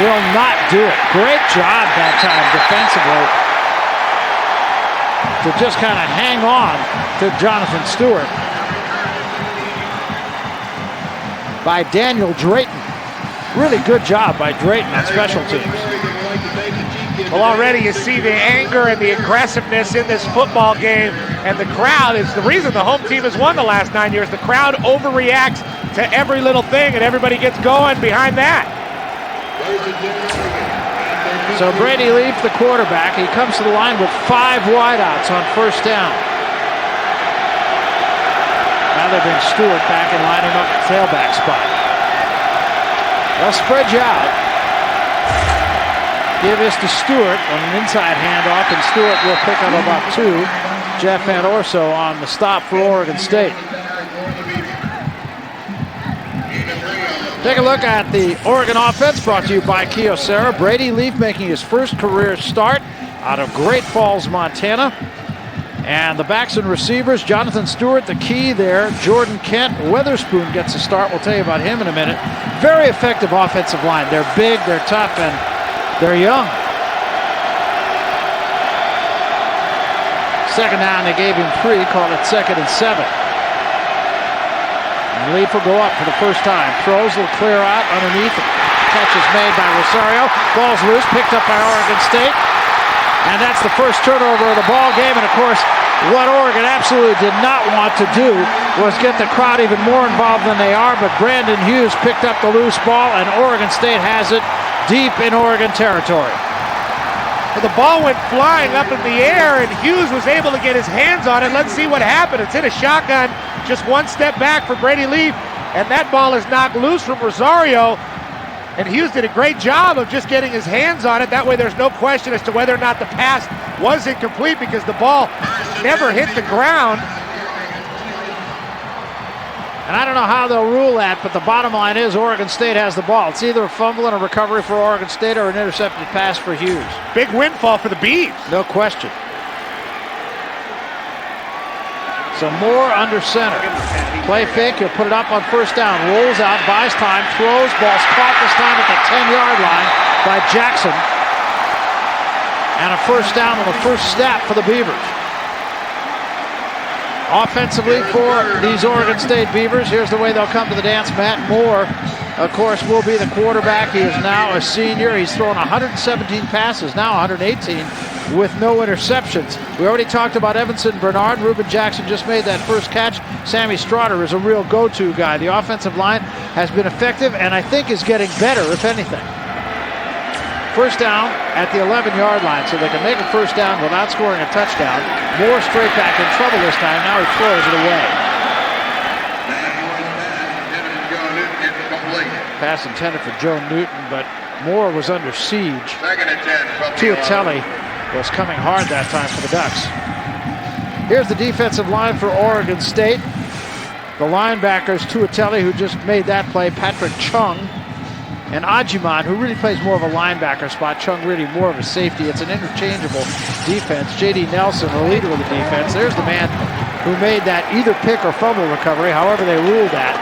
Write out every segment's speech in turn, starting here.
will not do it. Great job that time defensively to just kind of hang on to Jonathan Stewart by Daniel Drayton. Really good job by Drayton on special teams. Well, already you see the anger and the aggressiveness in this football game, and the crowd is the reason the home team has won the last 9 years. The crowd overreacts to every little thing, and everybody gets going behind that. So Brady Leaf, the quarterback, he comes to the line with 5 wideouts on first down. Now they bring Stewart back and line him up at tailback spot. They'll spread you out. Give this to Stewart on an inside handoff, and Stewart will pick up about 2. Jeff Van Orso on the stop for Oregon State. Take a look at the Oregon offense brought to you by Kyocera. Brady Leaf making his first career start out of Great Falls, Montana. And the backs and receivers, Jonathan Stewart, the key there. Jordan Kent, Weatherspoon gets a start. We'll tell you about him in a minute. Very effective offensive line. They're big, they're tough, and they're young. Second down, they gave him 3, called it 2nd and 7. And Leaf will go up for the first time. Throws, will clear out underneath. Catch is made by Rosario. Ball's loose, picked up by Oregon State. And that's the first turnover of the ball game. And of course, what Oregon absolutely did not want to do was get the crowd even more involved than they are. But Brandon Hughes picked up the loose ball, and Oregon State has it deep in Oregon territory. Well, the ball went flying up in the air, and Hughes was able to get his hands on it. Let's see what happened. It's in a shotgun, just one step back for Brady Leaf, and that ball is knocked loose from Rosario. And Hughes did a great job of just getting his hands on it. That way there's no question as to whether or not the pass was incomplete, because the ball never hit the ground. And I don't know how they'll rule that, but the bottom line is Oregon State has the ball. It's either a fumble and a recovery for Oregon State or an intercepted pass for Hughes. Big windfall for the Beavs. No question. So Moore under center. Play fake, he'll put it up on first down. Rolls out, buys time, throws, ball's caught this time at the 10-yard line by Jackson. And a first down on the first snap for the Beavers. Offensively for these Oregon State Beavers, here's the way they'll come to the dance. Matt Moore, of course, will be the quarterback. He is now a senior. He's thrown 117 passes, now 118, with no interceptions. We already talked about Evanson Bernard. Reuben Jackson just made that first catch. Sammy Strotter is a real go-to guy. The offensive line has been effective and I think is getting better, if anything. First down at the 11-yard line, so they can make a first down without scoring a touchdown. Moore straight back in trouble this time. Now he throws it away. Pass intended for Joe Newton, but Moore was under siege. Tuatelli was coming hard that time for the Ducks. Here's the defensive line for Oregon State. The linebackers, Tuatelli, who just made that play, Patrick Chung, and Ajiman, who really plays more of a linebacker spot. Chung really more of a safety. It's an interchangeable defense. J.D. Nelson, the leader of the defense. There's the man who made that either pick or fumble recovery, however they ruled that.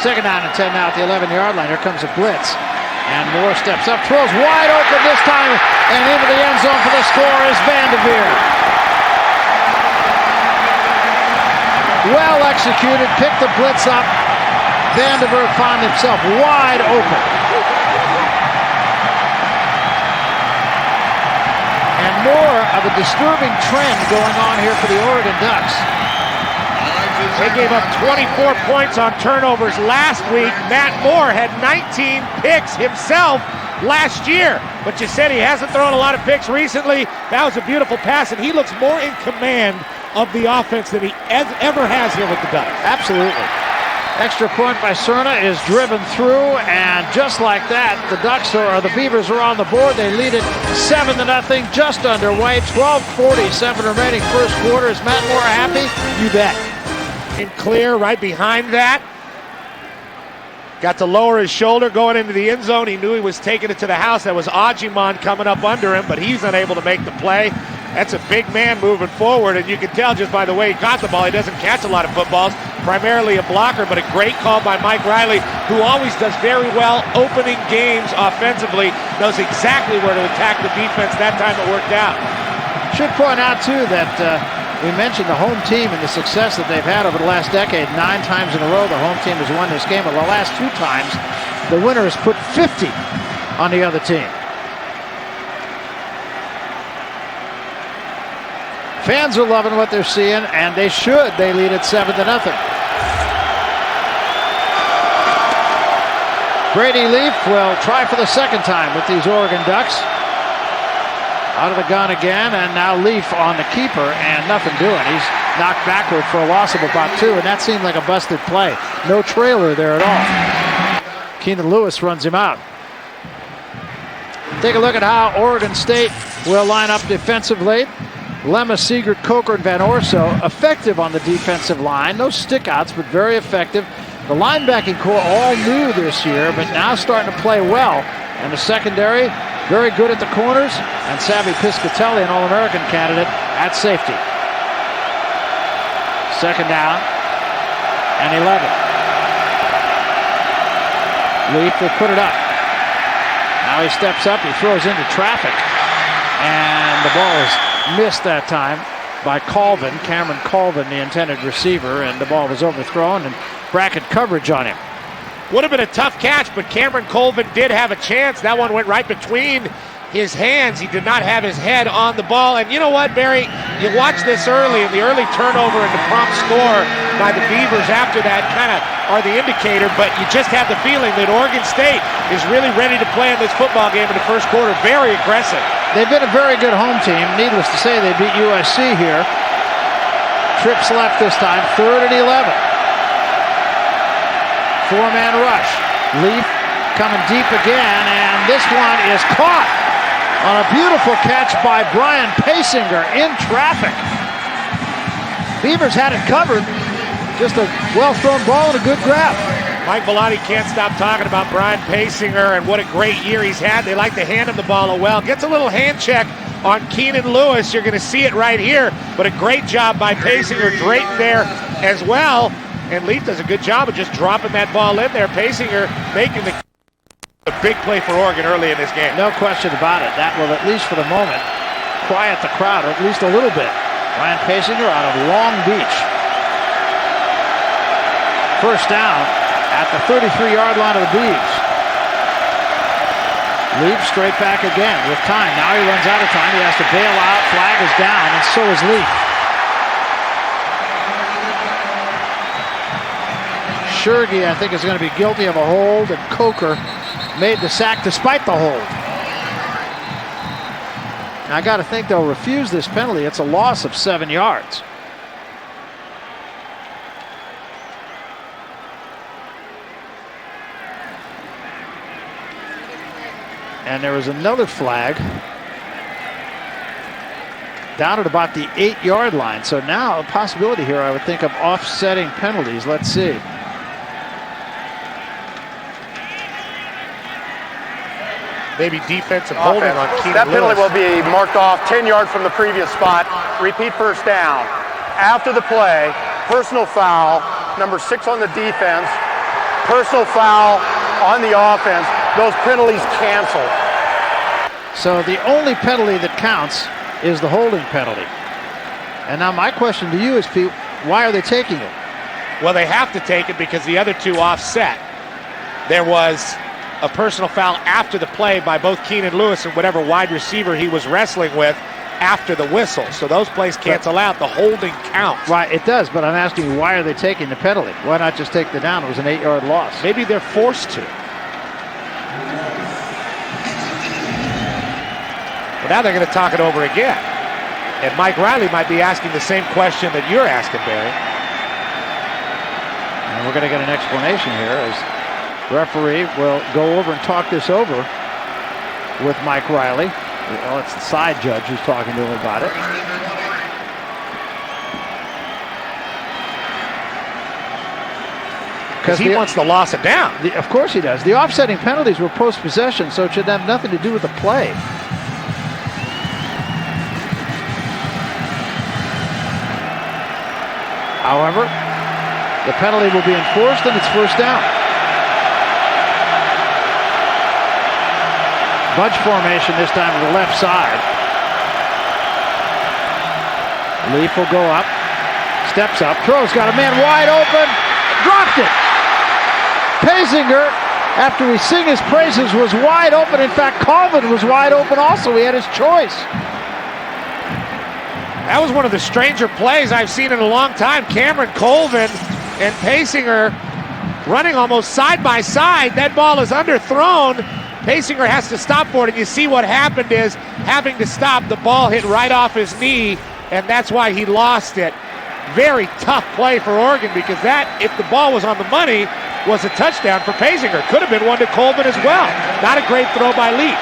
Second down and 10 now at the 11-yard line. Here comes a blitz. And Moore steps up, throws wide open this time, and into the end zone for the score is Vanderveer. Well executed, picked the blitz up. Vanderveer found himself wide open. And more of a disturbing trend going on here for the Oregon Ducks. They gave up 24 points on turnovers last week. Matt Moore had 19 picks himself last year. But you said he hasn't thrown a lot of picks recently. That was a beautiful pass, and he looks more in command of the offense than he ever has here with the Ducks. Absolutely. Extra point by Cerna is driven through, and just like that, the Beavers are on the board. They lead it 7-0, just underway. 12:47 remaining first quarter. Is Matt Moore happy? You bet. And clear right behind that. Got to lower his shoulder going into the end zone. He knew he was taking it to the house. That was Ajiman coming up under him, but he's unable to make the play. That's a big man moving forward, and you can tell just by the way he caught the ball, he doesn't catch a lot of footballs. primarily a blocker, but a great call by Mike Riley, who always does very well opening games offensively, knows exactly where to attack the defense. That time it worked out. Should point out, too, that we mentioned the home team and the success that they've had over the last decade. 9 times in a row the home team has won this game, but the last 2 times the winner has put 50 on the other team. Fans are loving what they're seeing, and they should. They lead at 7-0. Brady Leaf will try for the second time with these Oregon Ducks. Out of the gun again, and now Leaf on the keeper, and nothing doing. He's knocked backward for a loss of about 2, and that seemed like a busted play. No trailer there at all. Keenan Lewis runs him out. Take a look at how Oregon State will line up defensively. Lemma, Siegert, Coker, and Van Orso effective on the defensive line. No stickouts, but very effective. The linebacking core all new this year, but now starting to play well. And the secondary, very good at the corners. And Savvy Piscatelli, an All-American candidate, at safety. Second down and 11. Leaf will put it up. Now he steps up, he throws into traffic. And the ball is missed that time by Colvin, Cameron Colvin, the intended receiver, and the ball was overthrown and bracket coverage on him. Would have been a tough catch, but Cameron Colvin did have a chance. That one went right between his hands. He did not have his head on the ball. And you know what, Barry? You watch this early, and the early turnover and the prompt score by the Beavers after that kind of are the indicator, but you just have the feeling that Oregon State is really ready to play in this football game in the first quarter. Very aggressive. They've been a very good home team. Needless to say, they beat USC here. Trips left this time, 3rd and 11. 4-man rush. Leaf coming deep again, and this one is caught on a beautiful catch by Brian Paysinger in traffic. Beavers had it covered. Just a well-thrown ball and a good grab. Mike Bellotti can't stop talking about Brian Paysinger and what a great year he's had. They like to hand him the ball well. Gets a little hand check on Keenan Lewis. You're going to see it right here. But a great job by Paysinger. Drayton there as well. And Leaf does a good job of just dropping that ball in there. Paysinger making the big play for Oregon early in this game. No question about it. That will, at least for the moment, quiet the crowd at least a little bit. Brian Paysinger out of Long Beach. First down at the 33-yard line of the Beavs. Leaf straight back again with time. Now he runs out of time. He has to bail out. Flag is down, and so is Leaf. Shergy, I think, is going to be guilty of a hold, and Coker made the sack despite the hold. Now, I got to think they'll refuse this penalty. It's a loss of 7 yards. And there was another flag down at about the 8-yard line. So now a possibility here, I would think, of offsetting penalties. Let's see. Maybe defensive holding on Keenan That penalty Lewis. will be marked off 10 yards from the previous spot. Repeat first down. After the play, personal foul, number 6 on the defense, personal foul on the offense. Those penalties canceled. So the only penalty that counts is the holding penalty. And now my question to you is, Pete, why are they taking it? Well, they have to take it because the other two offset. There was a personal foul after the play by both Keenan Lewis and whatever wide receiver he was wrestling with after the whistle. So those plays cancel out. The holding counts. Right, it does, but I'm asking you, why are they taking the penalty? Why not just take the down? It was an 8-yard loss. Maybe they're forced to. But now they're going to talk it over again. And Mike Riley might be asking the same question that you're asking, Barry. And we're going to get an explanation here as referee will go over and talk this over with Mike Riley. Well, it's the side judge who's talking to him about it. Because he wants the loss of down. Of course he does. The offsetting penalties were post-possession, so it should have nothing to do with the play. However, The penalty will be enforced, and it's first down. Bunch formation this time to the left side. Leaf will go up, steps up, throws, got a man wide open, dropped it. Pazinger, after we sing his praises, was wide open. In fact, Colvin was wide open also. He had his choice. That was one of the stranger plays I've seen in a long time. Cameron Colvin and Pazinger running almost side by side. That ball is underthrown. Pazinger has to stop for it, and you see what happened is, having to stop, the ball hit right off his knee, and that's why he lost it. Very tough play for Oregon, because that, if the ball was on the money, was a touchdown for Pazinger. Could have been one to Colvin as well. Not a great throw by Leaf.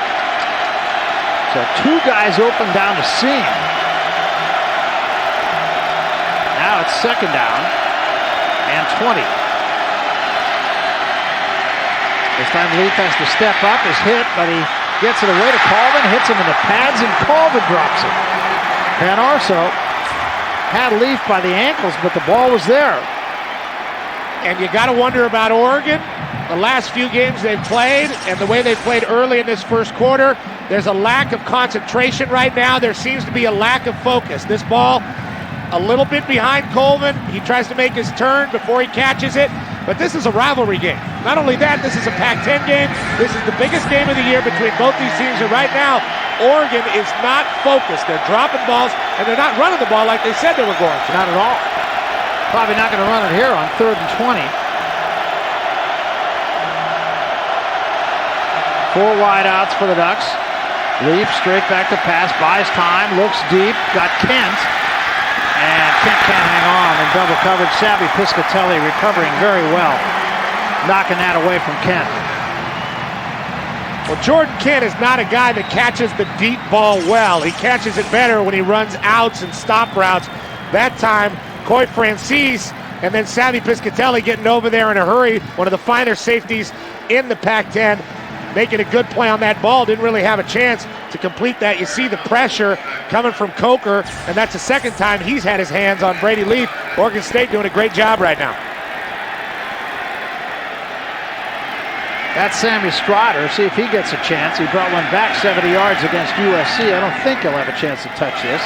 So two guys open down the seam. Now it's second down and 20. This time Leaf has to step up, is hit, but he gets it away to Colvin, hits him in the pads, and Colvin drops it. Van Arso had Leaf by the ankles, but the ball was there. And you got to wonder about Oregon. The last few games they've played, and the way they played early in this first quarter, there's a lack of concentration right now. There seems to be a lack of focus. This ball, a little bit behind Colvin. He tries to make his turn before he catches it. But this is a rivalry game. Not only that, this is a Pac-10 game. This is the biggest game of the year between both these teams. And right now, Oregon is not focused. They're dropping balls, and they're not running the ball like they said they were going to. Not at all. Probably not going to run it here on 3rd and 20. 4 wideouts for the Ducks. Leaf straight back to pass, buys time, looks deep, got Kent. And Kent can't hang on in double coverage. Savvy Piscatelli recovering very well, knocking that away from Kent. Well, Jordan Kent is not a guy that catches the deep ball well. He catches it better when he runs outs and stop routes. That time, Coy Francis and then Savvy Piscatelli getting over there in a hurry. One of the finer safeties in the Pac-10, making a good play on that ball. Didn't really have a chance to complete that. You see the pressure coming from Coker, and that's the second time he's had his hands on Brady Leaf. Oregon State doing a great job right now. That's Sammy Strotter. See if he gets a chance. He brought one back 70 yards against USC. I don't think he'll have a chance to touch this.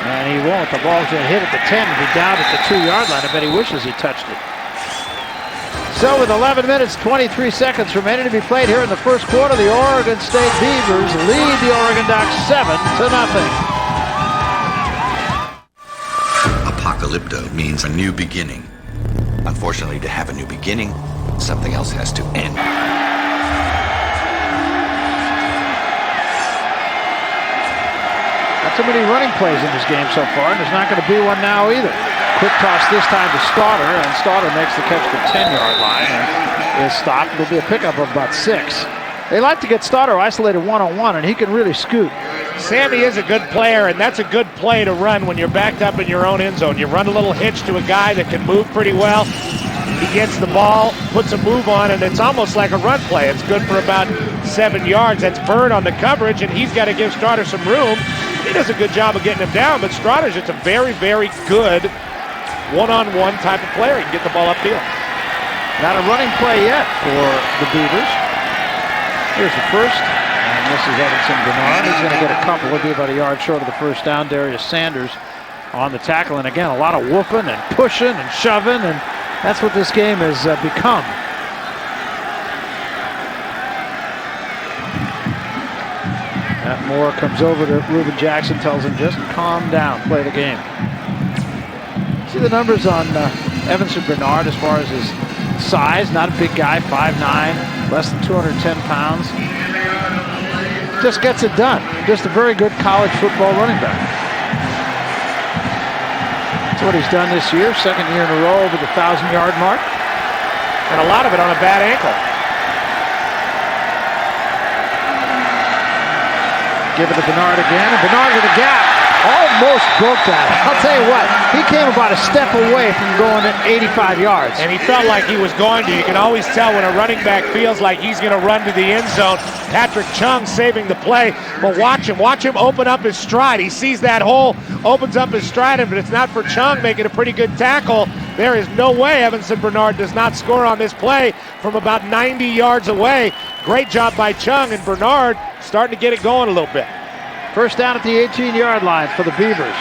And he won't. The ball's going to hit at the 10 and be down at the 2-yard line. I bet he wishes he touched it. So with 11 minutes, 23 seconds remaining to be played here in the first quarter, the Oregon State Beavers lead the Oregon Ducks 7-0. Apocalypto means a new beginning. Unfortunately, to have a new beginning, something else has to end. Not too many running plays in this game so far, and there's not going to be one now either. Quick toss this time to Stoddard, and Stoddard makes the catch at the 10-yard line and is stopped. It'll be a pickup of about 6. They like to get Stoddard isolated one-on-one, and he can really scoot. Sammy is a good player, and that's a good play to run when you're backed up in your own end zone. You run a little hitch to a guy that can move pretty well. He gets the ball, puts a move on, and it's almost like a run play. It's good for about 7 yards. That's Bird on the coverage, and he's got to give Stoddard some room. He does a good job of getting him down, but Stoddard's just a very, very good one-on-one type of player. He can get the ball upfield. Not a running play yet for the Beavers. Here's the first, and this is Evanson Bernard. He's going to get a couple. He'll be about a yard short of the first down. Darius Sanders on the tackle, and again, a lot of whooping and pushing and shoving, and that's what this game has become. Matt Moore comes over to Reuben Jackson, tells him just calm down, play the game. See the numbers on Evanson Bernard as far as his size. Not a big guy, 5'9", less than 210 pounds. Just gets it done. Just a very good college football running back. That's what he's done this year. Second year in a row over the 1,000-yard mark. And a lot of it on a bad ankle. Give it to Bernard again, and Bernard with a gap. Almost broke that. I'll tell you what, he came about a step away from going at 85 yards. And he felt like he was going to. You can always tell when a running back feels like he's going to run to the end zone. Patrick Chung saving the play, but watch him open up his stride. He sees that hole, opens up his stride, and if it's not for Chung making a pretty good tackle, there is no way Evanson Bernard does not score on this play from about 90 yards away. Great job by Chung, and Bernard starting to get it going a little bit. First down at the 18-yard line for the Beavers.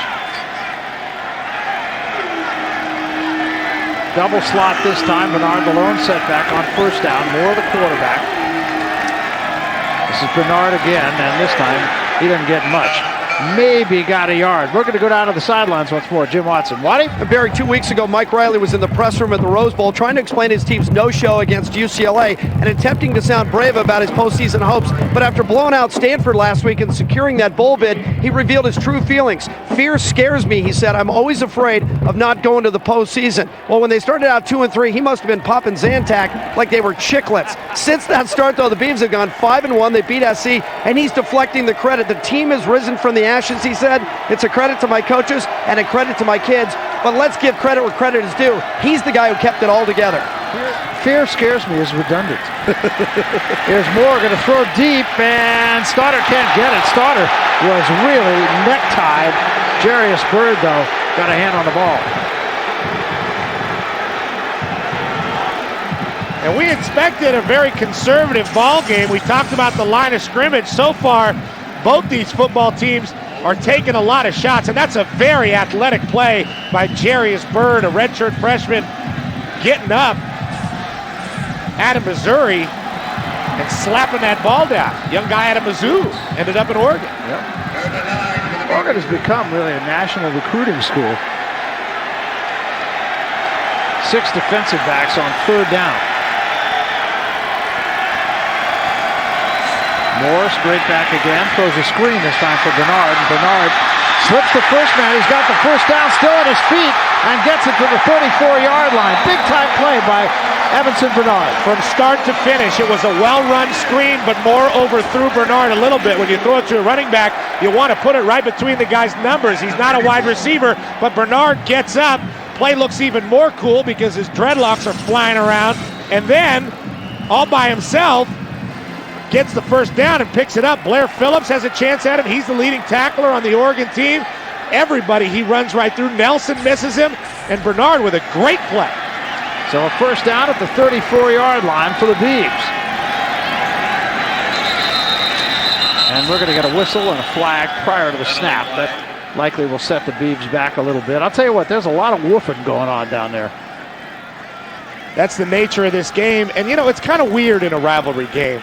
Double slot this time. Bernard the lone setback on first down. Moore the quarterback. This is Bernard again, and this time he doesn't get much. Maybe got a yard. We're going to go down to the sidelines once more. Jim Watson. Waddy? Barry, 2 weeks ago, Mike Riley was in the press room at the Rose Bowl trying to explain his team's no-show against UCLA and attempting to sound brave about his postseason hopes. But after blowing out Stanford last week and securing that bowl bid, he revealed his true feelings. Fear scares me, he said. I'm always afraid of not going to the postseason. Well, when they started out 2-3, he must have been popping Zantac like they were chiclets. Since that start, though, the Beavs have gone 5-1. They beat SC, and he's deflecting the credit. The team has risen from the ashes, he said. It's a credit to my coaches and a credit to my kids, but let's give credit where credit is due. He's the guy who kept it all together. Fear scares me is redundant. Here's Moore going to throw deep, and Stoddard can't get it. Stoddard was really necktied. Jarius Byrd, though, got a hand on the ball. And we expected a very conservative ball game. We talked about the line of scrimmage. So far, both these football teams are taking a lot of shots, and that's a very athletic play by Jarius Byrd, a redshirt freshman, getting up out of Missouri and slapping that ball down. Young guy out of Mizzou, ended up in Oregon. Yep. Oregon has become really a national recruiting school. 6 defensive backs on third down. Moore straight back again, throws a screen this time for Bernard, and Bernard slips the first man. He's got the first down, still at his feet, and gets it to the 34-yard line. Big time play by Evanson Bernard. From start to finish, it was a well-run screen, but Moore overthrew Bernard a little bit. When you throw it to a running back, you want to put it right between the guy's numbers. He's not a wide receiver, but Bernard gets up. Play looks even more cool because his dreadlocks are flying around, and then, all by himself, gets the first down and picks it up. Blair Phillips has a chance at him. He's the leading tackler on the Oregon team. Everybody he runs right through. Nelson misses him, and Bernard with a great play. So a first down at the 34-yard line for the Beavs. And we're going to get a whistle and a flag prior to the snap. That likely will set the Beavs back a little bit. I'll tell you what, there's a lot of woofing going on down there. That's the nature of this game. And, you know, it's kind of weird in a rivalry game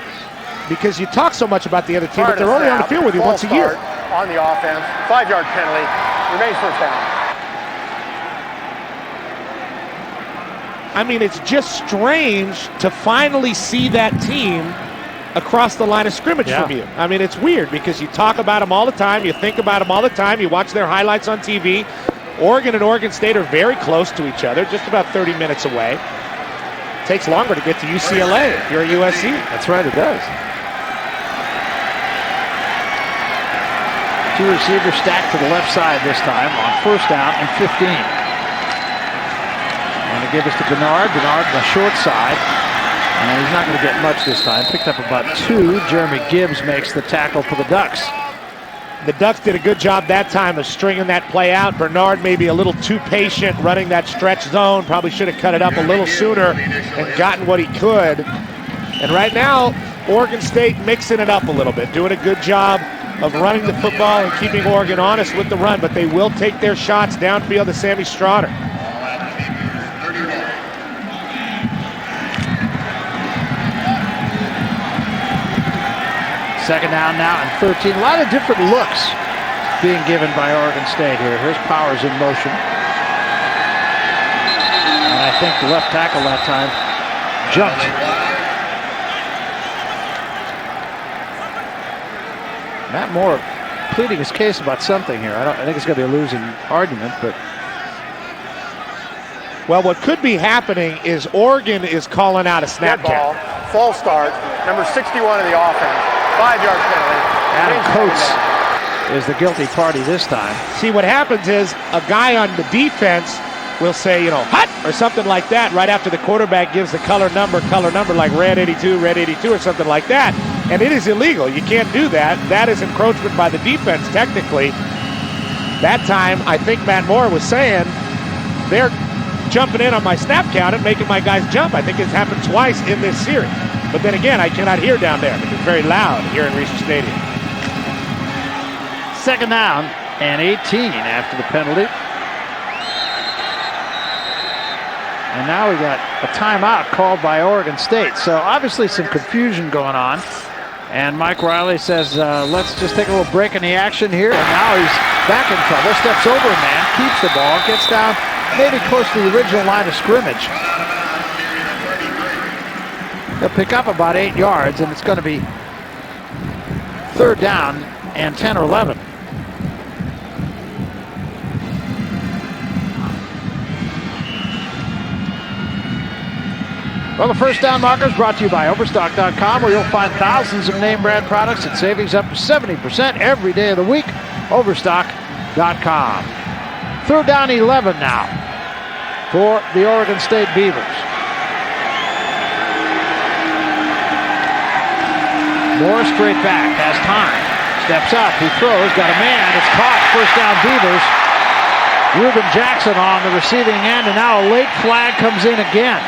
because you talk so much about the other team, but they're only on the field with you once a year. On the offense, 5-yard penalty, remains first down. I mean, it's just strange to finally see that team across the line of scrimmage from you. I mean, it's weird because you talk about them all the time, you think about them all the time, you watch their highlights on TV. Oregon and Oregon State are very close to each other, just about 30 minutes away. It takes longer to get to UCLA if you're a USC. That's right, it does. Two receivers stacked to the left side this time on first down and 15. And to give us to Bernard. Bernard on the short side. And he's not going to get much this time. Picked up about 2. Jeremy Gibbs makes the tackle for the Ducks. The Ducks did a good job that time of stringing that play out. Bernard maybe a little too patient running that stretch zone. Probably should have cut it up a little sooner and gotten what he could. And right now, Oregon State mixing it up a little bit, doing a good job of running the football and keeping Oregon honest with the run, but they will take their shots downfield to Sammy Strotter. Second down now and 13. A lot of different looks being given by Oregon State here. Here's Powers in motion. And I think the left tackle that time jumped. Matt Moore pleading his case about something here. I think it's going to be a losing argument, but... Well, what could be happening is Oregon is calling out a snap ball, count. false start, number 61 of the offense. 5-yard penalty. Adam Coates is the guilty party this time. See, what happens is a guy on the defense will say, hut, or something like that right after the quarterback gives the color number, like red 82, or something like that. And it is illegal. You can't do that. That is encroachment by the defense, technically. That time, I think Matt Moore was saying, they're jumping in on my snap count and making my guys jump. I think it's happened twice in this series. But then again, I cannot hear down there because it's very loud here in Reser Stadium. Second down and 18 after the penalty. And now we got a timeout called by Oregon State. So obviously some confusion going on. And Mike Riley says, let's just take a little break in the action here. And now he's back in trouble. Steps over a man, keeps the ball, gets down maybe close to the original line of scrimmage. He'll pick up about 8 yards, and it's going to be third down and 10 or 11. Well, the first down markers brought to you by Overstock.com, where you'll find thousands of name brand products at savings up to 70% every day of the week. Overstock.com. Third down 11 now for the Oregon State Beavers. Moore straight back, has time, steps up, he throws, got a man, it's caught, first down Beavers. Ruben Jackson on the receiving end, and now a late flag comes in again.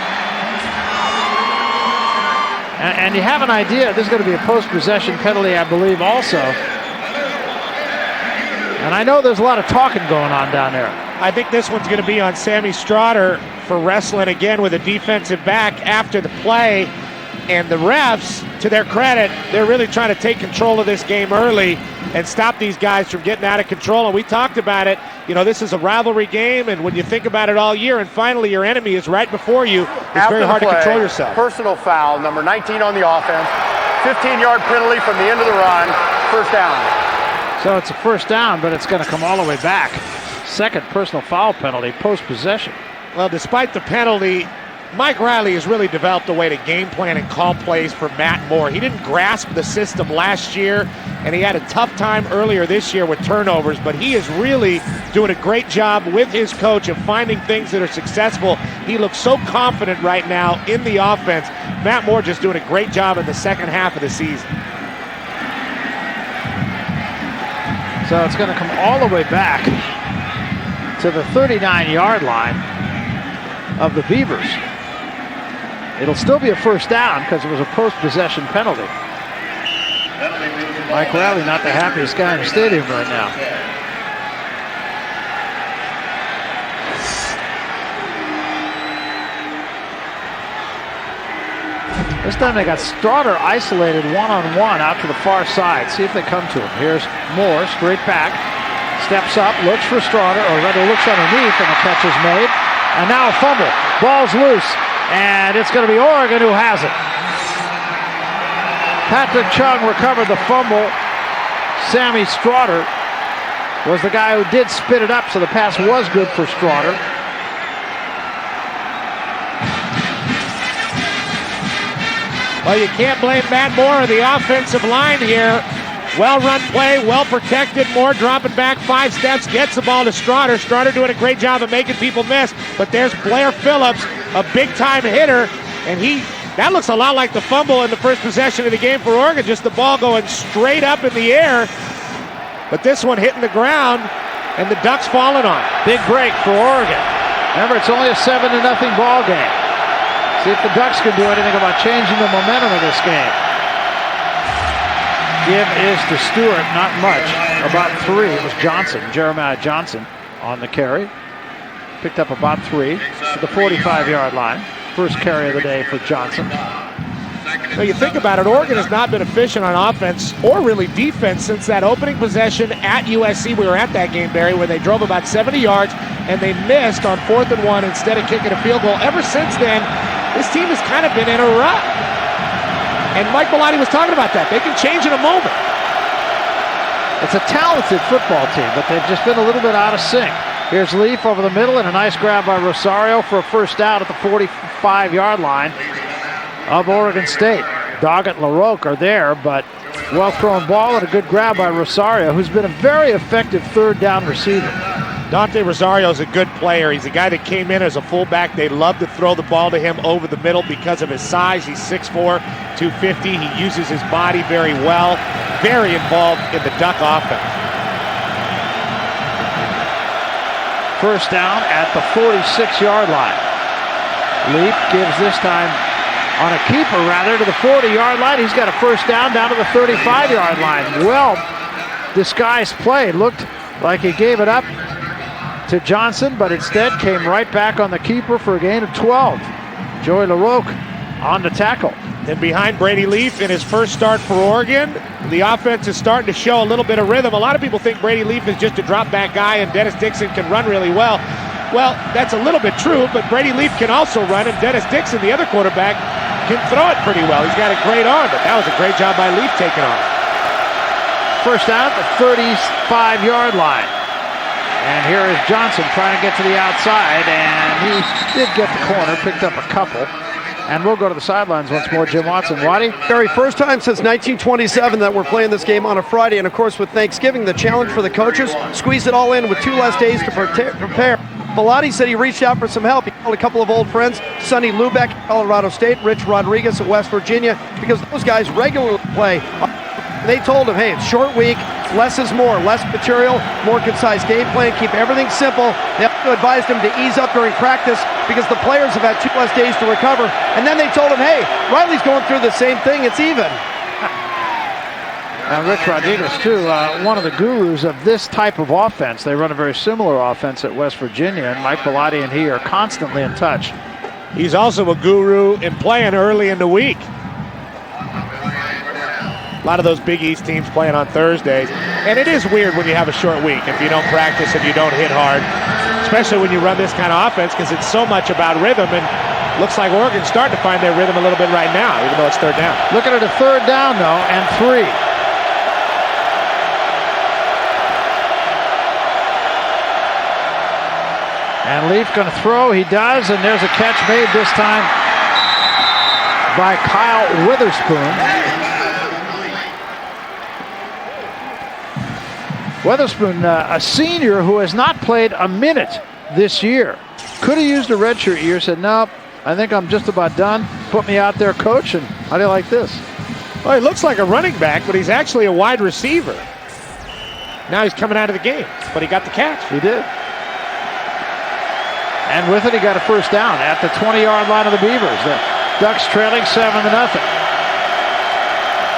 And you have an idea, this is going to be a post-possession penalty, I believe, also. And I know there's a lot of talking going on down there. I think this one's going to be on Sammy Strotter for wrestling again with a defensive back after the play. And the refs, to their credit, they're really trying to take control of this game early and stop these guys from getting out of control. And we talked about it. This is a rivalry game, and when you think about it all year, and finally your enemy is right before you, it's very hard to control yourself. Personal foul, number 19 on the offense, 15-yard penalty from the end of the run, first down. So it's a first down, but it's going to come all the way back. Second personal foul penalty post-possession. Well, despite the penalty, Mike Riley has really developed a way to game plan and call plays for Matt Moore. He didn't grasp the system last year, and he had a tough time earlier this year with turnovers, but he is really doing a great job with his coach of finding things that are successful. He looks so confident right now in the offense. Matt Moore just doing a great job in the second half of the season. So it's going to come all the way back to the 39-yard line of the Beavers. It'll still be a first down because it was a post-possession penalty. Mike Riley not the happiest guy in the stadium right now. This time they got Strotter isolated one-on-one out to the far side. See if they come to him. Here's Moore, straight back, steps up, looks for Strotter, or rather looks underneath, and the catch is made. And now a fumble. Ball's loose. And it's going to be Oregon who has it. Patrick Chung recovered the fumble. Sammy Strotter was the guy who did spit it up, so the pass was good for Strotter. Well, you can't blame Matt Moore or the offensive line here. Well-run play, well-protected. Moore dropping back 5 steps, gets the ball to Strotter. Strotter doing a great job of making people miss, but there's Blair Phillips, a big-time hitter, and that looks a lot like the fumble in the first possession of the game for Oregon, just the ball going straight up in the air, but this one hitting the ground, and the Ducks falling on it. Big break for Oregon. Remember, it's only a 7-0 ball game. See if the Ducks can do anything about changing the momentum of this game. Give is to Stewart, not much. About 3. It was Johnson, Jeremiah Johnson, on the carry. Picked up about 3 to the 45-yard line. First carry of the day for Johnson. So you think about it, Oregon has not been efficient on offense or really defense since that opening possession at USC. We were at that game, Barry, where they drove about 70 yards and they missed on 4th and 1 instead of kicking a field goal. Ever since then, this team has kind of been in a rut. And Mike Bellotti was talking about that. They can change in a moment. It's a talented football team, but they've just been a little bit out of sync. Here's Leaf over the middle, and a nice grab by Rosario for a first down at the 45-yard line of Oregon State. Doggett and LaRoque are there, but Well thrown ball and a good grab by Rosario, who's been a very effective third down receiver. Dante Rosario is a good player. He's a guy that came in as a fullback. They love to throw the ball to him over the middle because of his size. He's 6'4", 250. He uses his body very well. Very involved in the Duck offense. First down at the 46-yard line. Leap gives this time on a keeper, rather, to the 40-yard line. He's got a first down to the 35-yard line. Well disguised play. Looked like he gave it up to Johnson, but instead came right back on the keeper for a gain of 12. Joey LaRoque on the tackle. And behind Brady Leaf in his first start for Oregon, the offense is starting to show a little bit of rhythm. A lot of people think Brady Leaf is just a drop-back guy and Dennis Dixon can run really well. Well, that's a little bit true, but Brady Leaf can also run, and Dennis Dixon, the other quarterback, can throw it pretty well. He's got a great arm, but that was a great job by Leaf taking off. First down at the 35-yard line. And here is Johnson trying to get to the outside, and he did get the corner, picked up a couple. And we'll go to the sidelines once more. Jim Watson. Waddy? Barry, first time since 1927 that we're playing this game on a Friday, and of course with Thanksgiving, the challenge for the coaches, squeeze it all in with 2 less days to prepare. Bellotti said he reached out for some help. He called a couple of old friends, Sonny Lubeck at Colorado State, Rich Rodriguez at West Virginia, because those guys regularly play. They told him, hey, it's short week, less is more, less material, more concise game plan, keep everything simple. They also advised him to ease up during practice because the players have had 2 less days to recover. And then they told him, hey, Riley's going through the same thing, it's even. And Rich Rodriguez, too, one of the gurus of this type of offense. They run a very similar offense at West Virginia, and Mike Bellotti and he are constantly in touch. He's also a guru in playing early in the week. A lot of those Big East teams playing on Thursdays. And it is weird when you have a short week if you don't practice and you don't hit hard, especially when you run this kind of offense, because it's so much about rhythm. And looks like Oregon's starting to find their rhythm a little bit right now, even though it's third down. Looking at a third down, though, and 3. And Leaf going to throw. He does, and there's a catch made this time by Kyle Witherspoon. Witherspoon, a senior who has not played a minute this year. Could have used a redshirt year, said, no, I think I'm just about done. Put me out there, coach, and how do you like this? Well, he looks like a running back, but he's actually a wide receiver. Now he's coming out of the game, but he got the catch. He did. And with it, he got a first down at the 20-yard line of the Beavers. The Ducks trailing 7-0.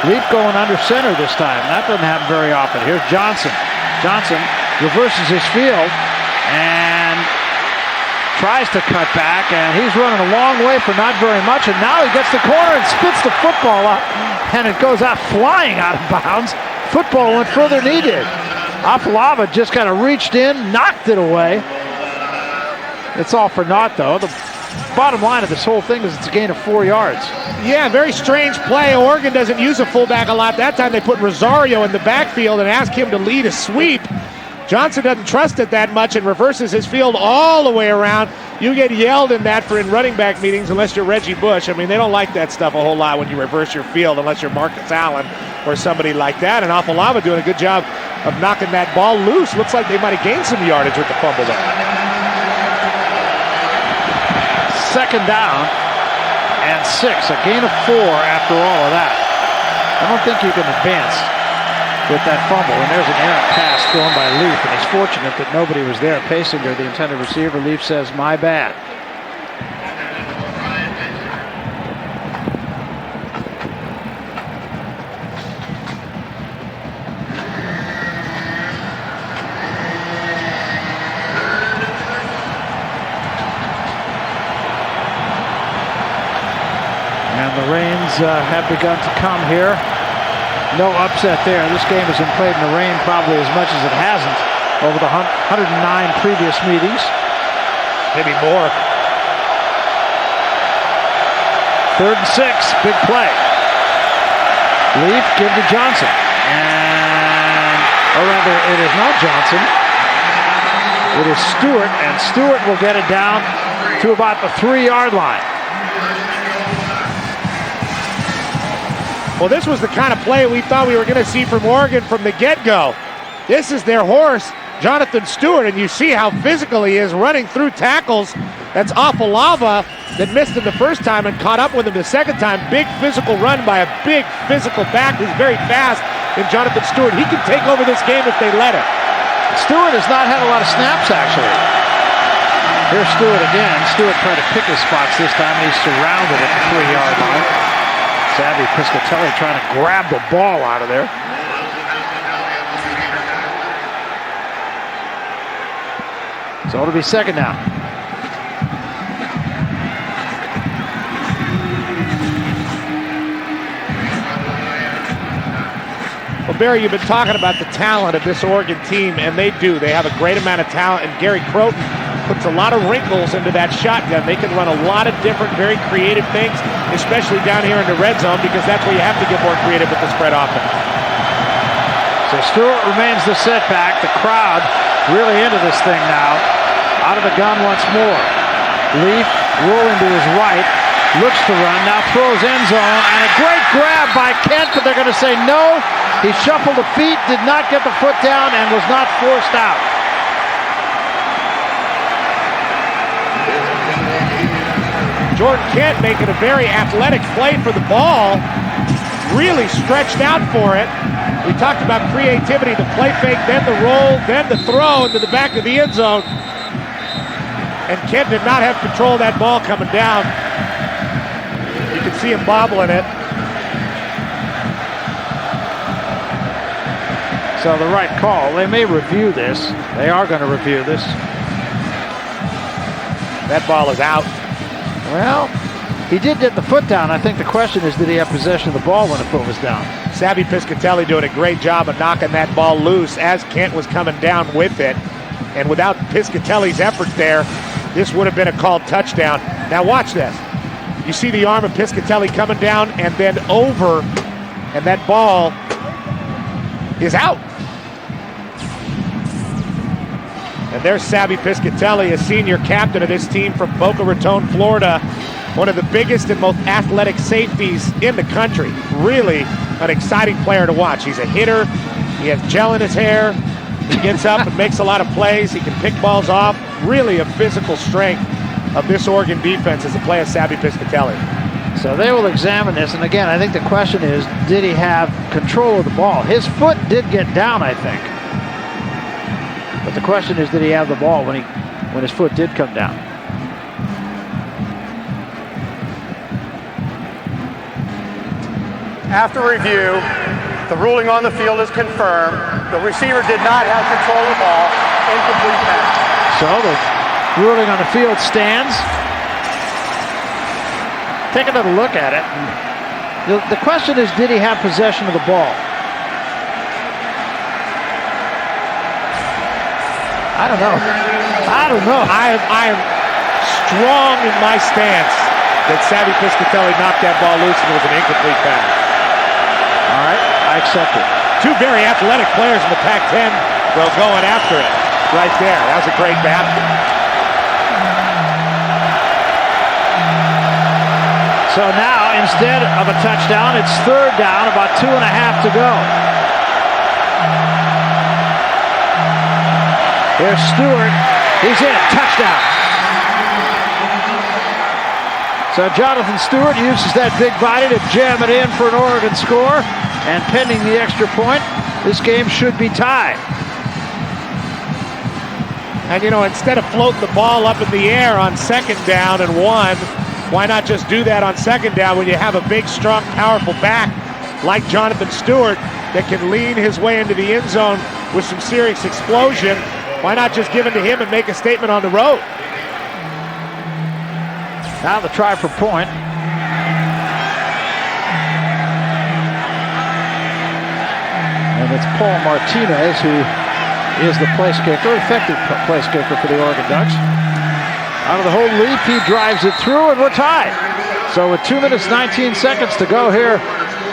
Leap going under center this time. That doesn't happen very often. Here's Johnson. Johnson reverses his field and tries to cut back, and he's running a long way for not very much, and now he gets the corner and spits the football up, and it goes out flying out of bounds. Football went further than he did. Afalava just kind of reached in, knocked it away. It's all for naught, though. The bottom line of this whole thing is it's a gain of 4 yards. Yeah, very strange play. Oregon doesn't use a fullback a lot. That time they put Rosario in the backfield and asked him to lead a sweep. Johnson doesn't trust it that much and reverses his field all the way around. You get yelled in that for in running back meetings unless you're Reggie Bush. I mean, they don't like that stuff a whole lot when you reverse your field unless you're Marcus Allen or somebody like that. And Afalava doing a good job of knocking that ball loose. Looks like they might have gained some yardage with the fumble there. Second down and 6, a gain of 4 after all of that. I don't think you can advance with that fumble, and there's an errant pass thrown by Leaf, and he's fortunate that nobody was there pacing her, the intended receiver. Leaf says, my bad. And the rains have begun to come here. No upset there. This game has been played in the rain probably as much as it hasn't over the 109 previous meetings. Maybe more. 3rd and 6, big play. Leaf, give to Johnson. And, or rather, it is not Johnson. It is Stewart, and Stewart will get it down to about the 3-yard line. Well, this was the kind of play we thought we were going to see from Oregon from the get-go. This is their horse, Jonathan Stewart, and you see how physical he is running through tackles. That's Afalava that missed him the first time and caught up with him the second time. Big physical run by a big physical back who's very fast in Jonathan Stewart. He can take over this game if they let him. Stewart has not had a lot of snaps, actually. Here's Stewart again. Stewart tried to pick his spots this time. He's surrounded at the 3-yard line. Savvy Piscatelli trying to grab the ball out of there. So it'll be second down. Well, Barry, you've been talking about the talent of this Oregon team, and they do. They have a great amount of talent, and Gary Croton puts a lot of wrinkles into that shotgun. They can run a lot of different, very creative things, especially down here in the red zone, because that's where you have to get more creative with the spread offense. So Stewart remains the setback. The crowd really into this thing now. Out of the gun once more. Leaf rolling to his right. Looks to run. Now throws end zone. And a great grab by Kent, but they're going to say no. He shuffled the feet, did not get the foot down, and was not forced out. Jordan Kent making a very athletic play for the ball. Really stretched out for it. We talked about creativity, the play fake, then the roll, then the throw into the back of the end zone. And Kent did not have control of that ball coming down. You can see him bobbling it. So the right call. They may review this. They are going to review this. That ball is out. Well, he did get the foot down. I think the question is, did he have possession of the ball when the foot was down? Savvy Piscatelli doing a great job of knocking that ball loose as Kent was coming down with it. And without Piscatelli's effort there, this would have been a called touchdown. Now watch this. You see the arm of Piscatelli coming down and then over, and that ball is out. And there's Savvy Piscatelli, a senior captain of this team from Boca Raton, Florida. One of the biggest and most athletic safeties in the country. Really an exciting player to watch. He's a hitter. He has gel in his hair. He gets up and makes a lot of plays. He can pick balls off. Really a physical strength of this Oregon defense is the play of Savvy Piscatelli. So they will examine this, and again, I think the question is, did he have control of the ball? His foot did get down, I think. But the question is, did he have the ball when his foot did come down? After review, the ruling on the field is confirmed. The receiver did not have control of the ball. Incomplete pass. So the ruling on the field stands. Take another look at it. The question is, did he have possession of the ball? I don't know. I am strong in my stance that Savvy Piscatelli knocked that ball loose and it was an incomplete pass. All right, I accept it. Two very athletic players in the Pac-10 going after it right there. That was a great battle. So now, instead of a touchdown, it's third down, about 2.5 to go. Here's Stewart. He's in. Touchdown. So Jonathan Stewart uses that big body to jam it in for an Oregon score. And pending the extra point, this game should be tied. And, you know, instead of floating the ball up in the air on second down and 1, why not just do that on second down when you have a big, strong, powerful back like Jonathan Stewart that can lean his way into the end zone with some serious explosion? Why not just give it to him and make a statement on the road? Now the try for point. And it's Paul Martinez who is the place kicker, effective place kicker for the Oregon Ducks. Out of the hole, Leaf, he drives it through, and we're tied. So with 2 minutes, 19 seconds to go here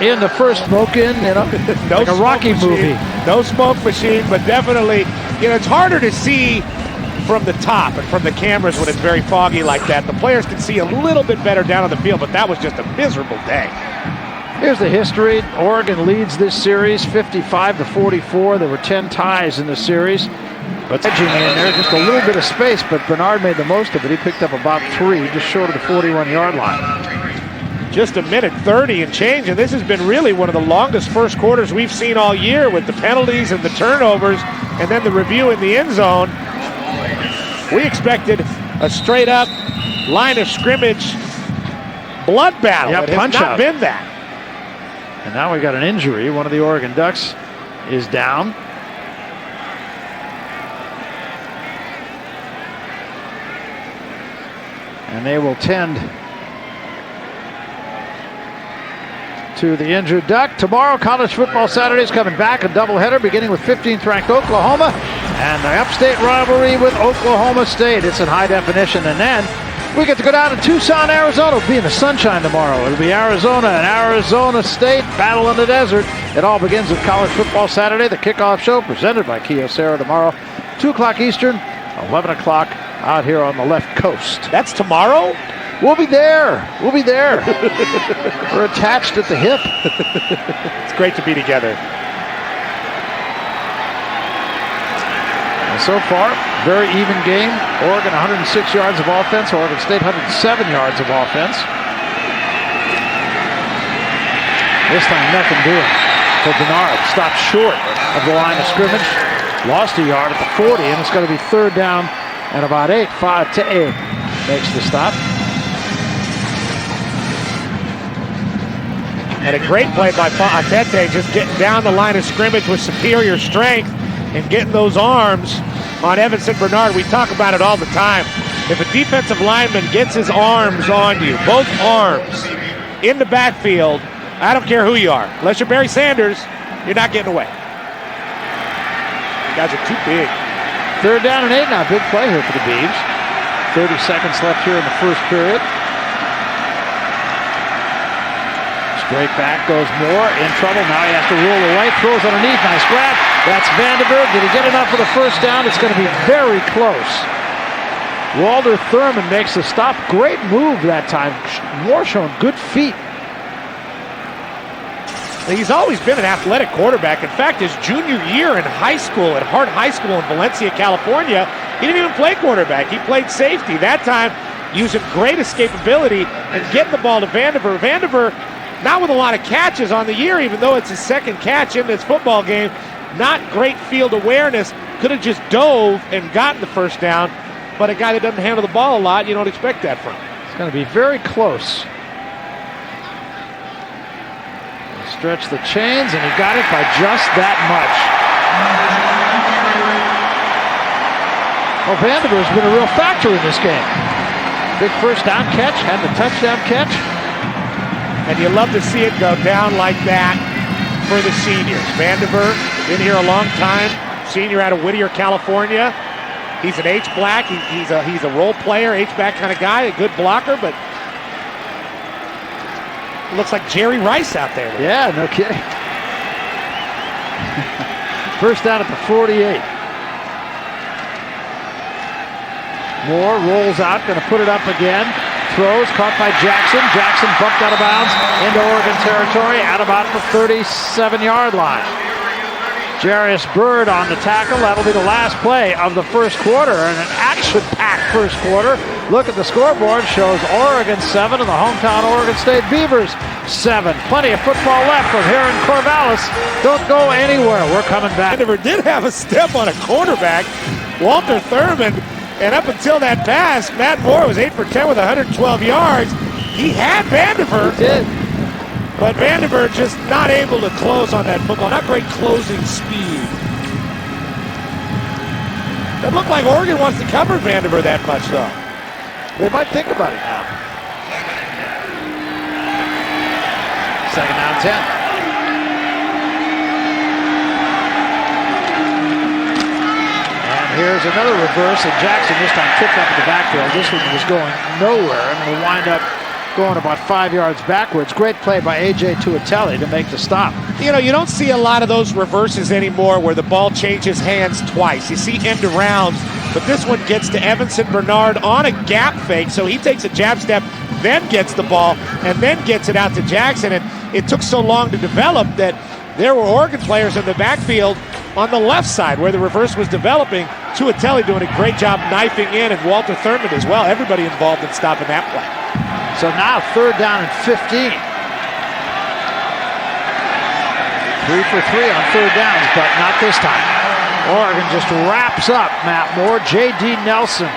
in the first smoke-in, you know, like a Rocky movie. No smoke machine, but definitely, you know, it's harder to see from the top and from the cameras when it's very foggy like that. The players can see a little bit better down on the field, but that was just a miserable day. Here's the history. Oregon leads this series 55-44. There were 10 ties in the series. But edging in there, just a little bit of space, but Bernard made the most of it. He picked up about 3, just short of the 41-yard line. Just a minute 30 and change, and this has been really one of the longest first quarters we've seen all year with the penalties and the turnovers, and then the review in the end zone. We expected a straight-up line of scrimmage blood battle. Yeah, it has punch not out. been that. And now we got an injury. One of the Oregon Ducks is down. And they will tend to the injured Duck. Tomorrow, College Football Saturday is coming back, a doubleheader beginning with 15th-ranked Oklahoma and the upstate rivalry with Oklahoma State. It's in high definition. And then we get to go down to Tucson, Arizona. It'll be in the sunshine tomorrow. It'll be Arizona and Arizona State battle in the desert. It all begins with College Football Saturday, the kickoff show presented by Kyocera tomorrow, 2 o'clock Eastern, 11 o'clock out here on the left coast. That's tomorrow? We'll be there. We'll be there. We're attached at the hip. It's great to be together. And so far, very even game. Oregon 106 yards of offense. Oregon State 107 yards of offense. This time nothing doing for Bernard. Stopped short of the line of scrimmage. Lost a yard at the 40, and it's going to be 3rd down and about 8. 5 to 8 makes the stop. And a great play by Atete, just getting down the line of scrimmage with superior strength and getting those arms on Evanson Bernard. We talk about it all the time. If a defensive lineman gets his arms on you, both arms, in the backfield, I don't care who you are. Unless you're Barry Sanders, you're not getting away. You guys are too big. 3rd down and 8 now. Big play here for the Beavs. 30 seconds left here in the first period. Straight back goes Moore, in trouble. Now he has to roll away. Throws underneath. Nice grab. That's Vandenberg. Did he get enough for the first down? It's going to be very close. Walter Thurman makes the stop. Great move that time. Moore showing good feet. He's always been an athletic quarterback. In fact, his junior year in high school at Hart High School in Valencia, California, he didn't even play quarterback. He played safety. That time, using great escapability and getting the ball to Vandenberg. Vandenberg, not with a lot of catches on the year, even though it's his 2nd catch in this football game. Not great field awareness. Could have just dove and gotten the first down. But a guy that doesn't handle the ball a lot, you don't expect that from him. It's going to be very close. Stretch the chains, and he got it by just that much. Well, Vandenberg's been a real factor in this game. Big first down catch, had the touchdown catch. And you love to see it go down like that for the seniors. Vandenberg, been here a long time, senior out of Whittier, California. He's an H-back. He's a role player, H-back kind of guy, a good blocker, but looks like Jerry Rice out there. Yeah, no kidding. First down at the 48. Moore rolls out, going to put it up again. Throws, caught by Jackson. Jackson bumped out of bounds into Oregon territory at about the 37-yard line. Jarius Byrd on the tackle. That'll be the last play of the first quarter, and an action-packed first quarter. Look at the scoreboard. Shows Oregon 7 and the hometown Oregon State Beavers 7. Plenty of football left from here in Corvallis. Don't go anywhere. We're coming back. Vandenberg did have a step on a cornerback, Walter Thurman, and up until that pass, Matt Moore was 8 for 10 with 112 yards. He had Vandenberg. He did. But Vandenberg just not able to close on that football. Not great closing speed. It looked like Oregon wants to cover Vandenberg that much, though. They might think about it now. 2nd down 10. And here's another reverse, and Jackson this time tripped up in the backfield. This one was going nowhere, and will wind up going about 5 yards backwards. Great play by A.J. Tuatelli to make the stop. You know, you don't see a lot of those reverses anymore where the ball changes hands twice. You see end arounds, but this one gets to Evanson Bernard on a gap fake, so he takes a jab step, then gets the ball, and then gets it out to Jackson. And it took so long to develop that there were Oregon players in the backfield on the left side where the reverse was developing. Tuatelli doing a great job knifing in, and Walter Thurman as well. Everybody involved in stopping that play. So now 3rd down and 15. 3 for 3 on 3rd downs, but not this time. Oregon just wraps up Matt Moore. J.D. Nelson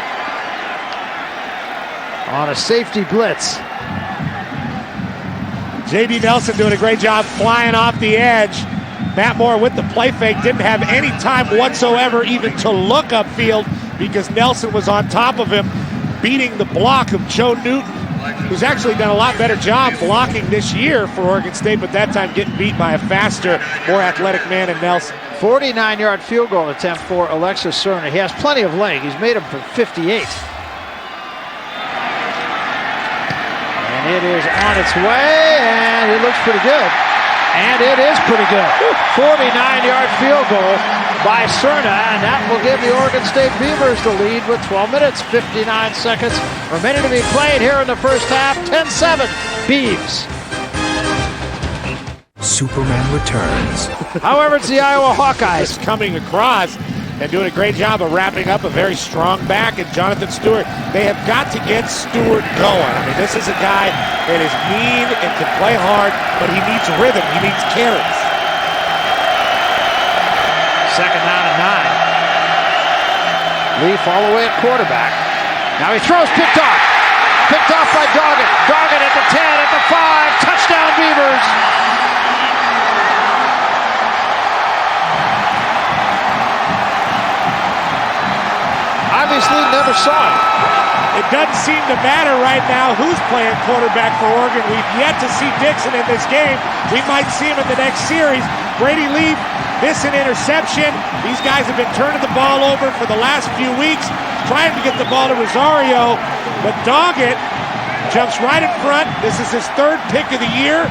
on a safety blitz. J.D. Nelson doing a great job flying off the edge. Matt Moore with the play fake didn't have any time whatsoever even to look upfield because Nelson was on top of him, beating the block of Joe Newton, who's actually done a lot better job blocking this year for Oregon State, but that time getting beat by a faster, more athletic man in Nelson. 49-yard field goal attempt for Alexis Cerna. He has plenty of leg. He's made him for 58. And it is on its way, and it looks pretty good. And it is pretty good. 49-yard field goal by Cerna, and that will give the Oregon State Beavers the lead with 12 minutes, 59 seconds remaining to be played here in the first half. 10-7, Beavs. Superman returns. However, it's the Iowa Hawkeyes. Coming across and doing a great job of wrapping up a very strong back, and Jonathan Stewart. They have got to get Stewart going. I mean, this is a guy that is mean and can play hard, but he needs rhythm. He needs carries. 2nd down and 9. Leaf all the way at quarterback. Now he throws, picked off. Picked off by Doggett. Doggett at the 10, at the 5. Touchdown, Beavers. Obviously never saw it. It doesn't seem to matter right now who's playing quarterback for Oregon. We've yet to see Dixon in this game. We might see him in the next series. Brady Leaf missed an interception. These guys have been turning the ball over for the last few weeks, trying to get the ball to Rosario, but Doggett jumps right in front. This is his 3rd pick of the year.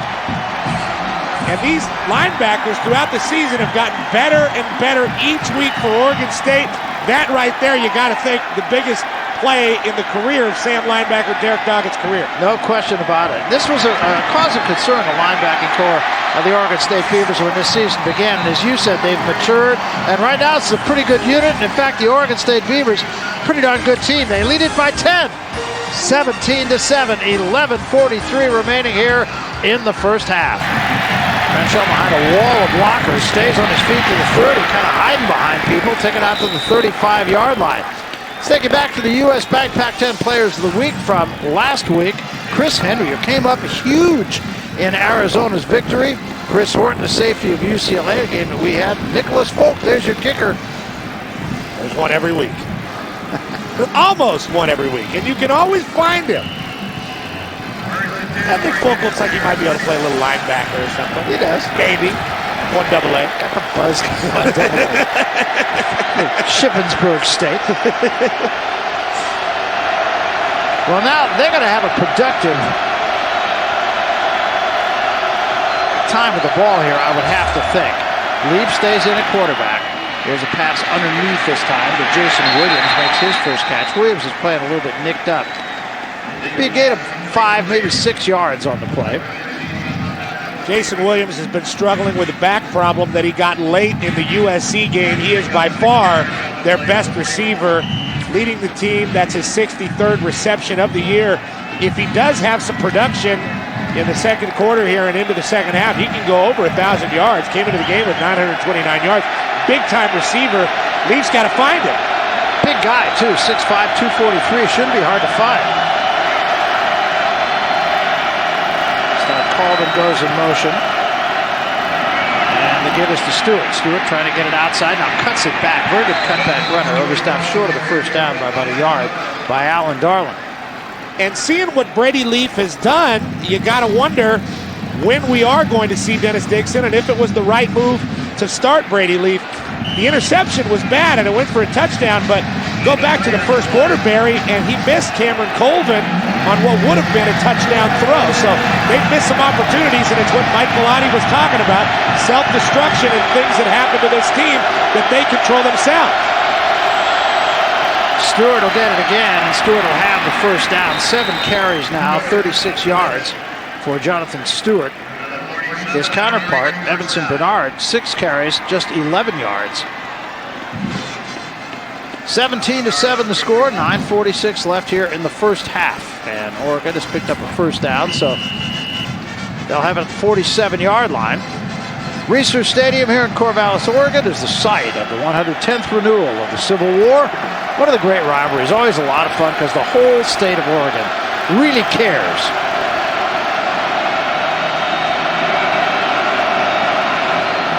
And these linebackers throughout the season have gotten better and better each week for Oregon State. That right there, you got to think the biggest play in the career of Sam linebacker Derek Doggett's career. No question about it. This was a cause of concern, the linebacking core of the Oregon State Beavers when this season began. And as you said, they've matured. And right now, it's a pretty good unit. And in fact, the Oregon State Beavers, pretty darn good team. They lead it by 10. 17-7, 11:43 remaining here in the first half. Manchel behind a wall of blockers, stays on his feet to the 30, kind of hiding behind people, taking out to the 35-yard line. Let's take it back to the U.S. Bank Pac-10 Players of the Week from last week. Chris Henry, who came up huge in Arizona's victory. Chris Horton, the safety of UCLA, a game that we had. Nicholas Folk, there's your kicker. There's one every week. Almost one every week, and you can always find him. I think Folk looks like he might be able to play a little linebacker or something. He does. Maybe. 1AA. Got the buzz. 1AA. Shippensburg State. Well, now they're going to have a productive time with the ball here, I would have to think. Leaf stays in at quarterback. There's a pass underneath this time, but Jason Williams makes his first catch. Williams is playing a little bit nicked up. It'd be a gain of 5, maybe 6 yards on the play. Jason Williams has been struggling with a back problem that he got late in the USC game. He is by far their best receiver, leading the team. That's his 63rd reception of the year. If he does have some production in the second quarter here and into the second half, he can go over 1,000 yards. Came into the game with 929 yards. Big-time receiver. Leafs got to find him. Big guy, too. 6'5", 243. Shouldn't be hard to find. Colvin goes in motion. And the give is to Stewart. Stewart trying to get it outside. Now cuts it back. Very good cutback runner. Overstopped short of the first down by about a yard by Alan Darling. And seeing what Brady Leaf has done, you got to wonder when we are going to see Dennis Dixon and if it was the right move to start Brady Leaf. The interception was bad and it went for a touchdown, but go back to the first quarter, Barry, and he missed Cameron Colvin on what would have been a touchdown throw. So they've missed some opportunities, and it's what Mike Bellotti was talking about, self-destruction and things that happen to this team that they control themselves. Stewart will get it again, and Stewart will have the first down. 7 carries now, 36 yards for Jonathan Stewart. His counterpart, Evanson Bernard, 6 carries, just 11 yards. 17-7 the score, 9:46 left here in the first half. And Oregon has picked up a first down, so they'll have it at the 47-yard line. Reser Stadium here in Corvallis, Oregon is the site of the 110th renewal of the Civil War. One of the great rivalries, always a lot of fun because the whole state of Oregon really cares.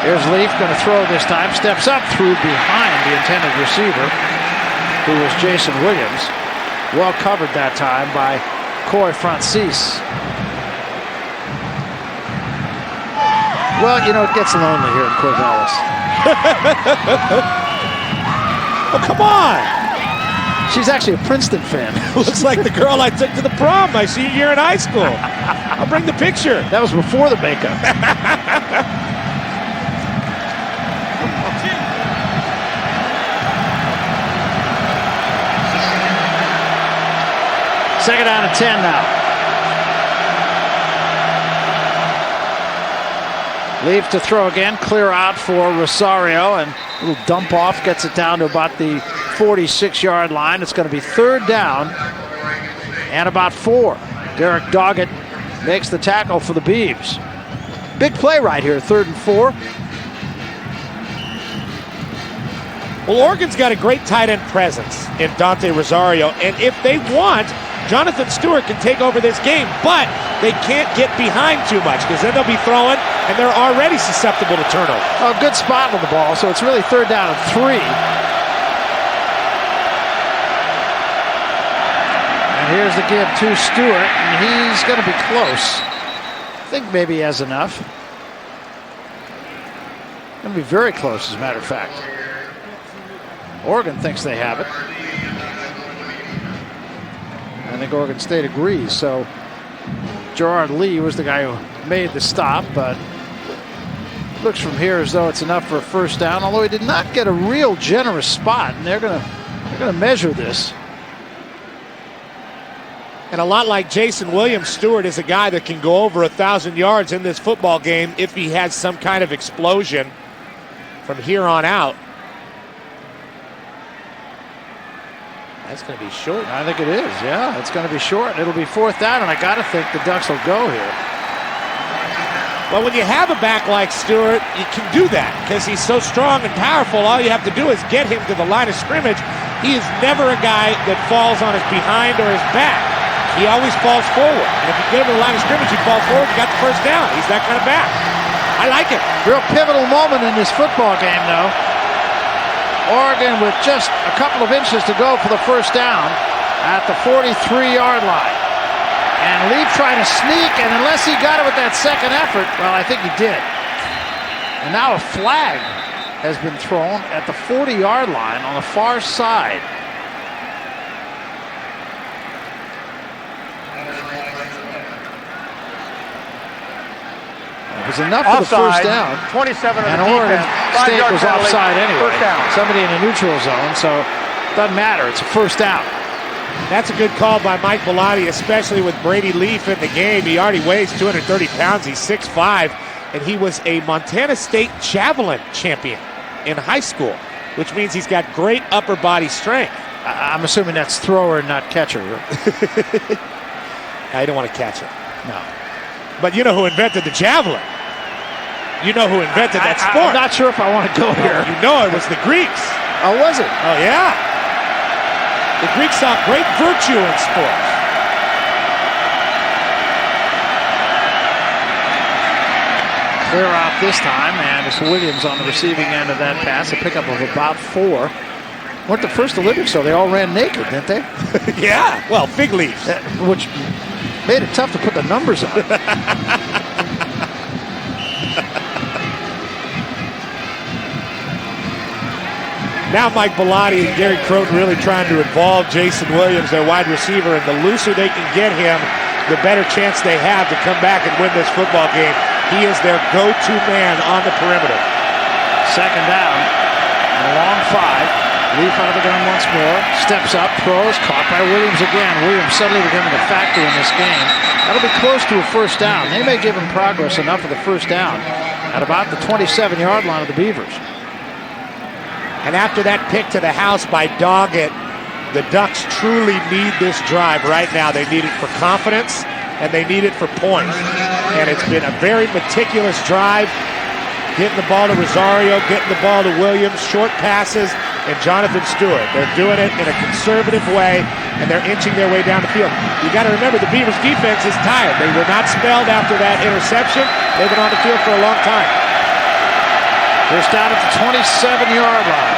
Here's Leaf, going to throw this time, steps up through behind the intended receiver, who was Jason Williams. Well covered that time by Coy Francis. Well, you know, it gets lonely here in Corvallis. Oh, come on. She's actually a Princeton fan. Looks like the girl I took to the prom my senior year in high school. I'll bring the picture. That was before the makeup. Second down and 10 now. Leaf to throw again, clear out for Rosario, and a little dump off gets it down to about the 46-yard line. It's going to be third down and about 4. Derek Doggett makes the tackle for the Beavs. Big play right here, 3rd and 4. Well, Oregon's got a great tight end presence in Dante Rosario, and if they want, Jonathan Stewart can take over this game, but they can't get behind too much because then they'll be throwing, and they're already susceptible to turnover. Oh, good spot on the ball, so it's really third down and 3. And here's the give to Stewart, and he's going to be close. I think maybe he has enough. Going to be very close, as a matter of fact. Oregon thinks they have it. I think Oregon State agrees. So Gerard Lee was the guy who made the stop, but looks from here as though it's enough for a first down, although he did not get a real generous spot, and they're gonna measure this. And a lot like Jason Williams, Stewart is a guy that can go over 1,000 yards in this football game if he has some kind of explosion from here on out. That's going to be short. I think it is, yeah. It's going to be short. It'll be fourth down, and I got to think the Ducks will go here. Well, when you have a back like Stewart, you can do that because he's so strong and powerful. All you have to do is get him to the line of scrimmage. He is never a guy that falls on his behind or his back. He always falls forward. And if you get him to the line of scrimmage, he falls forward, you got the first down. He's that kind of back. I like it. Real pivotal moment in this football game, though. Oregon with just a couple of inches to go for the first down at the 43-yard line. And Lee trying to sneak, and unless he got it with that second effort, well, I think he did. And now a flag has been thrown at the 40-yard line on the far side. It was enough for the first down. 27 and of the Oregon defense. State was offside anyway. First down. Somebody in a neutral zone, so it doesn't matter. It's a first down. That's a good call by Mike Bellotti, especially with Brady Leaf in the game. He already weighs 230 pounds. He's 6'5", and he was a Montana State javelin champion in high school, which means he's got great upper body strength. I'm assuming that's thrower, not catcher. I don't want to catch it. No. But you know who invented the javelin? You know who invented that sport? I'm not sure if I want to go here. You know it was the Greeks. Oh, was it? Oh, yeah. The Greeks saw great virtue in sports. Clear out this time, and it's Williams on the receiving end of that pass. A pickup of about 4. Weren't the first Olympics, though? They all ran naked, didn't they? Yeah. Well, fig leaves. Which made it tough to put the numbers on. Now Mike Bellotti and Gary Croton really trying to involve Jason Williams, their wide receiver, and the looser they can get him, the better chance they have to come back and win this football game. He is their go-to man on the perimeter. Second down, and a long 5. Leaf out of the gun once more. Steps up, throws, caught by Williams again. Williams suddenly becoming a factor in this game. That'll be close to a first down. They may give him progress enough for the first down at about the 27-yard line of the Beavers. And after that pick to the house by Doggett, the Ducks truly need this drive right now. They need it for confidence, and they need it for points. And it's been a very meticulous drive, getting the ball to Rosario, getting the ball to Williams, short passes, and Jonathan Stewart. They're doing it in a conservative way, and they're inching their way down the field. You got to remember, the Beavers defense is tired. They were not spelled after that interception. They've been on the field for a long time. First down at the 27-yard line.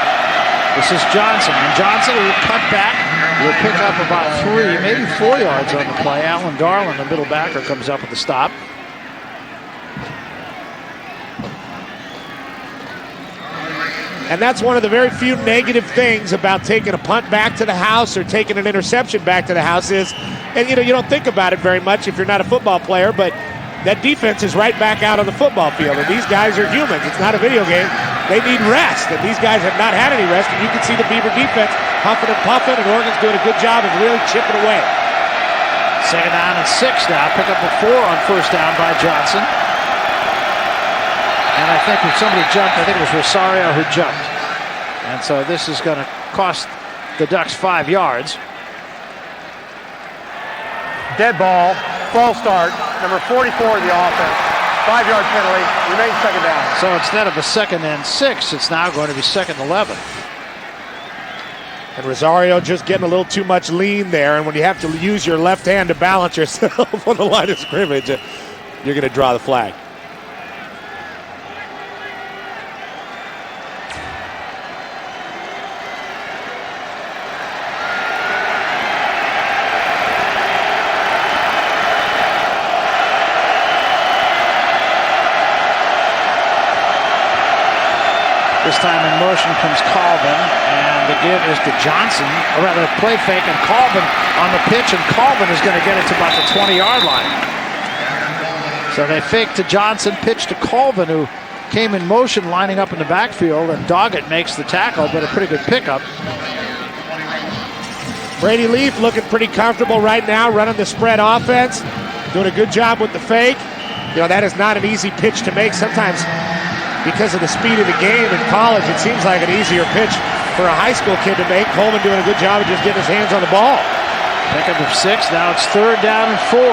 This is Johnson, and Johnson will cut back. Will pick up about 3, maybe 4 yards on the play. Alan Garland, the middle backer, comes up with the stop. And that's one of the very few negative things about taking a punt back to the house or taking an interception back to the house is, and you don't think about it very much if you're not a football player, but that defense is right back out on the football field. And these guys are humans. It's not a video game. They need rest, and these guys have not had any rest. And you can see the Beaver defense huffing and puffing, and Oregon's doing a good job of really chipping away. Second down and 6 now. Pick up a 4 on first down by Johnson. And I think if somebody jumped, I think it was Rosario who jumped. And so this is going to cost the Ducks 5 yards. Dead ball, false start, number 44 of the offense. 5-yard penalty, remains second down. So instead of a 2nd and 6, it's now going to be 2nd and 11. And Rosario just getting a little too much lean there, and when you have to use your left hand to balance yourself on the line of scrimmage, you're going to draw the flag. This time in motion comes Colvin, and the give is to Johnson, or rather play fake, and Colvin on the pitch, and Colvin is going to get it to about the 20-yard line. So they fake to Johnson, pitch to Colvin, who came in motion lining up in the backfield, and Doggett makes the tackle, but a pretty good pickup. Brady Leaf looking pretty comfortable right now, running the spread offense, doing a good job with the fake. That is not an easy pitch to make. Sometimes, because of the speed of the game in college, it seems like an easier pitch for a high school kid to make. Coleman doing a good job of just getting his hands on the ball. Pickup of 6. Now it's 3rd down and 4.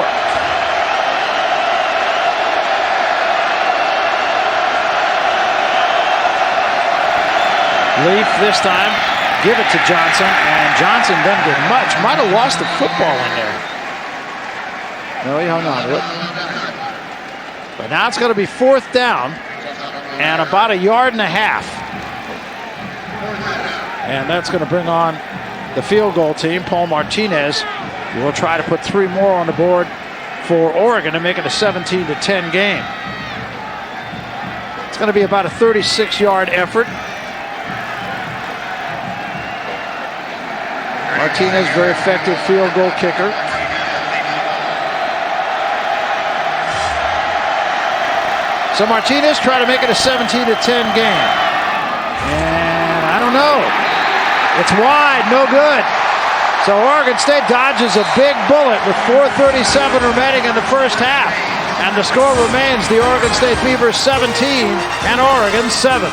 Leaf this time, give it to Johnson, and Johnson doesn't get much. Might have lost the football in there. No, he hung on to it. But now it's going to be 4th down and about 1.5 yards. And that's going to bring on the field goal team. Paul Martinez will try to put 3 more on the board for Oregon to make it a 17-10 game. It's going to be about a 36-yard effort. Martinez, very effective field goal kicker. So Martinez try to make it a 17-10 game. And I don't know. It's wide, no good. So Oregon State dodges a big bullet with 4:37 remaining in the first half. And the score remains the Oregon State Beavers 17 and Oregon 7.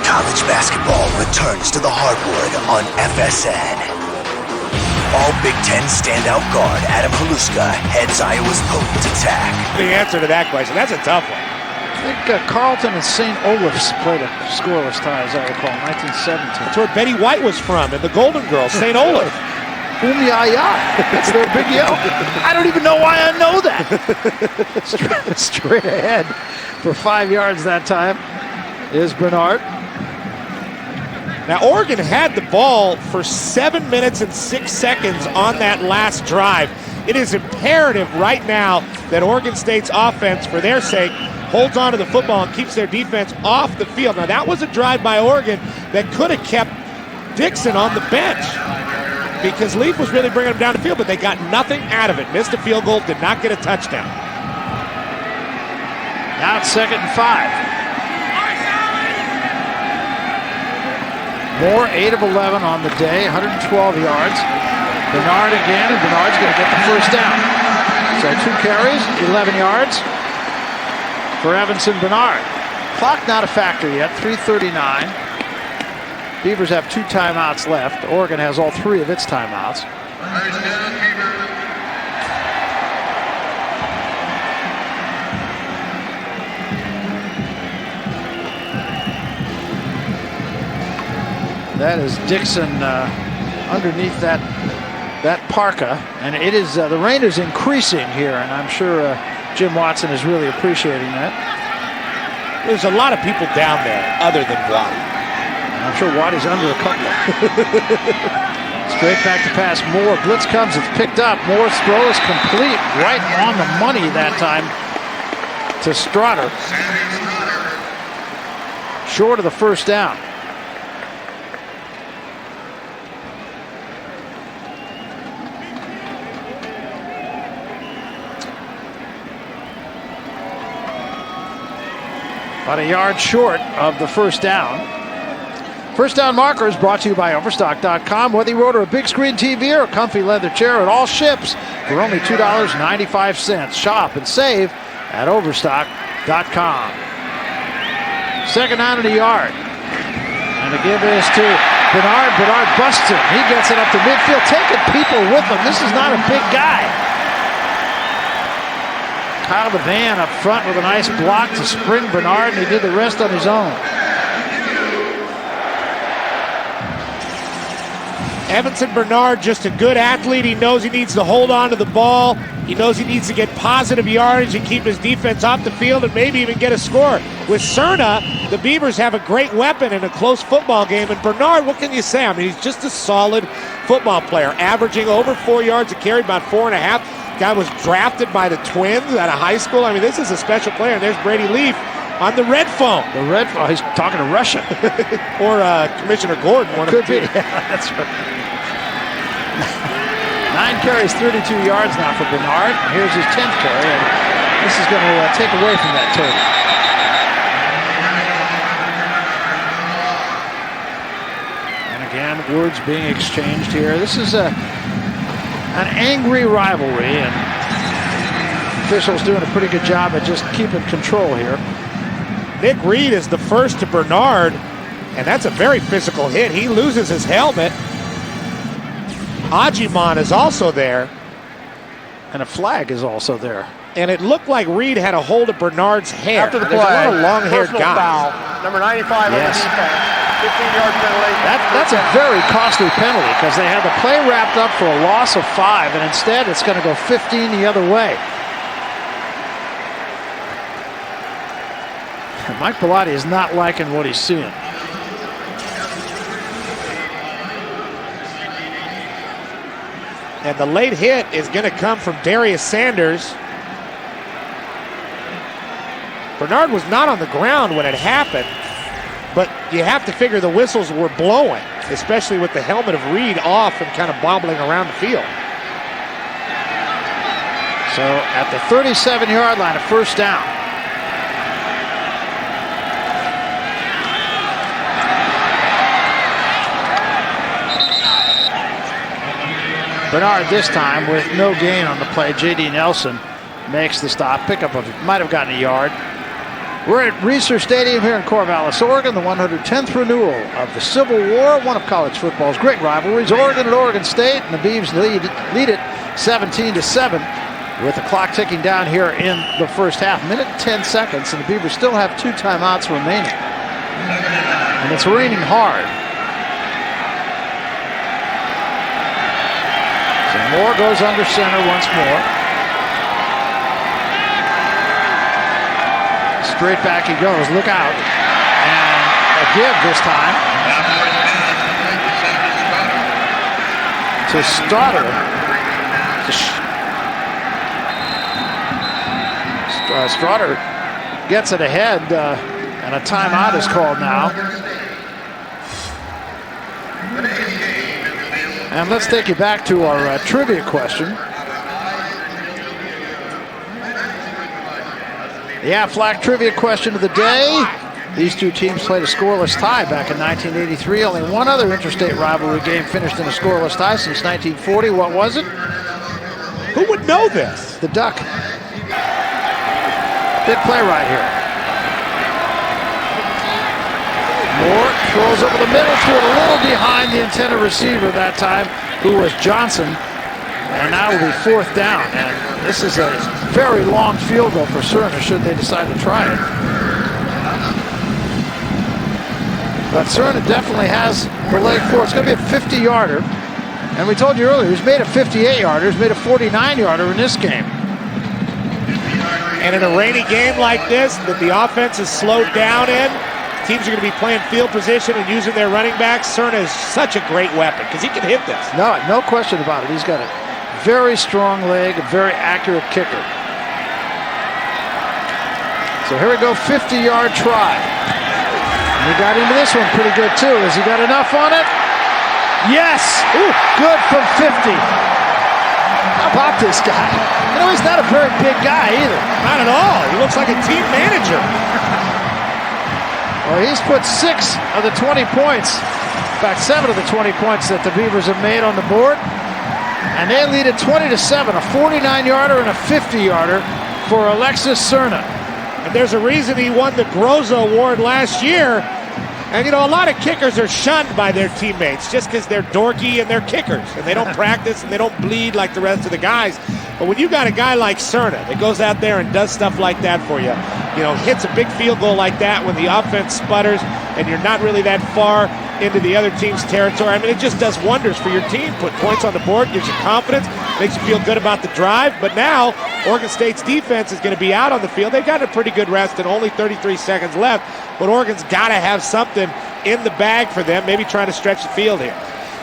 College basketball returns to the hardwood on FSN. All Big Ten standout guard Adam Haluska heads Iowa's potent attack. The answer to that question, that's a tough one. I think Carleton and St. Olaf's played a scoreless tie, as I recall, 1917. That's where Betty White was from, and the Golden Girls, St. Olaf. Boom-ya-ya. That's their big yell. I don't even know why I know that. Straight ahead for 5 yards that time is Bernard. Now, Oregon had the ball for 7 minutes and 6 seconds on that last drive. It is imperative right now that Oregon State's offense, for their sake, holds on to the football and keeps their defense off the field. Now, that was a drive by Oregon that could have kept Dixon on the bench because Leaf was really bringing him down the field, but they got nothing out of it. Missed a field goal, did not get a touchdown. Now it's 2nd and 5. Moore 8 of 11 on the day, 112 yards. Bernard again, and Bernard's going to get the first down. So 2 carries, 11 yards for Evanson Bernard. Clock not a factor yet, 3:39. Beavers have 2 timeouts left. Oregon has all 3 of its timeouts. That is Dixon underneath that parka, and it is the rain is increasing here, and I'm sure Jim Watson is really appreciating that. There's a lot of people down there other than Waddy. I'm sure Waddy's under a couple. Straight back to pass Moore. Blitz comes, it's picked up. Moore's throw is complete, right on the money that time to Strotter. Short of the first down. About a yard short of the first down. First down marker is brought to you by Overstock.com. Whether you order a big screen TV or a comfy leather chair, it all ships for only $2.95. Shop and save at Overstock.com. Second down and a yard. And the give is to Bernard. Bernard busts it. He gets it up to midfield, taking people with him. This is not a big guy. Kyle DeVan up front with a nice block to spring Bernard, and he did the rest on his own. Evanson Bernard, just a good athlete. He knows he needs to hold on to the ball. He knows he needs to get positive yardage and keep his defense off the field and maybe even get a score. With Cerna, the Beavers have a great weapon in a close football game. And Bernard, what can you say? I mean, he's just a solid football player, averaging over 4 yards a carry, about 4.5. Guy was drafted by the Twins out of high school. I mean, this is a special player. And there's Brady Leaf on the red phone. The red phone. He's talking to Russia. Or Commissioner Gordon. One Could of the be. Yeah, that's right. 9 carries, 32 yards now for Bernard. Here's his 10th carry, and this is going to take away from that total. And again, words being exchanged here. This is an angry rivalry, and officials doing a pretty good job at just keeping control here. Nick Reed is the first to Bernard, and that's a very physical hit. He loses his helmet. Ajiman is also there. And a flag is also there. And it looked like Reed had a hold of Bernard's hair. After the There's play, a lot of long-haired personal guys. foul, number 95 Yes. on the defense, 15-yard penalty. That's a very costly penalty because they had the play wrapped up for a loss of 5, and instead it's going to go 15 the other way. Mike Bellotti is not liking what he's seeing. And the late hit is going to come from Darius Sanders. Bernard was not on the ground when it happened, but you have to figure the whistles were blowing, especially with the helmet of Reed off and kind of bobbling around the field. So at the 37-yard line, a first down. Bernard this time with no gain on the play. J.D. Nelson makes the stop. Pickup of might have gotten a yard. We're at Reser Stadium here in Corvallis, Oregon, the 110th renewal of the Civil War, one of college football's great rivalries. Oregon and Oregon State, and the Beavs lead it 17-7 with the clock ticking down here in the first half. Minute and 10 seconds, and the Beavers still have 2 timeouts remaining. And it's raining hard. So Moore goes under center once more. Straight back he goes. Look out. And a give this time to Strotter. Strotter gets it ahead, and a timeout is called now. And let's take you back to our trivia question. The Aflac trivia question of the day. These two teams played a scoreless tie back in 1983. Only one other interstate rivalry game finished in a scoreless tie since 1940. What was it? Who would know this? The Duck. Big play right here. Moore throws over the middle, threw it a little behind the intended receiver that time, who was Johnson. And now will be 4th down. And this is a very long field goal for Cerna should they decide to try it. But Cerna definitely has the leg for it. It's going to be a 50-yarder. And we told you earlier, he's made a 58-yarder. He's made a 49-yarder in this game. And in a rainy game like this, that the offense is slowed down in, teams are going to be playing field position and using their running backs. Cerna is such a great weapon because he can hit this. No question about it. He's got a very strong leg, a very accurate kicker. So here we go, 50-yard try. And he got into this one pretty good too. Has he got enough on it? Yes! Ooh, good from 50. How about this guy? You know, he's not a very big guy either. Not at all. He looks like a team manager. Well, he's put 6 of the 20 points. In fact, 7 of the 20 points that the Beavers have made on the board. And they lead it 20-7, a 49-yarder and a 50-yarder for Alexis Cerna. And there's a reason he won the Groza Award last year. And, you know, a lot of kickers are shunned by their teammates just because they're dorky and they're kickers. And they don't practice and they don't bleed like the rest of the guys. But when you got a guy like Cerna that goes out there and does stuff like that for you, you know, hits a big field goal like that when the offense sputters and you're not really that far into the other team's territory. I mean, it just does wonders for your team. Put points on the board, gives you confidence, makes you feel good about the drive. But now, Oregon State's defense is going to be out on the field. They've got a pretty good rest and only 33 seconds left. But Oregon's got to have something in the bag for them, maybe trying to stretch the field here.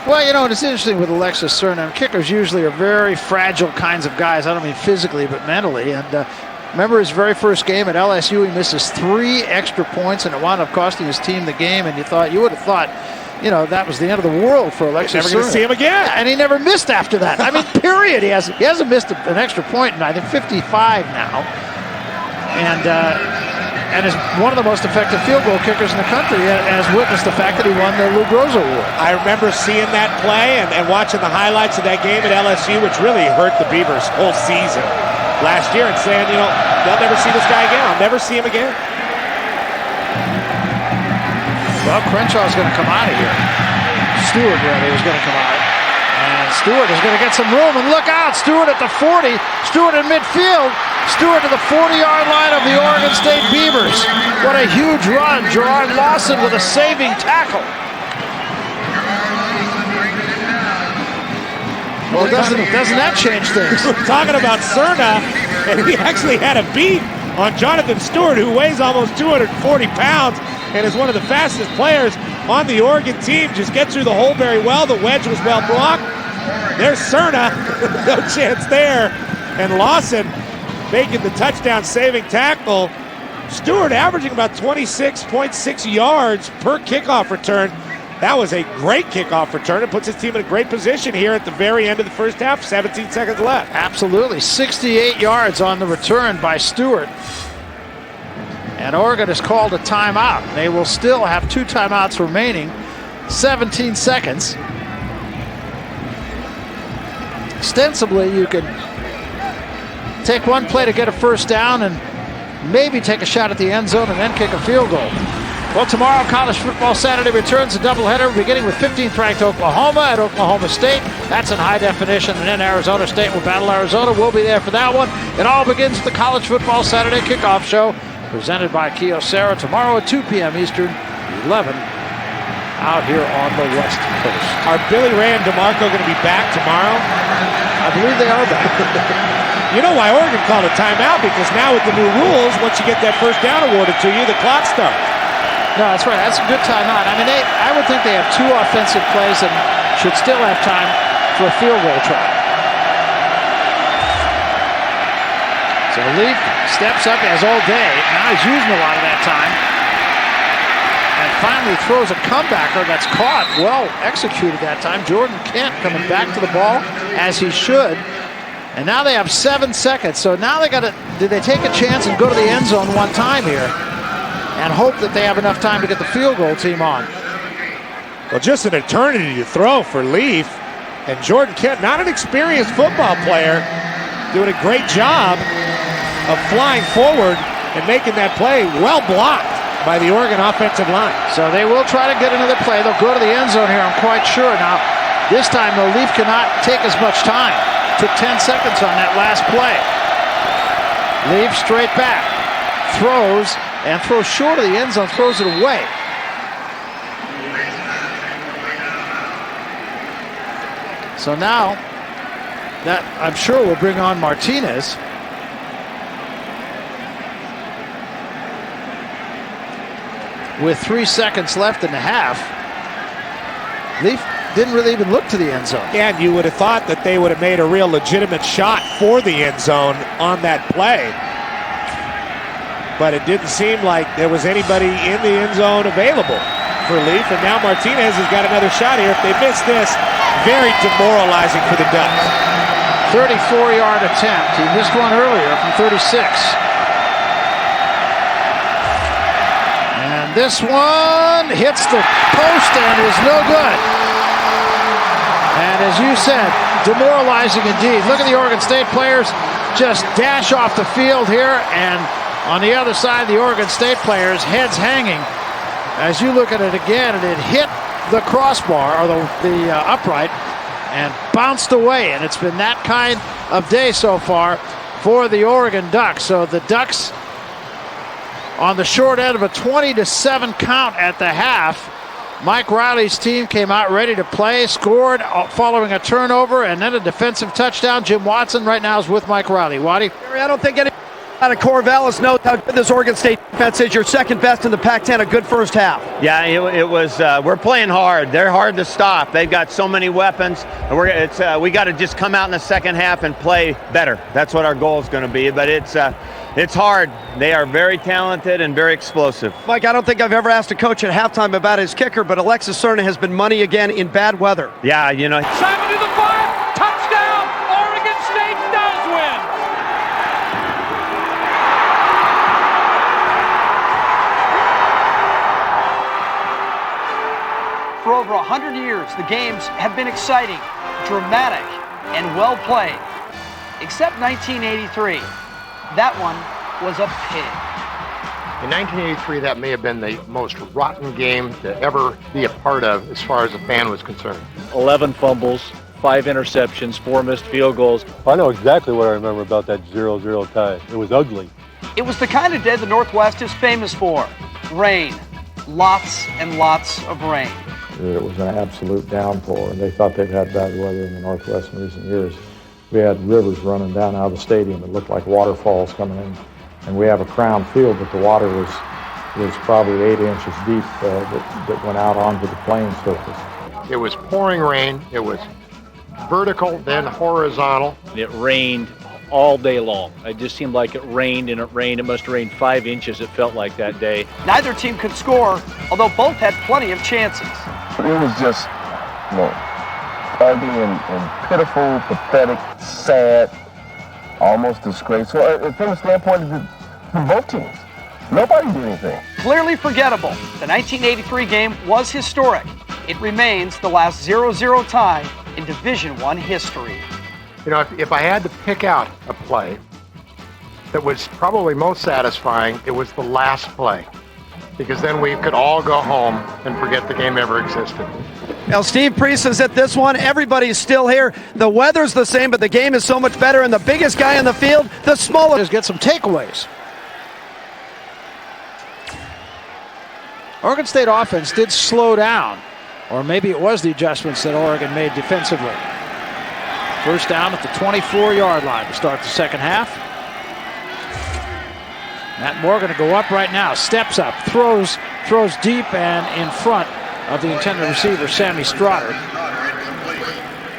Well, you know, and it's interesting with Alexis Cerna. Kickers usually are very fragile kinds of guys. I don't mean physically, but mentally. And remember his very first game at LSU, he misses 3 extra points, and it wound up costing his team the game. And you would have thought, you know, that was the end of the world for Alexis Cerna. Never going to see him again. And he never missed after that. I mean, period. He hasn't missed an extra point in, I think, 55 now. And is one of the most effective field goal kickers in the country, and has witnessed the fact that he won the Lou Groza Award. I remember seeing that play and watching the highlights of that game at LSU, which really hurt the Beavers whole season last year, and saying, you know, they'll never see this guy again. I'll never see him again. Well, Crenshaw's going to come out of here. Stewart, rather, is going to come out. And Stewart is going to get some room, and look out, Stewart at the 40, Stewart in midfield, Stewart to the 40-yard line of the Oregon State Beavers. What a huge run, Gerard Lawson with a saving tackle. Well, doesn't that change things? We're talking about Cerna, and he actually had a beat on Jonathan Stewart, who weighs almost 240 pounds and is one of the fastest players on the Oregon team. Just gets through the hole very well. The wedge was well blocked. There's Cerna. No chance there. And Lawson making the touchdown saving tackle. Stewart averaging about 26.6 yards per kickoff return. That was a great kickoff return. It puts his team in a great position here at the very end of the first half. 17 seconds left. Absolutely. 68 yards on the return by Stewart. And Oregon has called a timeout. They will still have 2 timeouts remaining. 17 seconds. Ostensibly, you can take one play to get a first down and maybe take a shot at the end zone and then kick a field goal. Well, tomorrow, College Football Saturday returns a doubleheader beginning with 15th-ranked Oklahoma at Oklahoma State. That's in high definition. And then Arizona State will battle Arizona. We'll be there for that one. It all begins with the College Football Saturday kickoff show presented by Kyocera tomorrow at 2 p.m. Eastern, 11 out here on the West Coast. Are Billy Ray and DeMarco going to be back tomorrow? I believe they are back. You know why Oregon called a timeout? Because now with the new rules, once you get that first down awarded to you, the clock starts. No, that's right. That's a good timeout. I mean, I would think they have 2 offensive plays and should still have time for a field goal try. So Leaf steps up as all day. Now he's using a lot of that time. And finally throws a comebacker that's caught. Well executed that time. Jordan Kent coming back to the ball as he should. And now they have 7 seconds. So now they got to, did they take a chance and go to the end zone one time here? and hope that they have enough time to get the field goal team on. Well, just an eternity to throw for Leaf. And Jordan Kent, not an experienced football player, doing a great job of flying forward and making that play well blocked by the Oregon offensive line. So they will try to get another play. They'll go to the end zone here, I'm quite sure. Now, this time the Leaf cannot take as much time. Took 10 seconds on that last play. Leaf straight back. Throws short of the end zone, throws it away. So now, that I'm sure will bring on Martinez. With 3 seconds left in the half, Leaf didn't really even look to the end zone. And you would have thought that they would have made a real legitimate shot for the end zone on that play. But it didn't seem like there was anybody in the end zone available for Leaf. And now Martinez has got another shot here. If they miss this, very demoralizing for the Ducks. 34-yard attempt. He missed one earlier from 36. And this one hits the post and is no good. And as you said, demoralizing indeed. Look at the Oregon State players just dash off the field here, and on the other side, the Oregon State players, heads hanging. As you look at it again, and it hit the crossbar, or the upright, and bounced away. And it's been that kind of day so far for the Oregon Ducks. So the Ducks on the short end of a 20-7 count at the half. Mike Riley's team came out ready to play, scored following a turnover, and then a defensive touchdown. Jim Watson right now is with Mike Riley. Waddy? I don't think any out of Corvallis knows how good this Oregon State defense is. Your second best in the Pac-10, a good first half. Yeah, it was. We're playing hard. They're hard to stop. They've got so many weapons, and we got to just come out in the second half and play better. That's what our goal is going to be. But it's hard. They are very talented and very explosive. Mike, I don't think I've ever asked a coach at halftime about his kicker, but Alexis Serna has been money again in bad weather. Yeah, you know. 7 to the 5, touchdown! Oregon State does win. For over 100 years, the games have been exciting, dramatic, and well played. Except 1983. That one was a pig. In 1983, that may have been the most rotten game to ever be a part of as far as a fan was concerned. 11 fumbles, 5 interceptions, 4 missed field goals. I know exactly what I remember about that 0-0 tie. It was ugly. It was the kind of day the Northwest is famous for. Rain. Lots and lots of rain. It was an absolute downpour, and they thought they'd had bad weather in the Northwest in recent years. We had rivers running down out of the stadium. It looked like waterfalls coming in. And we have a crown field, but the water was probably 8 inches deep that went out onto the playing surface. It was pouring rain. It was vertical, then horizontal. It rained all day long. It just seemed like it rained and it rained. It must have rained 5 inches, it felt like that day. Neither team could score, although both had plenty of chances. It was just, ugly and pitiful, pathetic, sad, almost disgraceful. From the standpoint of both teams, nobody did anything. Clearly forgettable, the 1983 game was historic. It remains the last 0-0 tie in Division I history. You know, if I had to pick out a play that was probably most satisfying, it was the last play. Because then we could all go home and forget the game ever existed. Now, Steve Priest is at this one. Everybody's still here. The weather's the same, but the game is so much better. And the biggest guy on the field, the smallest. Just get some takeaways. Oregon State offense did slow down. Or maybe it was the adjustments that Oregon made defensively. First down at the 24-yard line to start the second half. Matt Moore going to go up right now. Steps up, throws deep and in front of the intended receiver, Sammy Strotter.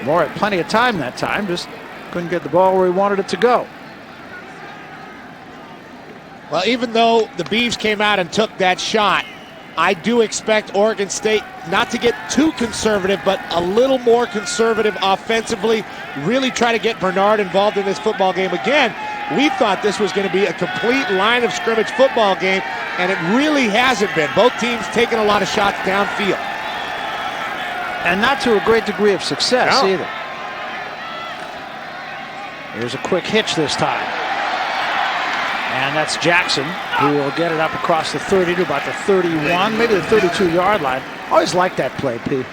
Moore had plenty of time that time, just couldn't get the ball where he wanted it to go. Well, even though the Beavs came out and took that shot, I do expect Oregon State not to get too conservative, but a little more conservative offensively. Really try to get Bernard involved in this football game again. We thought this was going to be a complete line of scrimmage football game, and it really hasn't been. Both teams taking a lot of shots downfield. And not to a great degree of success either. Here's a quick hitch this time. And that's Jackson, who will get it up across the 30 to about the 31, maybe the 32-yard line. Always liked that play, P.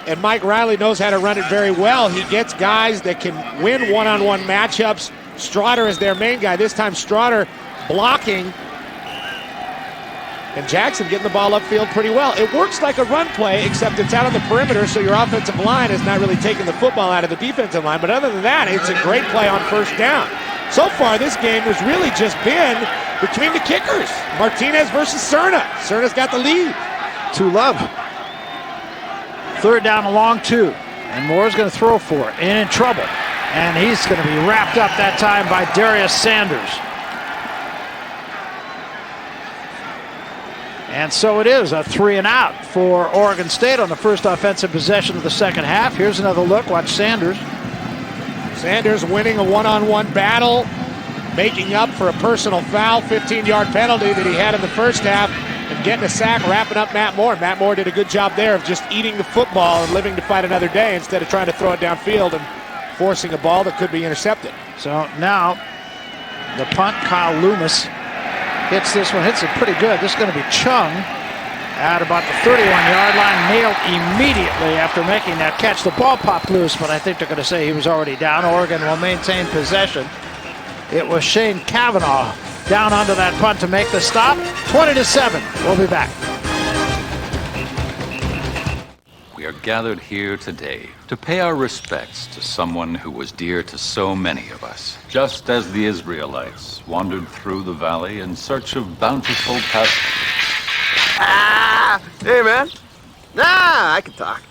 And Mike Riley knows how to run it very well. He gets guys that can win one-on-one matchups. Strotter is their main guy. This time Strotter blocking. And Jackson getting the ball upfield pretty well. It works like a run play, except it's out on the perimeter, so your offensive line is not really taking the football out of the defensive line. But other than that, it's a great play on first down. So far, this game has really just been between the kickers. Martinez versus Cerna. Cerna's got the lead. To Love. Third down and long 2. And Moore's going to throw for it. And in trouble. And he's going to be wrapped up that time by Darius Sanders. And so it is a 3 and out for Oregon State on the first offensive possession of the second half. Here's another look. Watch Sanders. Sanders winning a one-on-one battle, making up for a personal foul, 15-yard penalty that he had in the first half, and getting a sack, wrapping up Matt Moore. Matt Moore did a good job there of just eating the football and living to fight another day instead of trying to throw it downfield and forcing a ball that could be intercepted. So now the punt, Kyle Loomis hits this one, hits it pretty good. This is going to be Chung at about the 31-yard line, nailed immediately after making that catch. The ball popped loose, but I think they're going to say he was already down. Oregon will maintain possession. It was Shane Kavanaugh down under that punt to make the stop. 20-7. We'll be back. We are gathered here today to pay our respects to someone who was dear to so many of us. Just as the Israelites wandered through the valley in search of bountiful pastures. Hey, man. Nah, I can talk.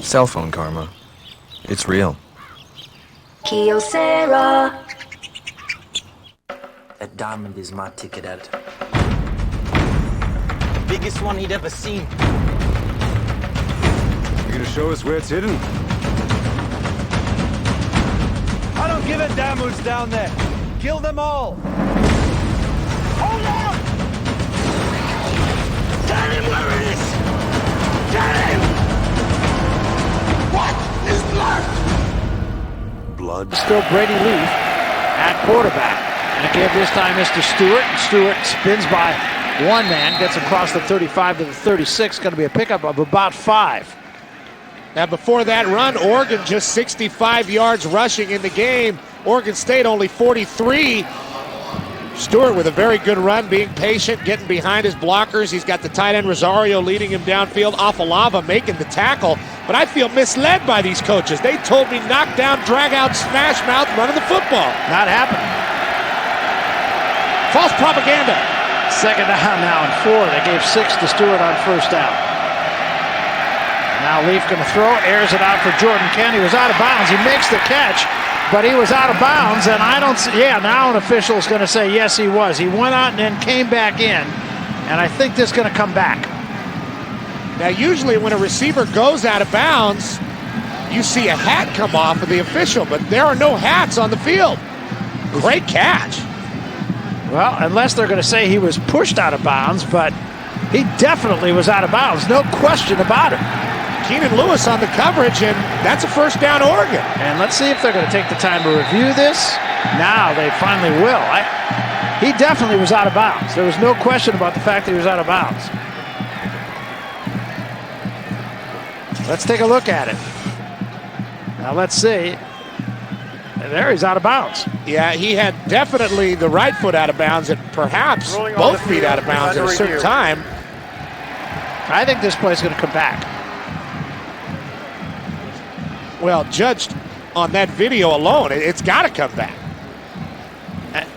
Cell phone karma. It's real. Kyocera. That diamond is my ticket out. Biggest one he'd ever seen. You gonna show us where it's hidden? I don't give a damn who's down there. Kill them all. Hold on! Tell him where it is! Tell him! What is blood? Blood. Still Brady Leaf at quarterback. And again, this time Mr. Stewart. And Stewart spins by one man, gets across the 35 to the 36. Going to be a pickup of about 5. Now before that run, Oregon just 65 yards rushing in the game. Oregon State only 43. Stewart with a very good run, being patient, getting behind his blockers. He's got the tight end Rosario leading him downfield. Afalava making the tackle. But I feel misled by these coaches. They told me knock down, drag out, smash mouth, running the football. Not happening. False propaganda. Second down now and 4. They gave 6 to Stewart on first down. Now Leaf going to throw, airs it out for Jordan Kent. He was out of bounds. He makes the catch, but he was out of bounds, and I don't see, now an official is going to say, yes, he was. He went out and then came back in, and I think this is going to come back. Now, usually when a receiver goes out of bounds, you see a hat come off of the official, but there are no hats on the field. Great catch. Well, unless they're going to say he was pushed out of bounds, but he definitely was out of bounds, no question about it. Keenan Lewis on the coverage, and that's a first down Oregon. And let's see if they're going to take the time to review this. Now they finally will. He definitely was out of bounds. There was no question about the fact that he was out of bounds. Let's take a look at it. Now let's see. There he's out of bounds. Yeah, he had definitely the right foot out of bounds and perhaps both feet out of bounds at a certain time. I think this play's going to come back. Well, judged on that video alone, it's got to come back.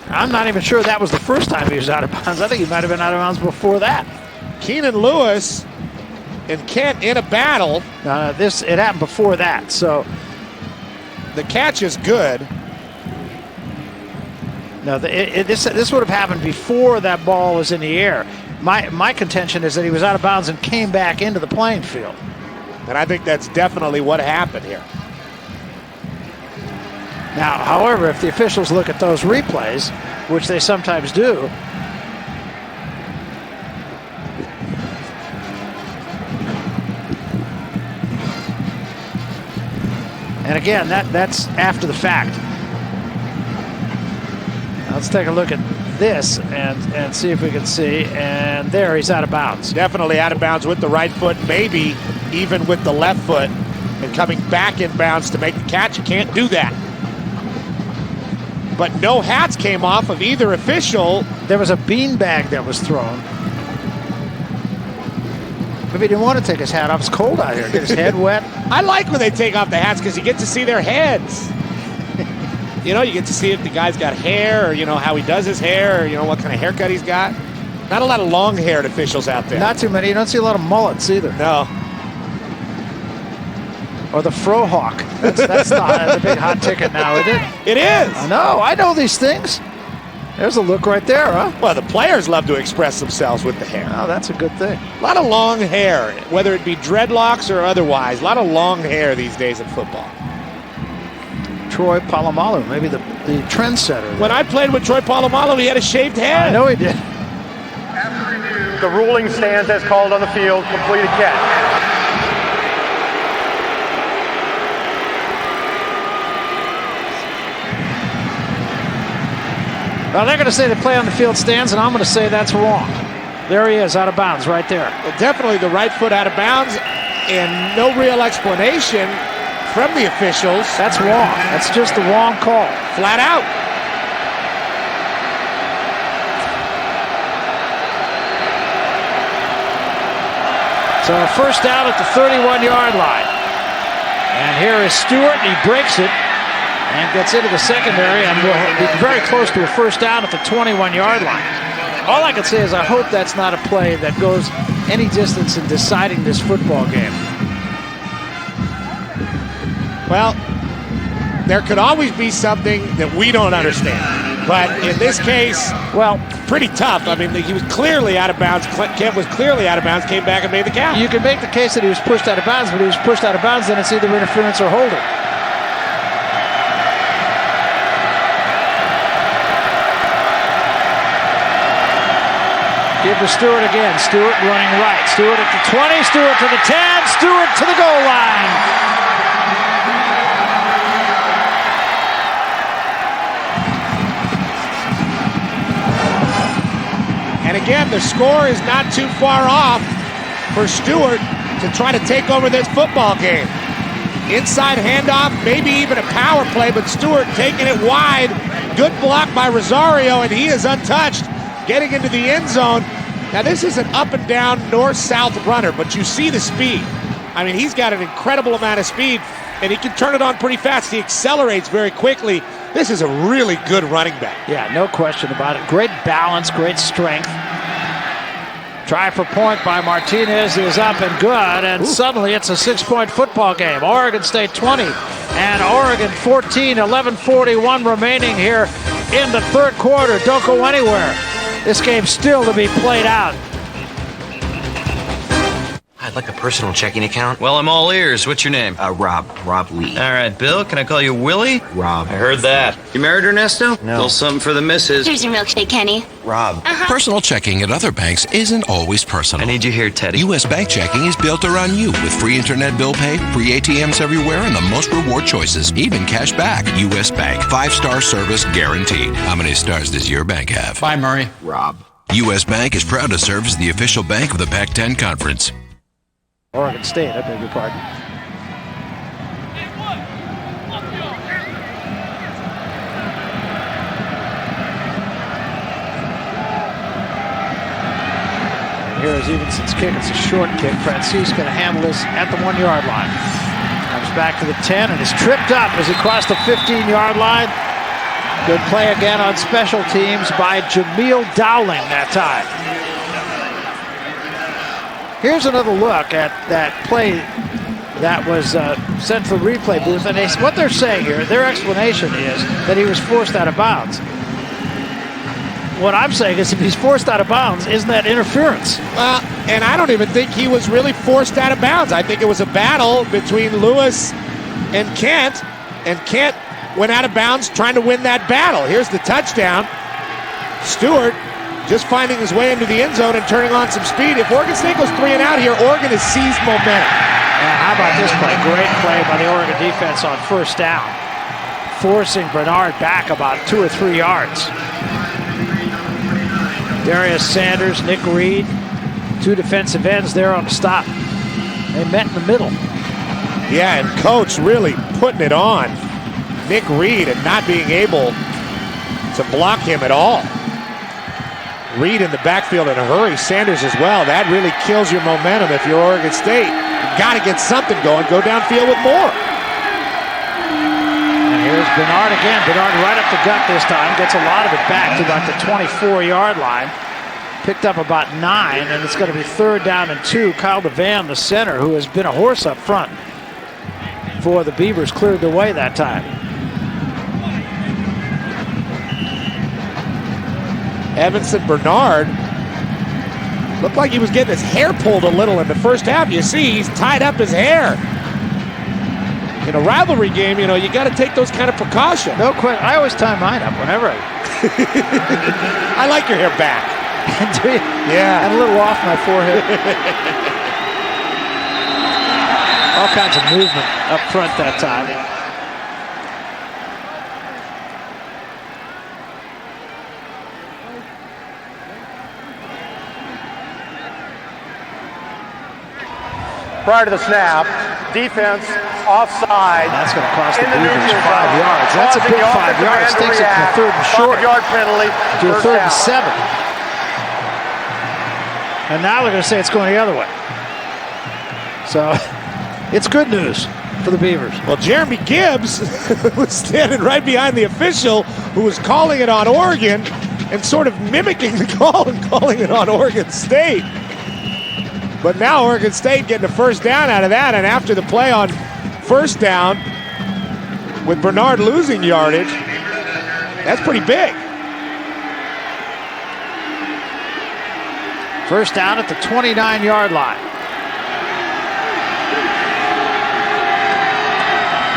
I'm not even sure that was the first time he was out of bounds. I think he might have been out of bounds before that. Keenan Lewis and Kent in a battle. It happened before that, so the catch is good. No, this would have happened before that ball was in the air. My contention is that he was out of bounds and came back into the playing field. And I think that's definitely what happened here. Now, however, if the officials look at those replays, which they sometimes do, and again, that's after the fact. Now let's take a look at this and see if we can see. And there, he's out of bounds. Definitely out of bounds with the right foot, maybe even with the left foot, and coming back in bounds to make the catch. You can't do that. But no hats came off of either official. There was a beanbag that was thrown. Maybe he didn't want to take his hat off. It's cold out here. Get his head wet. I like when they take off the hats because you get to see their heads. You know, you get to see if the guy's got hair, or, you know, how he does his hair, or, you know, what kind of haircut he's got. Not a lot of long-haired officials out there. Not too many. You don't see a lot of mullets either. No. Or the frohawk. That's the big hot ticket now, isn't it? It is. I know these things. There's a look right there, huh? Well, the players love to express themselves with the hair. Oh, that's a good thing. A lot of long hair, whether it be dreadlocks or otherwise. A lot of long hair these days in football. Troy Polamalu, maybe the trendsetter. When I played with Troy Polamalu, he had a shaved head. I know he did. The ruling stands as called on the field. Completed catch. Well, they're going to say the play on the field stands, and I'm going to say that's wrong. There he is, out of bounds, right there. Well, definitely the right foot out of bounds, and no real explanation from the officials. That's wrong. That's just the wrong call. Flat out. So a first down at the 31-yard line. And here is Stewart, and he breaks it and gets into the secondary and will be very close to a first down at the 21-yard line. All I can say is I hope that's not a play that goes any distance in deciding this football game. Well, there could always be something that we don't understand. But in this case, well, pretty tough. I mean, he was clearly out of bounds. Kent was clearly out of bounds, came back and made the catch. You can make the case that he was pushed out of bounds, but he was pushed out of bounds, then it's either interference or holding. Give to Stewart again. Stewart running right. Stewart at the 20. Stewart to the 10. Stewart to the goal line. And again, the score is not too far off for Stewart to try to take over this football game. Inside handoff, maybe even a power play, but Stewart taking it wide. Good block by Rosario, and he is untouched. Getting into the end zone. Now, this is an up and down north-south runner, but you see the speed. I mean, he's got an incredible amount of speed, and he can turn it on pretty fast. He accelerates very quickly. This is a really good running back. Yeah, no question about it. Great balance, great strength. Try for point by Martinez is up and good, and suddenly it's a 6-point football game. Oregon State 20 and Oregon 14, 11:41 remaining here in the third quarter. Don't go anywhere. This game's still to be played out. I'd like a personal checking account. Well, I'm all ears. What's your name? Rob Lee. All right, Bill, can I call you Willie? Rob. I heard that. You married Ernesto? No. Little something for the missus. Here's your milkshake, Kenny. Rob. Personal checking at other banks isn't always personal. I need you here, Teddy. U.S. Bank checking is built around you with free internet bill pay, free ATMs everywhere, and the most reward choices, even cash back. U.S. Bank. 5-star service guaranteed. How many stars does your bank have? Bye, Murray. Rob. U.S. Bank is proud to serve as the official bank of the Pac-10 Conference. Oregon State, I beg your pardon. And here is Evenson's kick. It's a short kick. Francis going to handle this at the 1-yard line. Comes back to the 10 and is tripped up as he crossed the 15-yard line. Good play again on special teams by Jameel Dowling that time. Here's another look at that play that was sent to the replay booth. And what they're saying here, their explanation is that he was forced out of bounds. what I'm saying is if he's forced out of bounds, isn't that interference? Well, and I don't even think he was really forced out of bounds. I think it was a battle between Lewis and Kent went out of bounds trying to win that battle. Here's the touchdown. Stewart just finding his way into the end zone and turning on some speed. If Oregon State goes 3 and out here, Oregon has seized momentum. And how about this play? Great play by the Oregon defense on first down, forcing Bernard back about 2 or 3 yards. Darius Sanders, Nick Reed, 2 defensive ends there on the stop. They met in the middle. Yeah, and Coach really putting it on Nick Reed and not being able to block him at all. Reed in the backfield in a hurry, Sanders as well. That really kills your momentum if you're Oregon State. You've got to get something going. Go downfield with more. And here's Bernard again. Bernard right up the gut this time. Gets a lot of it back to about the 24-yard line. Picked up about 9, and it's going to be 3rd down and 2. Kyle DeVan, the center, who has been a horse up front for the Beavers, cleared the way that time. Evanson Bernard looked like he was getting his hair pulled a little in the first half. You see, he's tied up his hair. In a rivalry game, you know, you got to take those kind of precautions. No question. I always tie mine up whenever I like your hair back. Do you? Yeah. And a little off my forehead. All kinds of movement up front that time. Prior to the snap, defense offside. That's going to cost the in the Beavers neutral 5 zone, yards. That's a causing big the 5 offensive yards. end to Takes it to react. 3rd and short. 5-yard penalty. To a First 3rd and down. 7. And now they're going to say it's going the other way. So it's good news for the Beavers. Well, Jeremy Gibbs was standing right behind the official who was calling it on Oregon and sort of mimicking the call and calling it on Oregon State. But now Oregon State getting a first down out of that, and after the play on first down with Bernard losing yardage, that's pretty big. First down at the 29-yard line.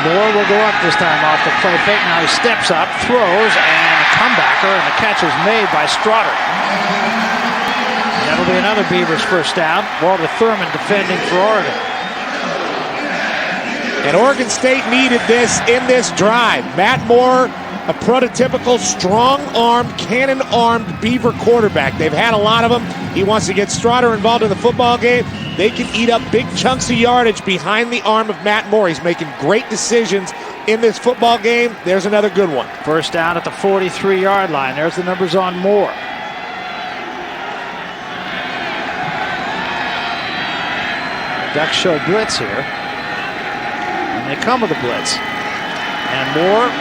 Moore will go up this time off the play fake. Now he steps up, throws, and a comebacker, and the catch is made by Straughter. That'll be another Beavers first down. Walter Thurman defending for Oregon. And Oregon State needed this in this drive. Matt Moore, a prototypical strong-armed, cannon-armed Beaver quarterback. They've had a lot of them. He wants to get Straughter involved in the football game. They can eat up big chunks of yardage behind the arm of Matt Moore. He's making great decisions in this football game. There's another good one. First down at the 43-yard line. There's the numbers on Moore. Ducks show blitz here. And they come with a blitz. And Moore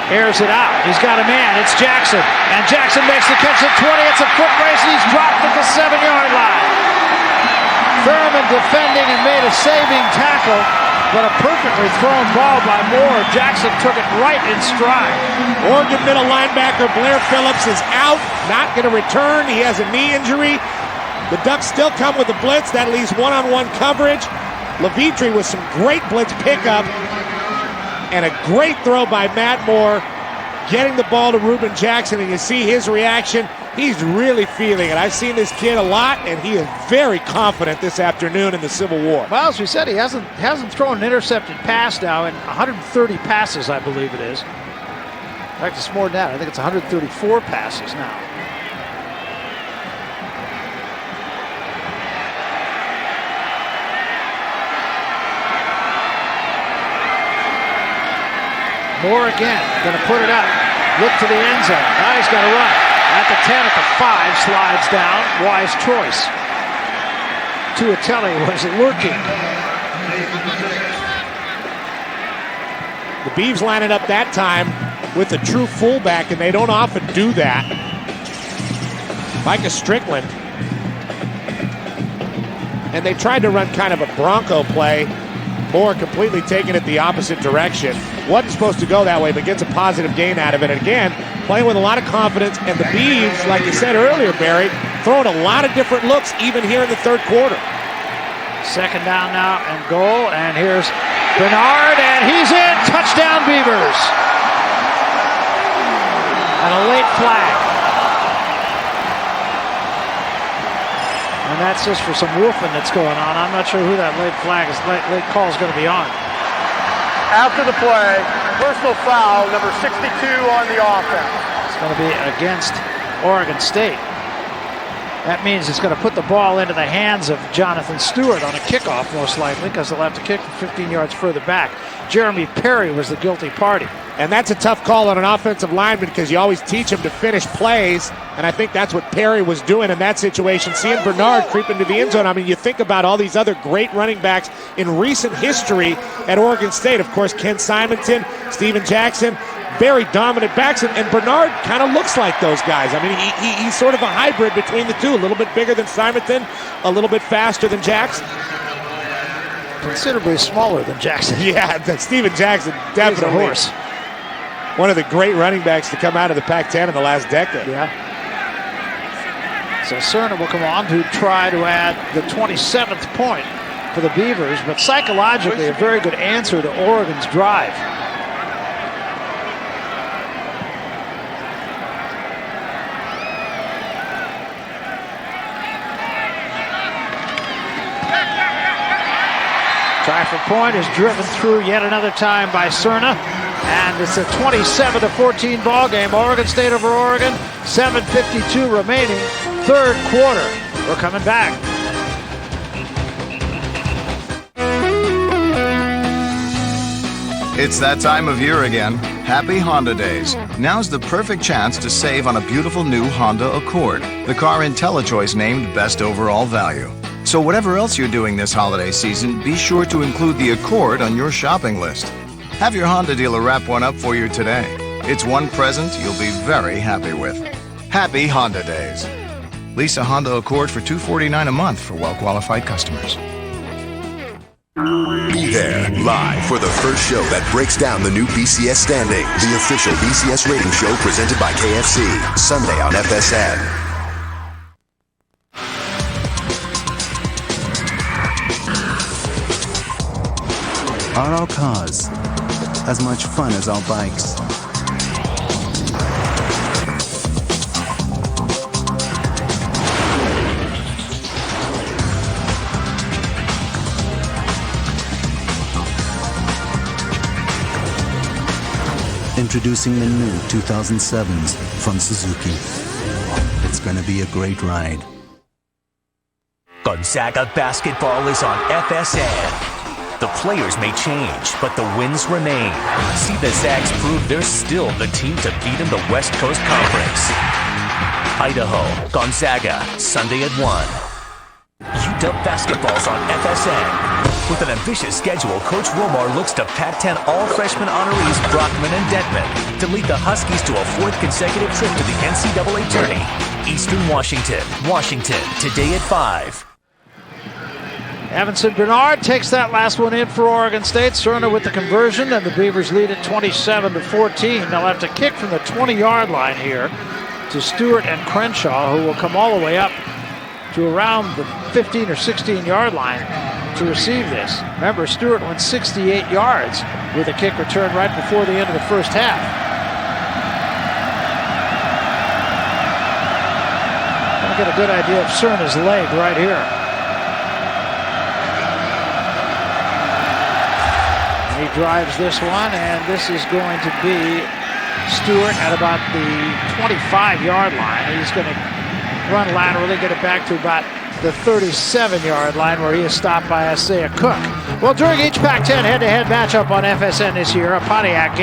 airs it out. He's got a man. It's Jackson. And Jackson makes the catch at 20. It's a foot race, and he's dropped at the 7-yard line. Thurman defending and made a saving tackle, but a perfectly thrown ball by Moore. Jackson took it right in stride. Oregon middle linebacker Blair Phillips is out, not going to return. He has a knee injury. The Ducks still come with a blitz. That leaves one-on-one coverage. Levitri with some great blitz pickup and a great throw by Matt Moore, getting the ball to Reuben Jackson, and you see his reaction. He's really feeling it. I've seen this kid a lot, and he is very confident this afternoon in the Civil War. Well, as we said, he hasn't thrown an intercepted pass now in 130 passes, I believe it is. In fact, it's more than that. I think it's 134 passes now. Moore again, going to put it up. Look to the end zone. Now he's got to run. At the 10, at the 5, slides down. Wise choice. Tuatelli was lurking. The Beavs lining up that time with a true fullback, and they don't often do that. Micah Strickland. And they tried to run kind of a Bronco play Moore completely taking it the opposite direction. Wasn't supposed to go that way, but gets a positive gain out of it. And again, playing with a lot of confidence. And the Beavs, like you said earlier, Barry, throwing a lot of different looks even here in the third quarter. Second down now and goal. And here's Bernard, and he's in. Touchdown, Beavers. And a late flag. And that's just for some woofing that's going on. I'm not sure who that late flag is, late call is going to be on. After the play, personal foul, number 62 on the offense. It's going to be against Oregon State. That means it's going to put the ball into the hands of Jonathan Stewart on a kickoff, most likely, because they'll have to kick from 15 yards further back. Jeremy Perry was the guilty party. And that's a tough call on an offensive lineman because you always teach him to finish plays, and I think that's what Perry was doing in that situation. Seeing Bernard creep into the end zone, I mean, you think about all these other great running backs in recent history at Oregon State. Of course, Ken Simonton, Steven Jackson, very dominant backs, and Bernard kind of looks like those guys. I mean, he's sort of a hybrid between the two, a little bit bigger than Simonton, a little bit faster than Jackson. Considerably smaller than Jackson. Yeah, Steven Jackson, definitely. He's a horse. One of the great running backs to come out of the Pac-10 in the last decade. Yeah. So Cerna will come on to try to add the 27th point for the Beavers, but psychologically a very good answer to Oregon's drive. Try for point is driven through yet another time by Cerna. And it's a 27-14 ball game. Oregon State over Oregon. 7:52 remaining. Third quarter. We're coming back. It's that time of year again. Happy Honda Days. Now's the perfect chance to save on a beautiful new Honda Accord, the car IntelliChoice named Best Overall Value. So whatever else you're doing this holiday season, be sure to include the Accord on your shopping list. Have your Honda dealer wrap one up for you today. It's one present you'll be very happy with. Happy Honda Days. Lease a Honda Accord for $249 a month for well-qualified customers. Be there, live, for the first show that breaks down the new BCS standings. The official BCS rating show presented by KFC. Sunday on FSN. Are our cars as much fun as our bikes? Introducing the new 2007s from Suzuki. It's gonna be a great ride. Gonzaga basketball is on FSN. The players may change, but the wins remain. See the Zags prove they're still the team to beat in the West Coast Conference. Idaho, Gonzaga, Sunday at 1. UW basketball's on FSN. With an ambitious schedule, Coach Romar looks to Pac-10 all-freshman honorees Brockman and Detman to lead the Huskies to a fourth consecutive trip to the NCAA tourney. Eastern Washington, today at 5. Evanson Bernard takes that last one in for Oregon State. Cerna with the conversion, and the Beavers lead it 27-14. They'll have to kick from the 20-yard line here to Stewart and Crenshaw, who will come all the way up to around the 15 or 16-yard line to receive this. Remember, Stewart went 68 yards with a kick return right before the end of the first half. I'll get a good idea of Cerna's leg right here. He drives this one, and this is going to be Stewart at about the 25-yard line. He's going to run laterally, get it back to about the 37-yard line where he is stopped by Isaiah Cook. Well, during each Pac-10 head-to-head matchup on FSN this year, a Pontiac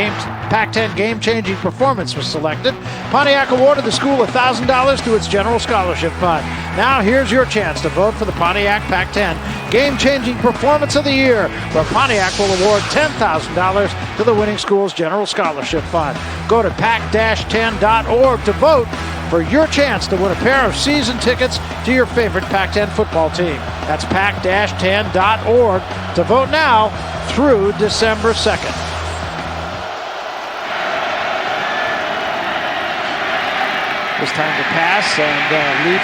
Pac-10 game-changing performance was selected. Pontiac awarded the school $1,000 to its General Scholarship Fund. Now here's your chance to vote for the Pontiac Pac-10 game-changing performance of the year, where Pontiac will award $10,000 to the winning school's General Scholarship Fund. Go to pac-10.org to vote for your chance to win a pair of season tickets to your favorite Pac-10 football team. That's pac-10.org to vote now through December 2nd. It's time to pass, and Leaf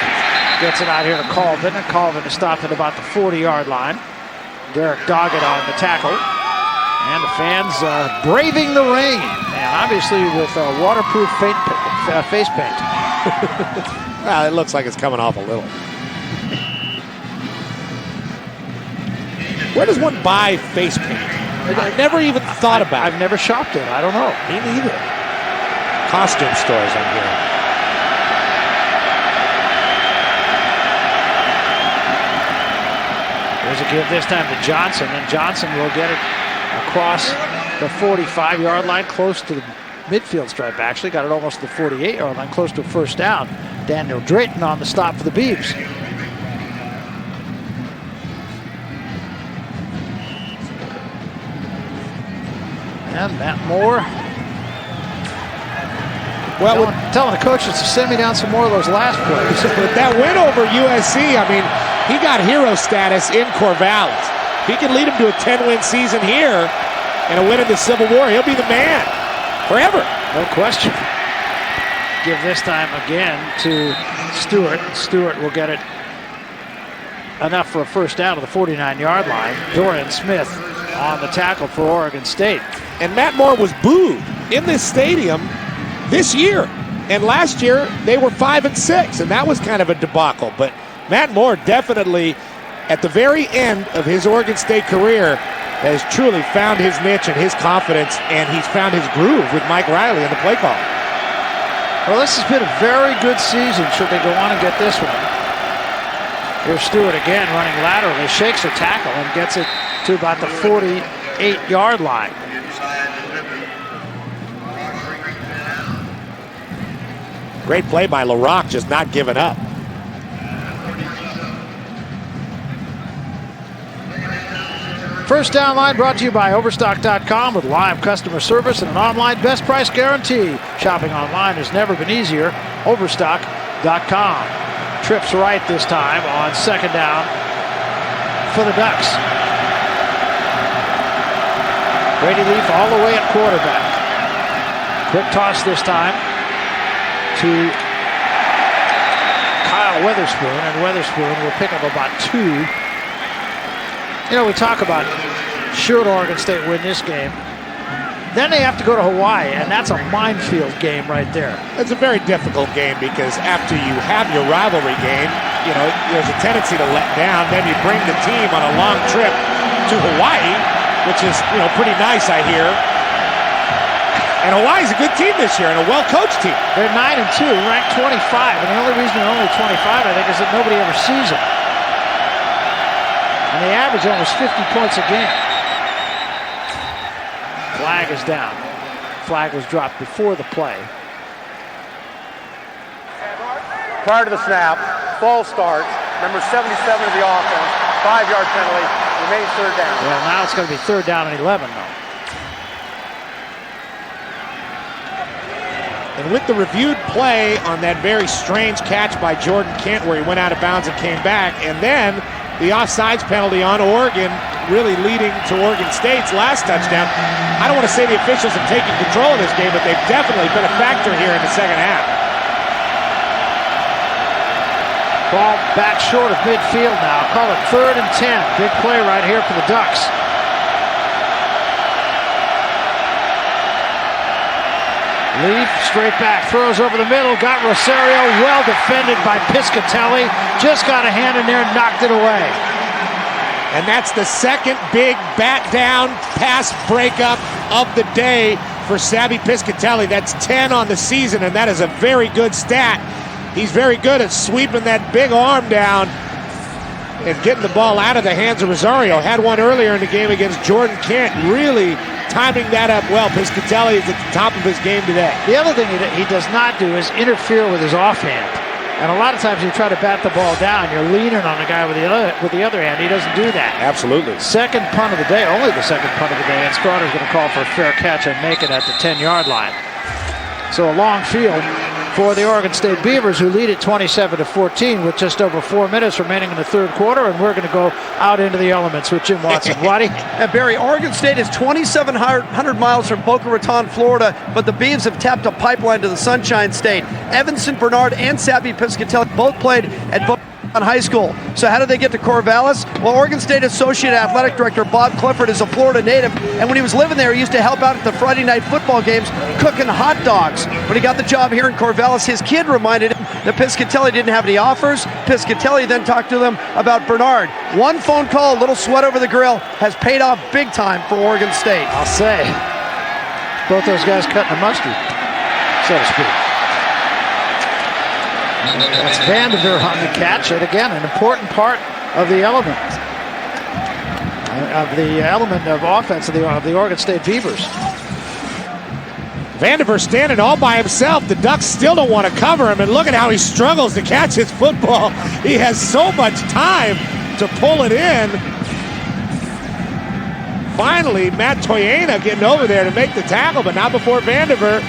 gets it out here to Colvin, and Colvin is stopped at about the 40-yard line. Derek Doggett on the tackle, and the fans braving the rain, and obviously with waterproof face paint. Well, it looks like it's coming off a little. Where does one buy face paint? I never even thought about it. I've never shopped it. I don't know. Me neither. Costume stores, I'm hearing. There's a give this time to Johnson, and Johnson will get it across the 45-yard line, close to the midfield stripe, actually. Got it almost to the 48-yard line, close to a first down. Daniel Drayton on the stop for the Beavs. And Matt Moore. Well, telling the coaches to send me down some more of those last plays. With that win over USC, I mean, he got hero status in Corvallis. If he can lead him to a 10-win season here and a win in the Civil War, he'll be the man forever. No question. Give this time again to Stewart. Stewart will get it enough for a first down to the 49-yard line. Dorian Smith on the tackle for Oregon State. And Matt Moore was booed in this stadium this year. And last year, they were 5-6, and that was kind of a debacle. But Matt Moore definitely, at the very end of his Oregon State career, has truly found his niche and his confidence, and he's found his groove with Mike Riley in the play call. Well, this has been a very good season, should they go on and get this one. Here's Stewart again running laterally, shakes a tackle and gets it to about the 48-yard line. Great play by LaRock, just not giving up. First down line brought to you by Overstock.com with live customer service and an online best price guarantee. Shopping online has never been easier. Overstock.com. Trips right this time on second down for the Ducks. Brady Leaf all the way at quarterback. Quick toss this time to Kyle Weatherspoon, and Weatherspoon will pick up about 2. You know, we talk about should Oregon State win this game. Then they have to go to Hawaii, and that's a minefield game right there. It's a very difficult game because after you have your rivalry game, you know, there's a tendency to let down. Then you bring the team on a long trip to Hawaii, which is, you know, pretty nice, I hear. And Hawaii's a good team this year and a well-coached team. They're 9-2, ranked 25, and the only reason they're only 25, I think, is that nobody ever sees them. And they average almost 50 points a game. Flag is down. Flag was dropped before the play. Prior to the snap, false start, number 77 of the offense, 5-yard penalty, remains third down. Well, now it's going to be third down and 11, though. And with the reviewed play on that very strange catch by Jordan Kent where he went out of bounds and came back, and then the offsides penalty on Oregon really leading to Oregon State's last touchdown. I don't want to say the officials have taken control of this game, but they've definitely been a factor here in the second half. Ball back short of midfield now. Call it 3rd and 10. Big play right here for the Ducks. Leaf straight back, throws over the middle, got Rosario, well defended by Piscatelli. Just got a hand in there and knocked it away. And that's the second big bat down pass breakup of the day for Savvy Piscatelli. That's 10 on the season, and that is a very good stat. He's very good at sweeping that big arm down and getting the ball out of the hands of Rosario. Had one earlier in the game against Jordan Kent, really timing that up well. Piscatelli is at the top of his game today. The other thing he does not do is interfere with his offhand. And a lot of times you try to bat the ball down, you're leaning on the guy with the other hand. He doesn't do that. Absolutely. Second punt of the day, only the second punt of the day, and Strawder's going to call for a fair catch and make it at the 10-yard line. So a long field for the Oregon State Beavers, who lead it 27-14 with just over 4 minutes remaining in the third quarter, and we're going to go out into the elements with Jim Watson. Waddy? And Barry, Oregon State is 2,700 miles from Boca Raton, Florida, but the Beavs have tapped a pipeline to the Sunshine State. Evanson Bernard and Savvy Piscatelli both played at Boca Raton High School. So how did they get to Corvallis? Well, Oregon State Associate Athletic Director Bob Clifford is a Florida native, and when he was living there, he used to help out at the Friday night football games cooking hot dogs. When he got the job here in Corvallis, his kid reminded him that Piscatelli didn't have any offers. Piscatelli then talked to them about Bernard. One phone call, a little sweat over the grill, has paid off big time for Oregon State. I'll say. Both those guys cutting the mustard, so to speak. That's Vanderveer on the catch, and again, an important part of the element of offense of the Oregon State Beavers. Vanderveer standing all by himself. The Ducks still don't want to cover him, and look at how he struggles to catch his football. He has so much time to pull it in. Finally, Matt Toyena getting over there to make the tackle, but not before Vanderveer.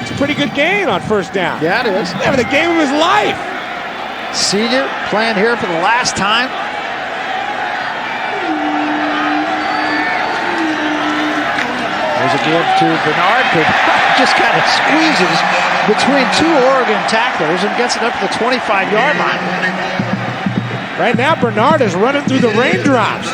It's a pretty good gain on first down. Yeah, it is. Having the game of his life. Senior playing here for the last time. There's a give to Bernard, but just kind of squeezes between two Oregon tacklers and gets it up to the 25-yard line. Right now, Bernard is running through the raindrops.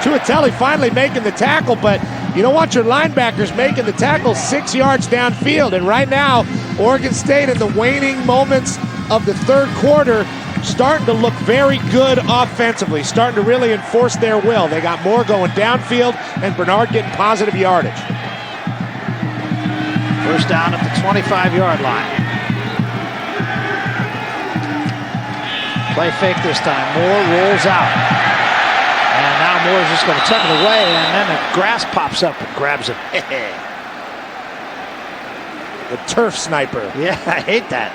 Tuatelli finally making the tackle, but you don't want your linebackers making the tackle 6 yards downfield. And right now, Oregon State in the waning moments of the third quarter starting to look very good offensively, starting to really enforce their will. They got more going downfield, and Bernard getting positive yardage. First down at the 25-yard line. Play fake this time. Moore rolls out. And now Moore's just going to tuck it away, and then the grass pops up and grabs it. The turf sniper. Yeah, I hate that.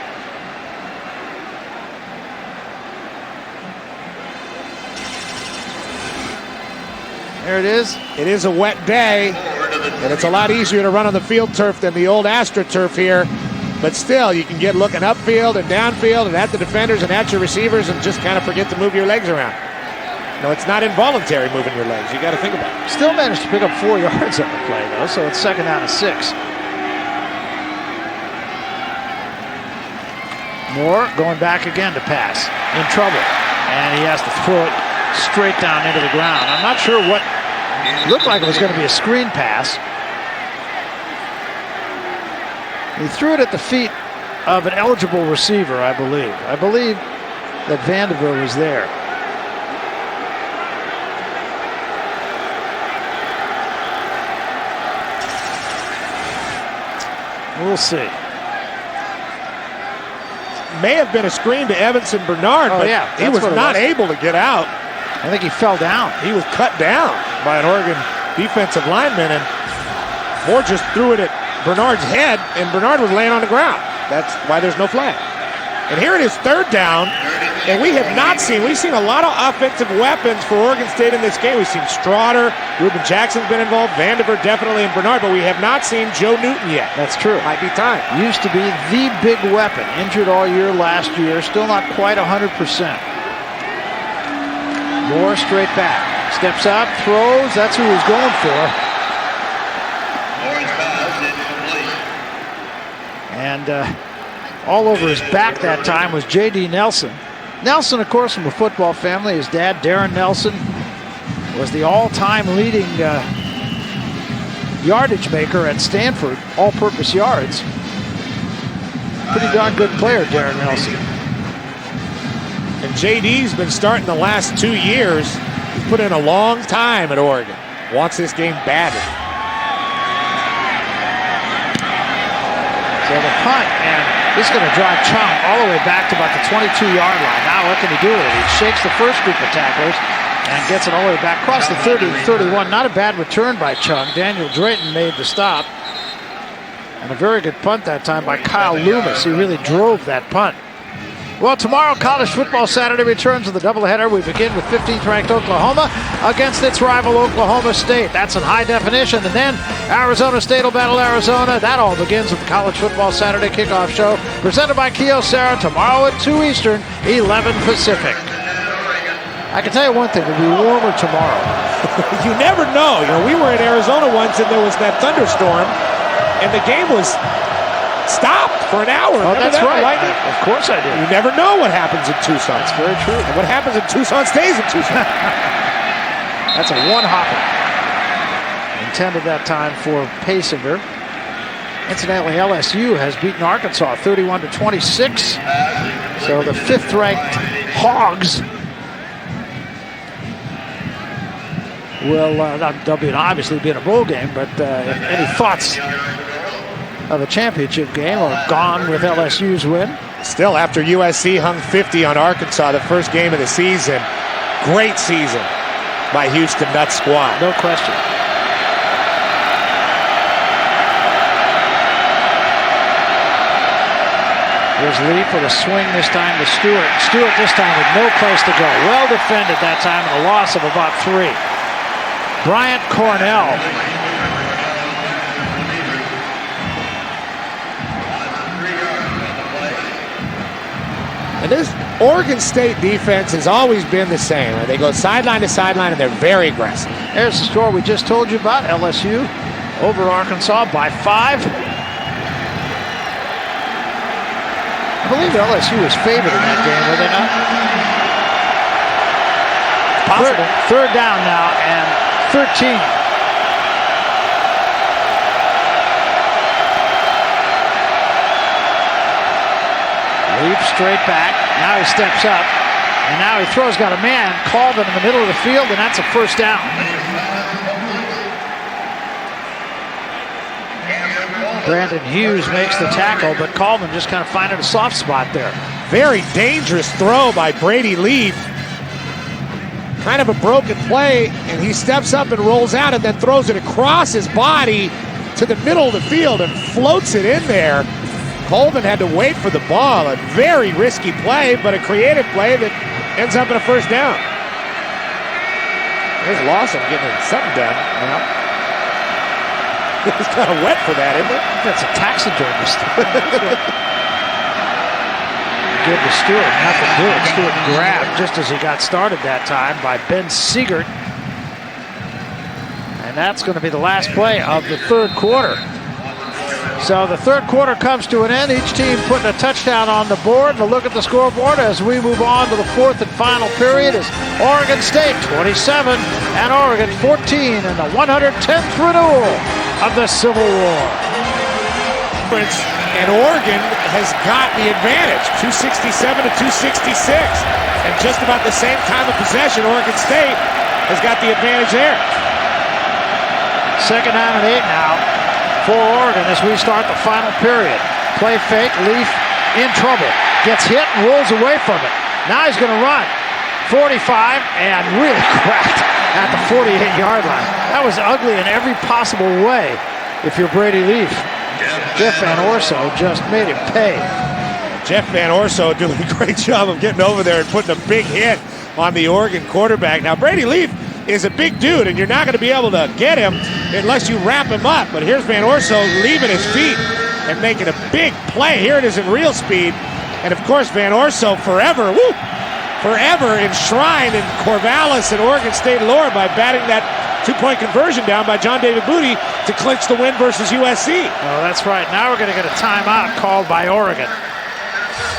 There it is. It is a wet day, and it's a lot easier to run on the field turf than the old AstroTurf here. But still, you can get looking upfield and downfield and at the defenders and at your receivers and just kind of forget to move your legs around. No, it's not involuntary moving your legs. You got to think about it. Still managed to pick up 4 yards on the play, though, so it's second down and 6. Moore going back again to pass. In trouble. And he has to throw it straight down into the ground. I'm not sure what looked like it was going to be a screen pass. He threw it at the feet of an eligible receiver, I believe. I believe that Vanderveer was there. We'll see. May have been a screen to Evanson Bernard, but yeah, he was not able to get out. I think he fell down. He was cut down by an Oregon defensive lineman, and Moore just threw it at Bernard's head, and Bernard was laying on the ground. That's why there's no flag. And here it is, third down, and we've seen a lot of offensive weapons for Oregon State in this game. We've seen Straughter, Ruben Jackson's been involved, Vanderveer definitely, and Bernard, but we have not seen Joe Newton yet. That's true. Might be time. Used to be the big weapon, injured all year last year, still not quite 100%. Moore straight back, steps out, throws, that's who he's going for. And all over his back that time was J.D. Nelson. Nelson, of course, from a football family. His dad, Darren Nelson, was the all-time leading yardage maker at Stanford, all-purpose yards. Pretty darn good player, Darren Nelson. And J.D.'s been starting the last 2 years. He's put in a long time at Oregon. Wants this game badly. So the punt, and this is going to drive Chung all the way back to about the 22-yard line. Now what can he do with it? He shakes the first group of tacklers and gets it all the way back across the 30-31. Not a bad return by Chung. Daniel Drayton made the stop. And a very good punt that time by Kyle Loomis. He really drove that punt. Well, tomorrow, College Football Saturday returns with a doubleheader. We begin with 15th-ranked Oklahoma against its rival Oklahoma State. That's in high definition. And then Arizona State will battle Arizona. That all begins with the College Football Saturday kickoff show presented by Kyocera tomorrow at 2 Eastern, 11 Pacific. I can tell you one thing, it'll be warmer tomorrow. You never know. We were in Arizona once and there was that thunderstorm and the game was stopped for an hour. Oh, that's that, right. Lightning? Of course I did. You never know what happens in Tucson. That's very true. And what happens in Tucson stays in Tucson. That's a one-hopper. Intended that time for Paysinger. Incidentally, LSU has beaten Arkansas 31-26. So the 5th-ranked Hogs will they'll obviously be in a bowl game, but any thoughts of a championship game are gone with LSU's win? Still, after USC hung 50 on Arkansas the first game of the season, great season by Houston Nutt squad. No question. Here's Lee for the swing this time to Stewart. Stewart this time with no place to go. Well defended that time and a loss of about 3. Bryant Cornell. And this Oregon State defense has always been the same. They go sideline to sideline and they're very aggressive. There's the score we just told you about. LSU over Arkansas by 5. I believe LSU was favored in that game, were they not? Possible. Third down now and 13. Leap straight back. Now he steps up. And now he throws, got a man, Colvin in the middle of the field, and that's a first down. Brandon Hughes makes the tackle, but Colvin just kind of finding a soft spot there. Very dangerous throw by Brady Leaf. Kind of a broken play, and he steps up and rolls out and then throws it across his body to the middle of the field and floats it in there. Colvin had to wait for the ball. A very risky play, but a creative play that ends up in a first down. There's Lawson getting something done. Yeah. It's kind of wet for that, isn't it? That's a taxidermist. Give to Stewart, nothing to it. Stewart grabbed just as he got started that time by Ben Siegert. And that's going to be the last play of the third quarter. So the third quarter comes to an end. Each team putting a touchdown on the board. And a look at the scoreboard as we move on to the fourth and final period is Oregon State 27 and Oregon 14 in the 110th renewal of the Civil War. And Oregon has got the advantage, 267 to 266. And just about the same time of possession, Oregon State has got the advantage there. Second down and 8 now for Oregon as we start the final period. Play fake, Leaf in trouble. Gets hit and rolls away from it. Now he's going to run. 45 and really cracked at the 48-yard line. That was ugly in every possible way if you're Brady Leaf. Jeff Van Orso just made him pay. Jeff Van Orso doing a great job of getting over there and putting a big hit on the Oregon quarterback. Now, Brady Leaf is a big dude, and you're not going to be able to get him unless you wrap him up. But here's Van Orso leaving his feet and making a big play. Here it is in real speed. And, of course, Van Orso forever enshrined in Corvallis and Oregon State lore by batting that two-point conversion down by John David Booty to clinch the win versus USC. Oh, that's right. Now we're going to get a timeout called by Oregon.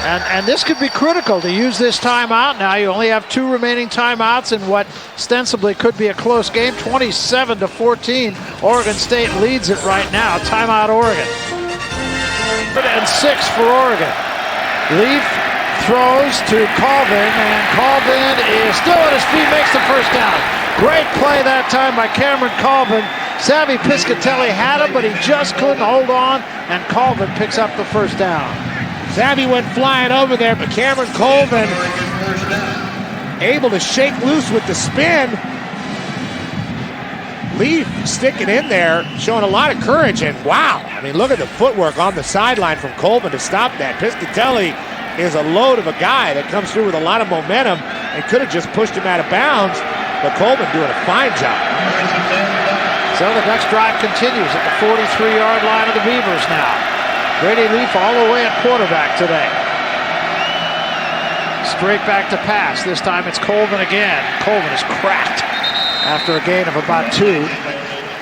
And this could be critical to use this timeout. Now you only have 2 remaining timeouts in what ostensibly could be a close game. 27-14. Oregon State leads it right now. Timeout Oregon. And 6 for Oregon. Leaf throws to Colvin, and Colvin is still at his feet, makes the first down. Great play that time by Cameron Colvin. Savvy Piscatelli had him, but he just couldn't hold on, and Colvin picks up the first down. Savvy went flying over there, but Cameron Colvin able to shake loose with the spin. Leaf sticking in there, showing a lot of courage, and wow, I mean, look at the footwork on the sideline from Colvin to stop that. Piscatelli is a load of a guy that comes through with a lot of momentum and could have just pushed him out of bounds, but Coleman doing a fine job. So the Ducks drive continues at the 43-yard line of the Beavers now. Brady Leaf all the way at quarterback today. Straight back to pass. This time it's Colvin again. Colvin is cracked after a gain of about 2.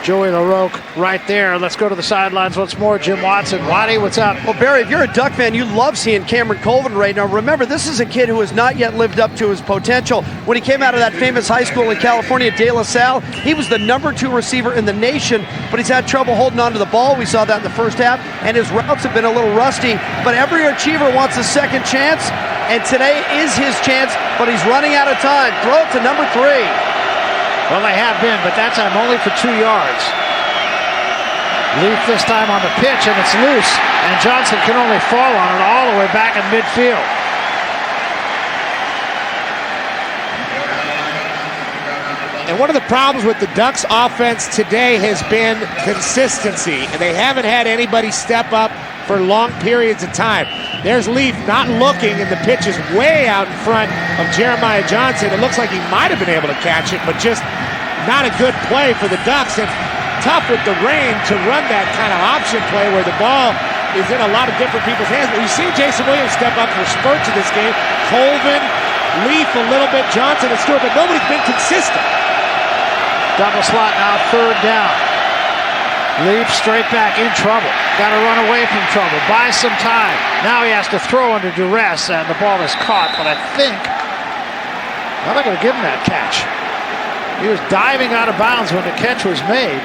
Joey LaRoque right there. Let's go to the sidelines once more. Jim Watson. Waddy, what's up? Well, Barry, if you're a Duck fan, you love seeing Cameron Colvin right now. Remember, this is a kid who has not yet lived up to his potential. When he came out of that famous high school in California, De La Salle, he was the number 2 receiver in the nation, but he's had trouble holding on to the ball. We saw that in the first half, and his routes have been a little rusty. But every achiever wants a second chance, and today is his chance, but he's running out of time. Throw it to number 3. Well, they have been, but that time only for 2 yards. Leaf this time on the pitch, and it's loose, and Johnson can only fall on it all the way back in midfield. And one of the problems with the Ducks offense today has been consistency, and they haven't had anybody step up for long periods of time. There's Leaf not looking, and the pitch is way out in front of Jeremiah Johnson. It looks like he might have been able to catch it, but just not a good play for the Ducks. And tough with the rain to run that kind of option play where the ball is in a lot of different people's hands. But we've seen Jason Williams step up for spurts in this game. Colvin, Leaf a little bit, Johnson and Stewart, but nobody's been consistent. Double slot now, 3rd down. Leaf straight back in trouble. Got to run away from trouble. Buy some time. Now he has to throw under duress, and the ball is caught. But I think they're not going to give him that catch. He was diving out of bounds when the catch was made.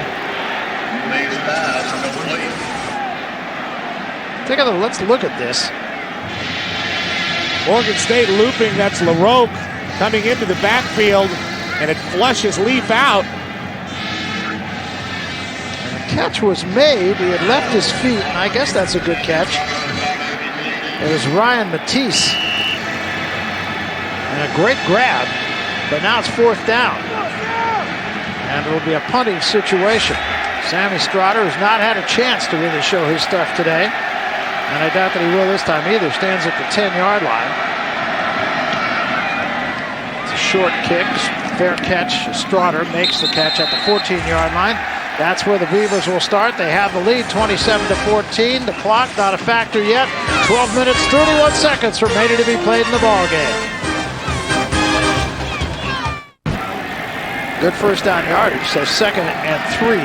Let's look at this. Oregon State looping. That's LaRoque coming into the backfield, and it flushes Leaf out. Catch was made. He had left his feet, and I guess that's a good catch. It was Ryan Matisse. And a great grab, but now it's 4th down. And it'll be a punting situation. Sammy Strotter has not had a chance to really show his stuff today. And I doubt that he will this time either. Stands at the 10-yard line. It's a short kick, fair catch. Strotter makes the catch at the 14-yard line. That's where the Beavers will start. They have the lead, 27-14. The clock not a factor yet. 12 minutes, 31 seconds remaining to be played in the ball game. Good first down yardage, so 2nd and 3.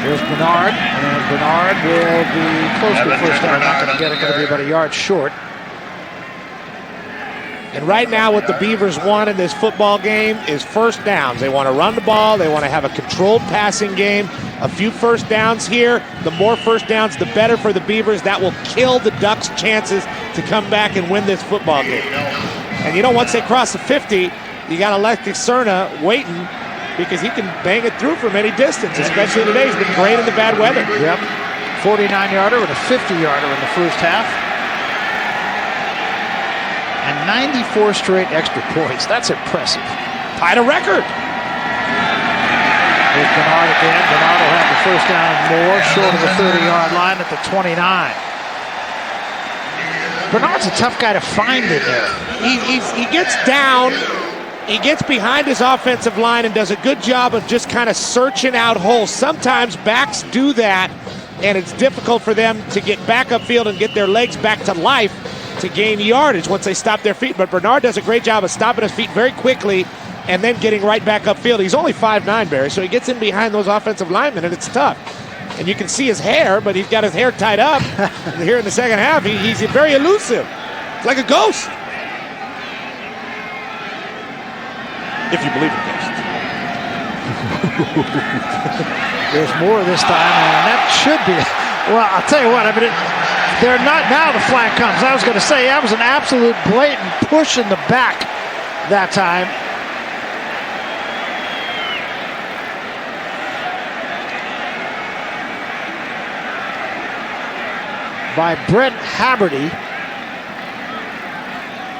Here's Bernard, and Bernard will be close to the first down. Not going to get it, going to be about a yard short. And right now what the Beavers want in this football game is first downs. They want to run the ball. They want to have a controlled passing game. A few first downs here. The more first downs, the better for the Beavers. That will kill the Ducks' chances to come back and win this football game. And you know, once they cross the 50, you got Alexis Cerna waiting because he can bang it through from any distance, especially today. He's been great in the bad weather. Yep. 49-yarder with a 50-yarder in the first half. And 94 straight extra points. That's impressive. Tied a record. Here's Bernard again. Bernard will have the first down and more, short of the 30-yard line at the 29. Bernard's a tough guy to find in there. He gets down, he gets behind his offensive line and does a good job of just kind of searching out holes. Sometimes backs do that, and it's difficult for them to get back upfield and get their legs back to life to gain yardage once they stop their feet. But Bernard does a great job of stopping his feet very quickly and then getting right back upfield. He's only 5'9", Barry, so he gets in behind those offensive linemen, and it's tough. And you can see his hair, but he's got his hair tied up. Here in the second half, he's very elusive. It's like a ghost. If you believe in ghosts. There's more this time, and that should be. Well, I'll tell you what, I mean, they're not, now the flag comes. I was going to say, that was an absolute blatant push in the back that time. By Brent Haberty.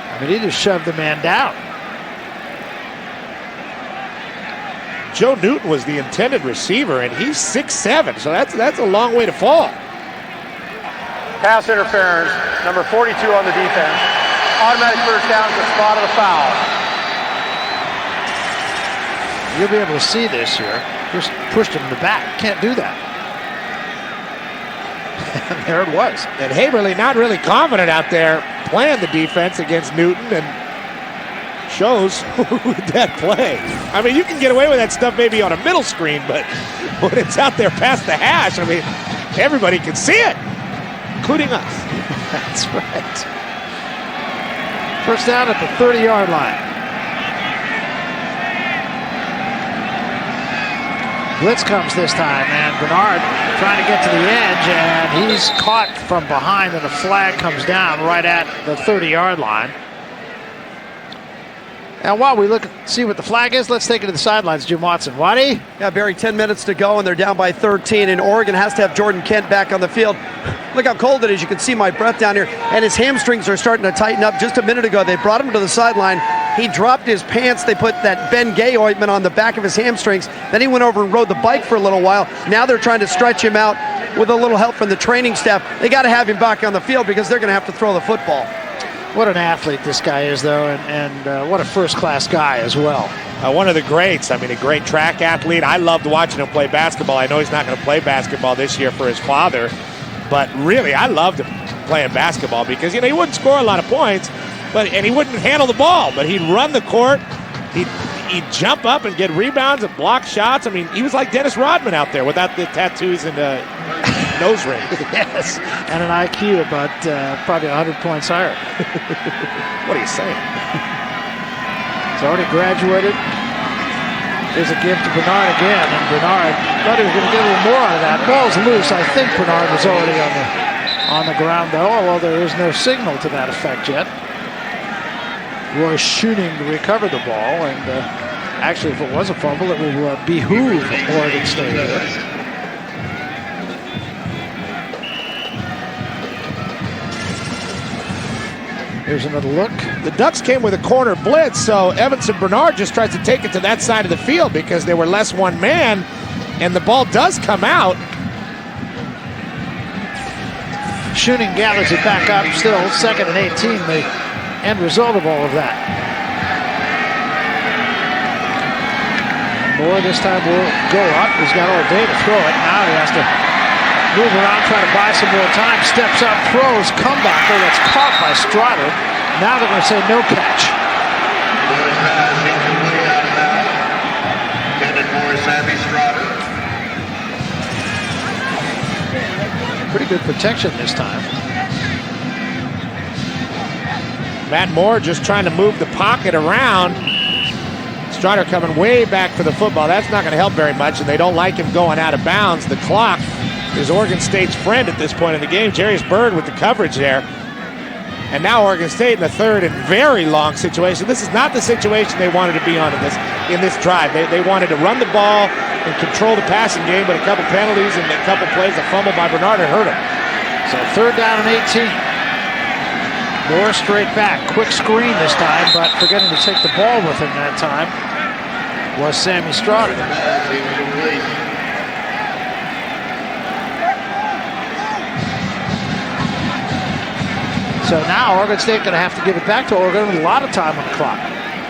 I mean, he just shoved the man down. Joe Newton was the intended receiver, and he's 6'7", so that's a long way to fall. Pass interference, number 42 on the defense. Automatic first down at the spot of the foul. You'll be able to see this here. Just pushed him in the back. Can't do that. And there it was. And Haberly not really confident out there playing the defense against Newton, and shows with that play. I mean, you can get away with that stuff maybe on a middle screen, but when it's out there past the hash, I mean, everybody can see it, including us. That's right. First down at the 30-yard line. Blitz comes this time, and Bernard trying to get to the edge, and he's caught from behind, and the flag comes down right at the 30-yard line. And while we see what the flag is, let's take it to the sidelines. Jim Watson. Waddy? Yeah, Barry, 10 minutes to go, and they're down by 13, and Oregon has to have Jordan Kent back on the field. Look how cold it is. You can see my breath down here, and his hamstrings are starting to tighten up. Just a minute ago, they brought him to the sideline. He dropped his pants. They put that Ben Gay ointment on the back of his hamstrings. Then he went over and rode the bike for a little while. Now they're trying to stretch him out with a little help from the training staff. They got to have him back on the field because they're going to have to throw the football. What an athlete this guy is, though, and what a first-class guy as well. One of the greats. I mean, a great track athlete. I loved watching him play basketball. I know he's not going to play basketball this year for his father, but really, I loved him playing basketball because, he wouldn't score a lot of points, and he wouldn't handle the ball, but he'd run the court, he'd jump up and get rebounds and block shots. I mean, he was like Dennis Rodman out there without the tattoos and nose ring. Yes, and an IQ about probably 100 points higher. What are you saying? He's already graduated. There's a gift to Bernard again, and Bernard thought he was going to get a little more out of that. Ball's loose. I think Bernard was already on the ground, though, although there is no signal to that effect yet. Roy Schoening to recover the ball, and actually, if it was a fumble, it will behoove Oregon State here. Here's another look. The Ducks came with a corner blitz, so Evanson Bernard just tries to take it to that side of the field because they were less one man, and the ball does come out. Schoening gathers it back up, still 2nd and 18, the end result of all of that. Moore this time will go up. He's got all day to throw it. Now he has to move around, try to buy some more time. Steps up, throws, comebacker that's caught by Strider. Now they're going to say no catch. Pretty good protection this time. Matt Moore just trying to move the pocket around. Strider coming way back for the football. That's not going to help very much, and they don't like him going out of bounds. The clock is Oregon State's friend at this point in the game. Jarius Byrd with the coverage there. And now Oregon State in the third and very long situation. This is not the situation they wanted to be on in this drive. They wanted to run the ball and control the passing game, but a couple penalties and a couple plays, a fumble by Bernard had hurt him. So 3rd down and 18. Moore straight back. Quick screen this time, but forgetting to take the ball with him that time was Sammy Strider. So now Oregon State going to have to give it back to Oregon with a lot of time on the clock.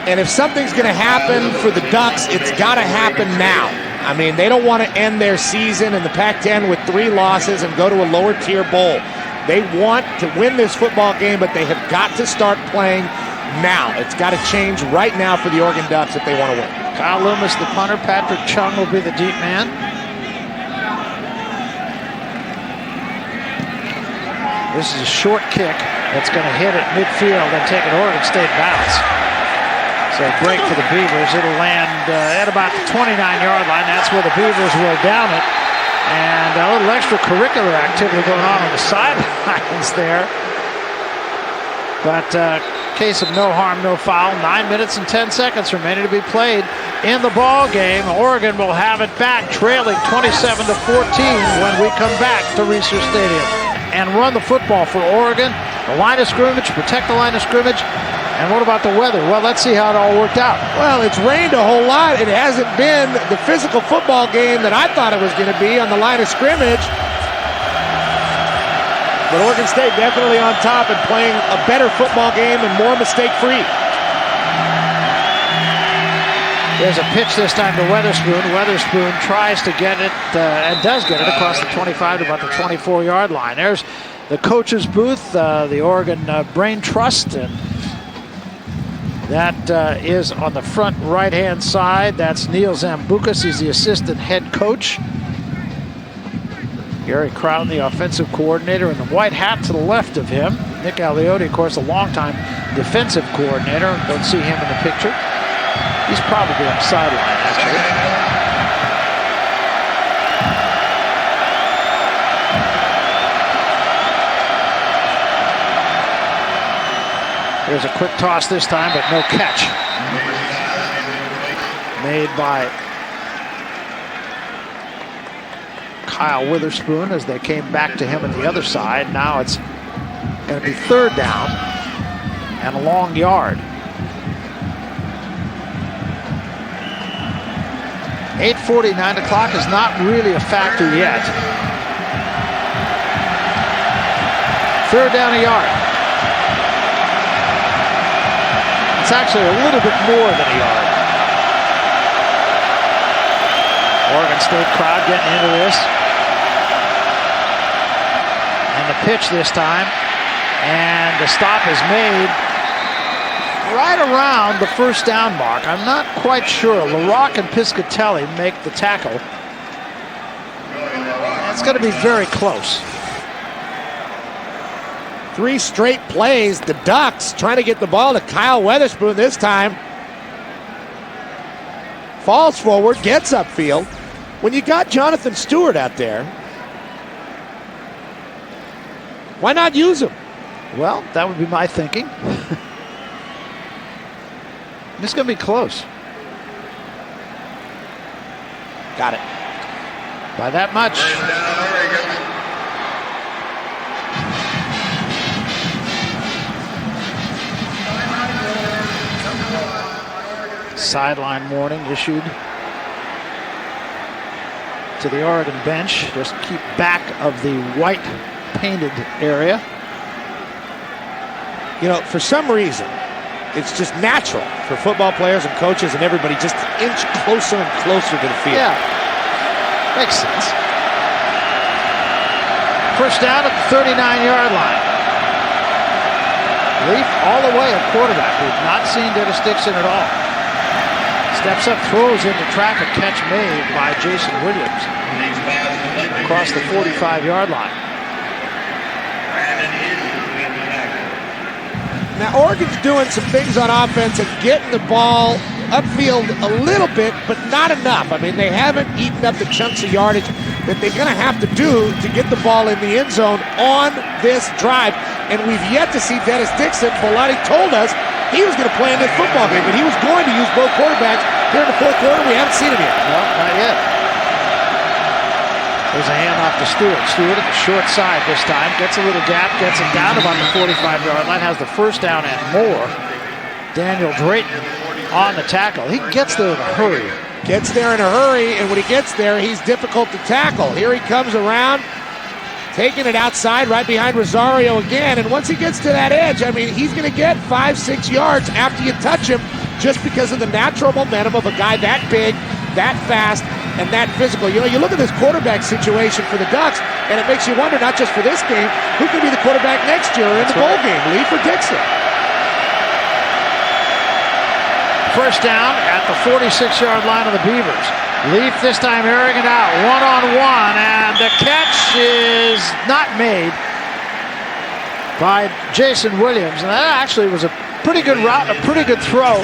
And if something's going to happen for the Ducks, it's got to happen now. I mean, they don't want to end their season in the Pac-10 with 3 losses and go to a lower tier bowl. They want to win this football game, but they have got to start playing now. It's got to change right now for the Oregon Ducks if they want to win. Kyle Loomis, the punter. Patrick Chung will be the deep man. This is a short kick that's going to hit at midfield and take an Oregon State bounce. So break for the Beavers. It'll land at about the 29-yard line. That's where the Beavers will down it. And a little extracurricular activity going on the sidelines there. But case of no harm, no foul. 9 minutes and 10 seconds remaining to be played in the ball game. Oregon will have it back, trailing 27-14 when we come back to Reser Stadium and run the football for Oregon. The line of scrimmage, protect the line of scrimmage. And what about the weather? Well, let's see how it all worked out. Well, it's rained a whole lot. It hasn't been the physical football game that I thought it was going to be on the line of scrimmage. But Oregon State definitely on top and playing a better football game and more mistake-free. There's a pitch this time to Weatherspoon. Weatherspoon tries to get it and does get it across the 25 to about the 24-yard line. There's the coach's booth, the Oregon Brain Trust, and that is on the front right-hand side. That's Neil Zambucas. He's the assistant head coach. Gary Crowden, the offensive coordinator, in the white hat to the left of him. Nick Aliotti, of course, a longtime defensive coordinator. Don't see him in the picture. He's probably on the sideline, actually. There's a quick toss this time, but no catch. Made by Kyle Witherspoon as they came back to him at the other side. Now it's going to be third down and a long yard. 8:40, 9 o'clock is not really a factor yet. Third down, a yard. It's actually a little bit more than a yard. Oregon State crowd getting into this. And the pitch this time. And the stop is made right around the first down mark. I'm not quite sure. LaRock and Piscatelli make the tackle. It's going to be very close. 3 straight plays. The Ducks trying to get the ball to Kyle Weatherspoon this time. Falls forward, gets upfield. When you got Jonathan Stewart out there, why not use him? Well, that would be my thinking. This is going to be close. Got it. By that much. Sideline warning issued to the Oregon bench. Just keep back of the white painted area. You know, for some reason, it's just natural for football players and coaches and everybody just to inch closer and closer to the field. Yeah, makes sense. First down at the 39-yard line. Leaf all the way at quarterback. We've not seen Dennis Dixon at all. Steps up, throws into traffic, catch made by Jason Williams across the 45-yard line. Now, Oregon's doing some things on offense and getting the ball upfield a little bit, but not enough. I mean, they haven't eaten up the chunks of yardage that they're going to have to do to get the ball in the end zone on this drive. And we've yet to see Dennis Dixon. Bellotti told us he was going to play in this football game, but he was going to use both quarterbacks here in the fourth quarter. We haven't seen him yet. No, not yet. There's a handoff to Stewart. Stewart at the short side this time. Gets a little gap, gets it down about the 45-yard line, has the first down and more. Daniel Drayton on the tackle. He gets there in a hurry. Gets there in a hurry, and when he gets there, he's difficult to tackle. Here he comes around, taking it outside right behind Rosario again, and once he gets to that edge, I mean, he's going to get 5-6 yards after you touch him just because of the natural momentum of a guy that big, that fast, and that physical. You know, you look at this quarterback situation for the Ducks, and it makes you wonder, not just for this game, who could be the quarterback next year in the bowl game, Leaf or Dixon? First down at the 46-yard line of the Beavers. Leaf this time airing it out, one-on-one, and the catch is not made by Jason Williams. And that actually was a pretty good route, a pretty good throw.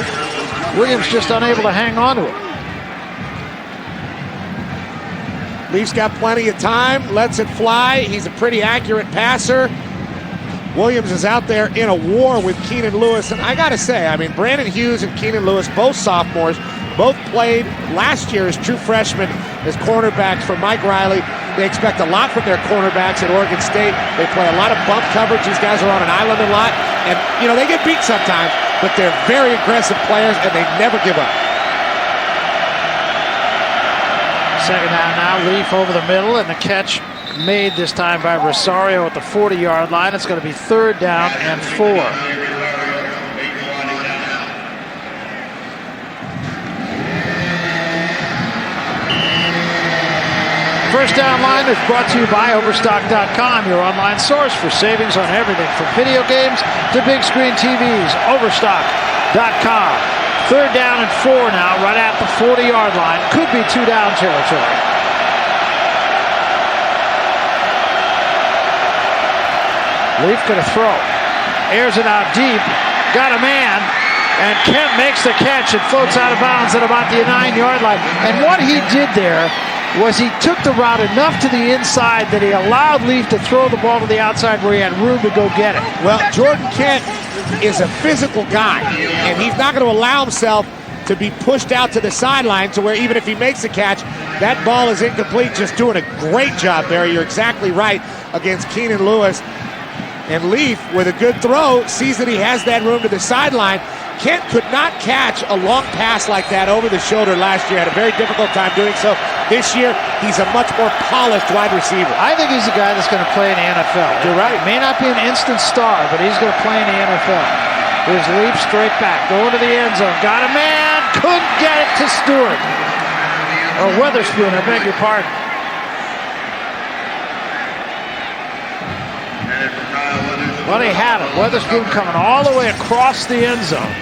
Williams just unable to hang on to it. Leaf's got plenty of time, lets it fly. He's a pretty accurate passer. Williams is out there in a war with Keenan Lewis. And I got to say, I mean, Brandon Hughes and Keenan Lewis, both sophomores, both played last year as true freshmen as cornerbacks for Mike Riley. They expect a lot from their cornerbacks at Oregon State. They play a lot of bump coverage. These guys are on an island a lot. And, you know, they get beat sometimes. but they're very aggressive players, and they never give up. Second down now, Leaf over the middle, and the catch made this time by Rosario at the 40-yard line. It's going to be 3rd down and 4. First Down Line is brought to you by Overstock.com, your online source for savings on everything from video games to big screen TVs. Overstock.com. 3rd down and 4 now, right at the 40-yard line. Could be 2-down territory. Leaf going to throw. Airs it out deep. Got a man. And Kemp makes the catch. It floats out of bounds at about the 9-yard line. And what he did there was he took the route enough to the inside that he allowed Leaf to throw the ball to the outside where he had room to go get it. Well, Jordan Kent is a physical guy, and he's not going to allow himself to be pushed out to the sideline to where even if he makes a catch, that ball is incomplete. Just doing a great job, Barry. You're exactly right against Keenan Lewis. And Leaf, with a good throw, sees that he has that room to the sideline. Kent could not catch a long pass like that over the shoulder last year. Had a very difficult time doing so. This year, he's a much more polished wide receiver. I think he's a guy that's going to play in the NFL. You're right. May not be an instant star, but he's going to play in the NFL. Here's Leaf straight back, going to the end zone. Got a man, couldn't get it to Stewart. Or Weatherspoon, I beg your pardon. Well, he had it. Weatherspoon coming all the way across the end zone.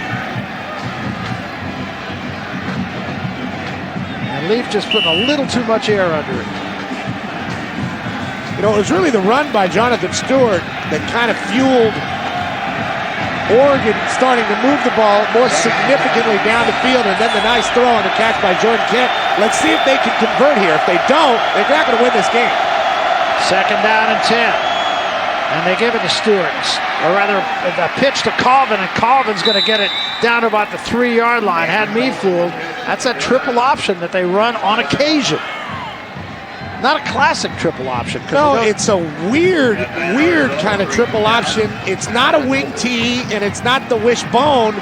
And Leaf just putting a little too much air under it. You know, it was really the run by Jonathan Stewart that kind of fueled Oregon starting to move the ball more significantly down the field, and then the nice throw on the catch by Jordan Kent. Let's see if they can convert here. If they don't, they're not going to win this game. 2nd down and 10. And they give it to Stewart, or rather the pitch to Colvin, and Colvin's going to get it down to about the 3-yard line. Had me fooled. That's a triple option that they run on occasion. Not a classic triple option. No, it's a weird kind of triple option. It's not a wing tee, and it's not the wishbone,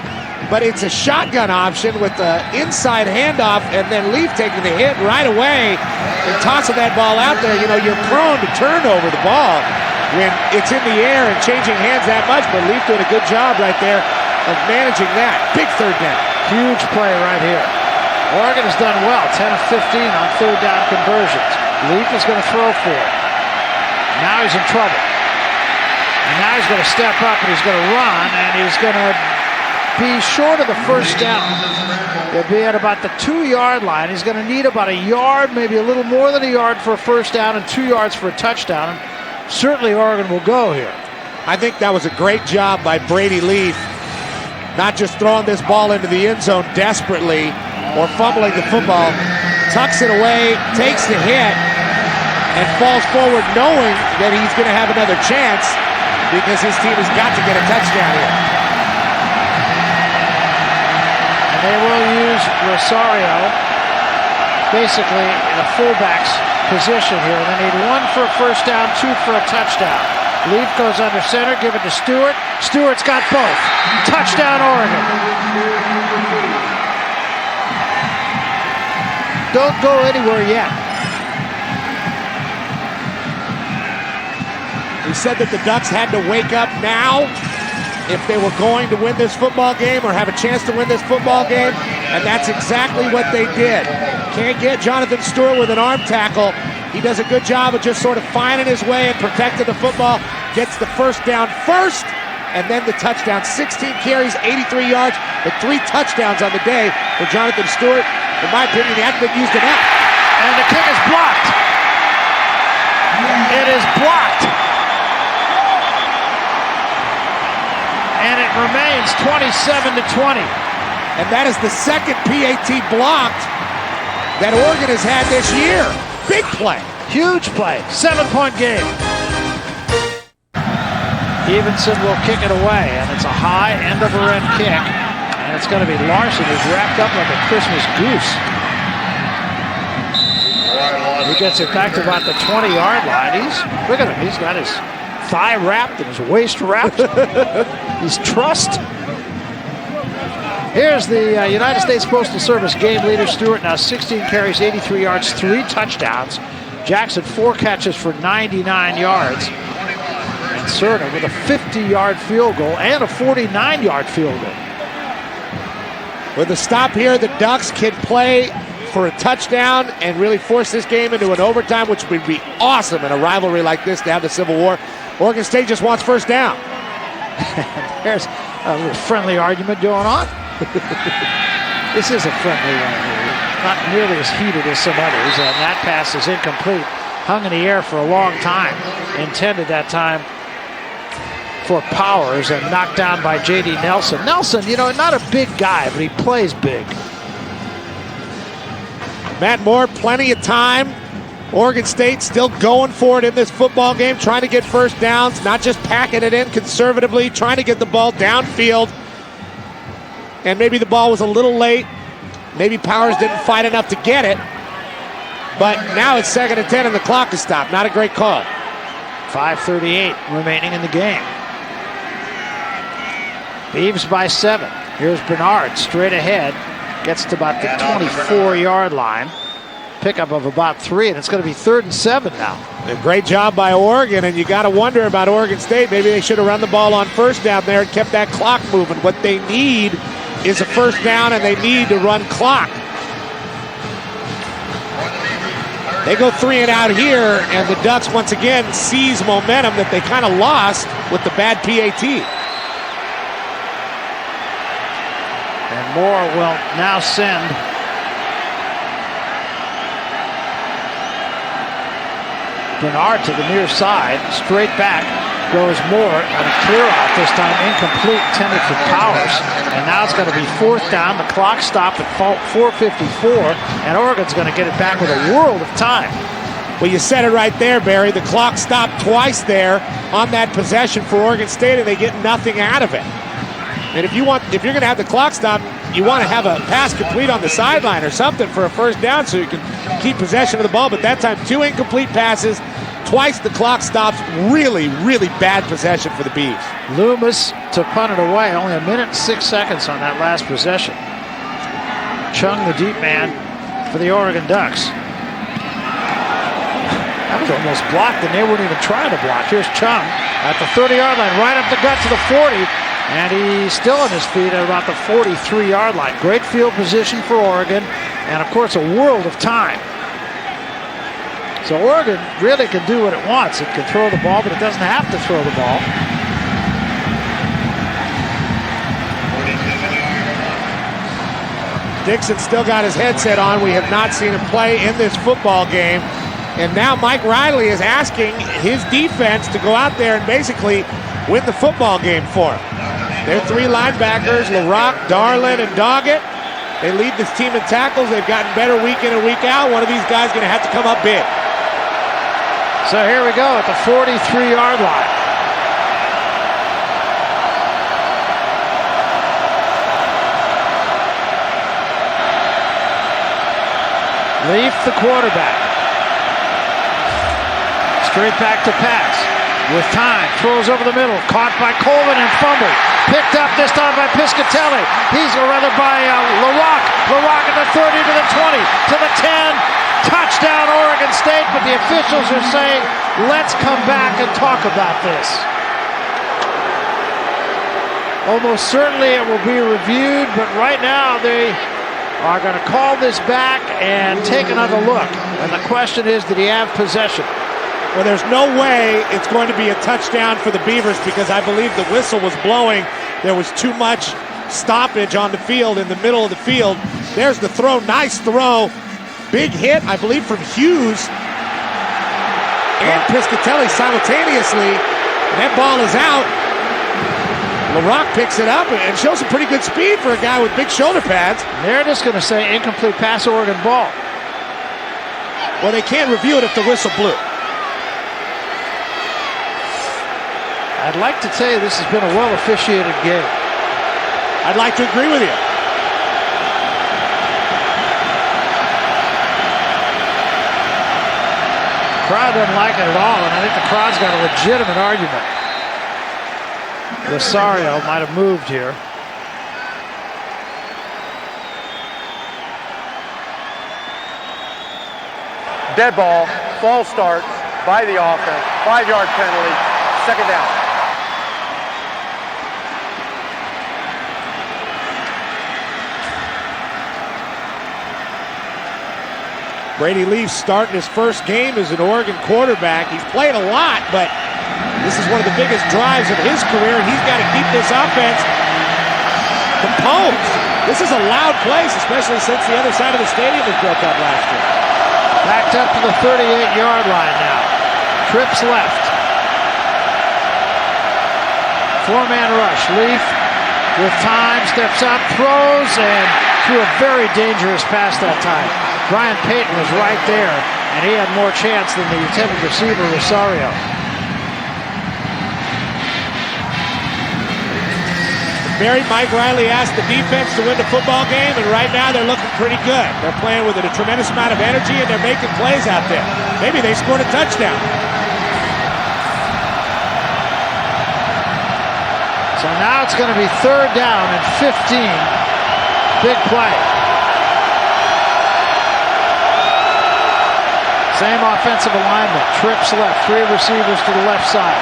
but it's a shotgun option with the inside handoff, and then Leaf taking the hit right away and tossing that ball out there. You know, you're prone to turn over the ball when it's in the air and changing hands that much, but Leaf doing a good job right there of managing that. Big 3rd down. Huge play right here. Oregon has done well, 10 of 15 on 3rd down conversions. Leaf is going to throw for it. Now he's in trouble. And now he's going to step up and he's going to run, and he's going to be short of the 1st down. He'll be at about the 2-yard line. He's going to need about a yard, maybe a little more than a yard for a 1st down and 2 yards for a touchdown. And certainly Oregon will go here. I think that was a great job by Brady Leaf, not just throwing this ball into the end zone desperately or fumbling the football, tucks it away, takes the hit, and falls forward knowing that he's going to have another chance because his team has got to get a touchdown here. And they will use Rosario basically in a fullback's position here. They need 1 for a 1st down, 2 for a touchdown. Leaf goes under center, give it to Stewart. Stewart's got both. Touchdown, Oregon. Don't go anywhere yet. He said that the Ducks had to wake up now if they were going to win this football game or have a chance to win this football game, and that's exactly what they did. Can't get Jonathan Stewart with an arm tackle. He does a good job of just sort of finding his way and protecting the football, gets the 1st down first, and then the touchdown. 16 carries, 83 yards, but 3 touchdowns on the day for Jonathan Stewart. In my opinion, he hasn't been used enough. And the kick is blocked. It is blocked. And it remains 27-20. And that is the 2nd PAT blocked that Oregon has had this year. Big play. Huge play. 7-point game. Evenson will kick it away, and it's a high end-over-end kick. And it's going to be Larson, who's wrapped up like a Christmas goose. He gets it back to about the 20-yard line. Look at him. He's got his thigh wrapped and his waist wrapped. He's trussed. Here's the United States Postal Service game leader, Stewart, now 16 carries, 83 yards, 3 touchdowns. Jackson, 4 catches for 99 yards. And Cerner with a 50-yard field goal and a 49-yard field goal. With a stop here, the Ducks can play for a touchdown and really force this game into an overtime, which would be awesome in a rivalry like this down to Civil War. Oregon State just wants first down. There's a little friendly argument going on. This is a friendly one. Not nearly as heated as some others, and that pass is incomplete. Hung in the air for a long time. Intended that time for Powers and knocked down by J.D. Nelson. Nelson, you know, not a big guy, but he plays big. Matt Moore, plenty of time. Oregon State still going for it in this football game, trying to get first downs, not just packing it in conservatively, trying to get the ball downfield. And maybe the ball was a little late. Maybe Powers didn't fight enough to get it. But now it's 2nd and 10 and the clock is stopped. Not a great call. 5:38 remaining in the game. Beavs by 7. Here's Bernard straight ahead. Gets to about the 24-yard line. Pickup of about 3, and it's going to be 3rd and 7 now. A great job by Oregon, and you got to wonder about Oregon State. Maybe they should have run the ball on first down there and kept that clock moving. What they need is a first down, and they need to run clock. They go 3 and out here, and the Ducks once again seize momentum that they kind of lost with the bad PAT. And Moore will now send Bernard to the near side. Straight back goes Moore on a clear out, this time incomplete, intended for Powers. And now it's going to be 4th down. The clock stopped at 4:54, and Oregon's going to get it back with a world of time. Well, you said it right there, Barry. The clock stopped twice there on that possession for Oregon State, and they get nothing out of it. And if you're going to have the clock stop, you want to have a pass complete on the sideline or something for a first down so you can keep possession of the ball. But that time, 2 incomplete passes, twice the clock stops. Really, really bad possession for the Beavs. Loomis to punt it away. Only 1 minute and 6 seconds on that last possession. Chung, the deep man for the Oregon Ducks. That was almost blocked, and they weren't even trying to block. Here's Chung at the 30-yard line, right up the gut to the 40. And he's still on his feet at about the 43-yard line. Great field position for Oregon, and of course a world of time. So Oregon really can do what it wants. It can throw the ball, but it doesn't have to throw the ball. Dixon still got his headset on. We have not seen him play in this football game. And now Mike Riley is asking his defense to go out there and basically win the football game for him. Their 3 linebackers, LaRock, Darlin, and Doggett. They lead this team in tackles. They've gotten better week in and week out. One of these guys is going to have to come up big. So here we go at the 43-yard line. Leaf, the quarterback. Straight back to pass. With time, throws over the middle, caught by Colvin and fumbled. Picked up this time by Piscatelli. By LaRock. LaRock at the 30 to the 20 to the 10. Touchdown Oregon State, but the officials are saying, let's come back and talk about this. Almost certainly it will be reviewed, but right now they are going to call this back and take another look. And the question is, did he have possession? Well, there's no way it's going to be a touchdown for the Beavers because I believe the whistle was blowing. There was too much stoppage on the field, in the middle of the field. There's the throw, nice throw. Big hit, I believe, from Hughes and Piscatelli simultaneously. And that ball is out. LaRock picks it up and shows some pretty good speed for a guy with big shoulder pads. They're just going to say incomplete pass, Oregon ball. Well, they can't review it if the whistle blew. I'd like to tell you this has been a well-officiated game. I'd like to agree with you. Crowd doesn't like it at all, and I think the crowd's got a legitimate argument. Rosario might have moved here. Dead ball, false start by the offense, 5-yard penalty, second down. Brady Leaf starting his first game as an Oregon quarterback. He's played a lot, but this is one of the biggest drives of his career, and he's got to keep this offense composed. This is a loud place, especially since the other side of the stadium was built up last year. Backed up to the 38-yard line now. Trips left. 4-man rush. Leaf with time, steps up, throws, and threw a very dangerous pass that time. Brian Payton was right there, and he had more chance than the intended receiver, Rosario. Mike Riley asked the defense to win the football game, and right now they're looking pretty good. They're playing with a tremendous amount of energy, and they're making plays out there. Maybe they scored a touchdown. So now it's going to be 3rd down and 15. Big play. Same offensive alignment. Trips left. 3 receivers to the left side.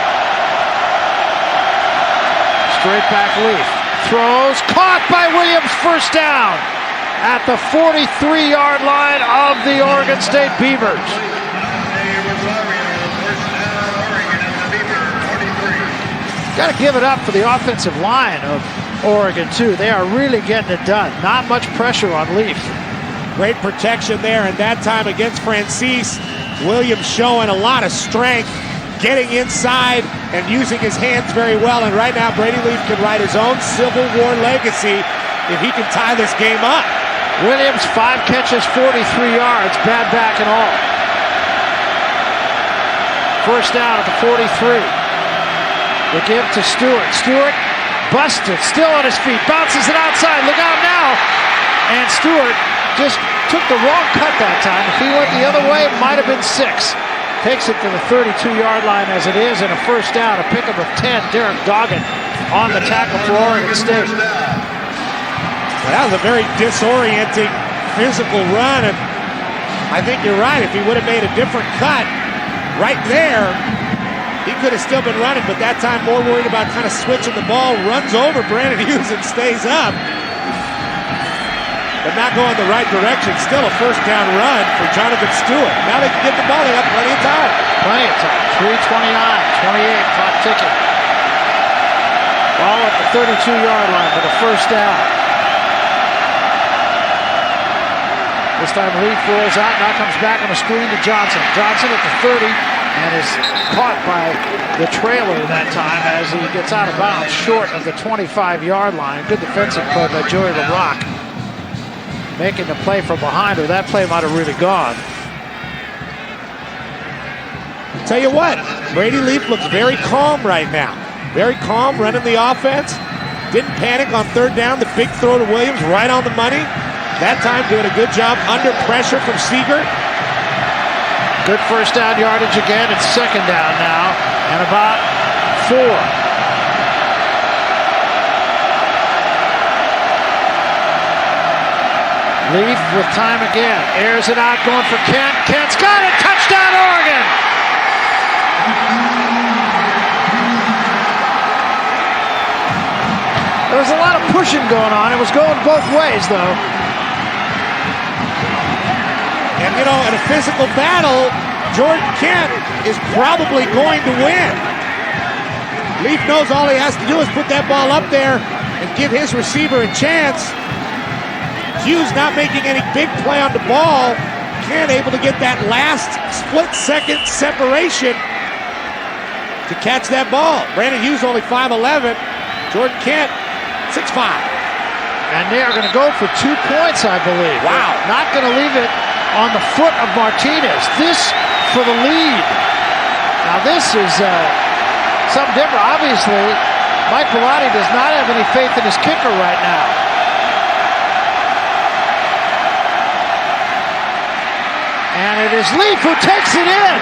Straight back Leaf. Throws. Caught by Williams. First down at the 43-yard line of the Oregon State Beavers. Got to give it up for the offensive line of Oregon, too. They are really getting it done. Not much pressure on Leaf. Great protection there, and that time against Francis. Williams showing a lot of strength, getting inside and using his hands very well. And right now, Brady Leaf can write his own Civil War legacy if he can tie this game up. Williams, 5 catches, 43 yards, bad back and all. First down at the 43. They give to Stewart. Stewart busted, still on his feet, bounces it outside. Look out now. And Stewart just took the wrong cut that time. If he went the other way, it might have been 6. Takes it to the 32-yard line as it is, and a first down, a pickup of 10. Derek Doggett on the tackle for Oregon State. Well, that was a very disorienting physical run, and I think you're right. If he would have made a different cut right there, he could have still been running, but that time more worried about kind of switching the ball, runs over Brandon Hughes and stays up. But not going the right direction. Still a first down run for Jonathan Stewart. Now they can get the ball. They got plenty of time. Plenty of time. 3:29, 28, clock ticking. Ball at the 32-yard line for the first down. This time Leaf rolls out. Now comes back on the screen to Johnson. Johnson at the 30 and is caught by the trailer that time as he gets out of bounds short of the 25-yard line. Good defensive play by Joey LaRock. Making the play from behind, or that play might have really gone. Tell you what, Brady Leaf looks very calm right now. Very calm, running the offense. Didn't panic on 3rd down. The big throw to Williams, right on the money. That time doing a good job under pressure from Seeger. Good first down yardage again. It's 2nd down now, and about 4. Leaf with time again. Airs it out, going for Kent. Kent's got it. Touchdown, Oregon! There was a lot of pushing going on. It was going both ways, though. And, you know, in a physical battle, Jordan Kent is probably going to win. Leaf knows all he has to do is put that ball up there and give his receiver a chance. Hughes not making any big play on the ball. Kent able to get that last split-second separation to catch that ball. Brandon Hughes only 5'11". Jordan Kent, 6'5". And they are going to go for 2 points, I believe. Wow. They're not going to leave it on the foot of Martinez. This for the lead. Now this is something different. Obviously, Mike Bellotti does not have any faith in his kicker right now. And it is Leaf who takes it in.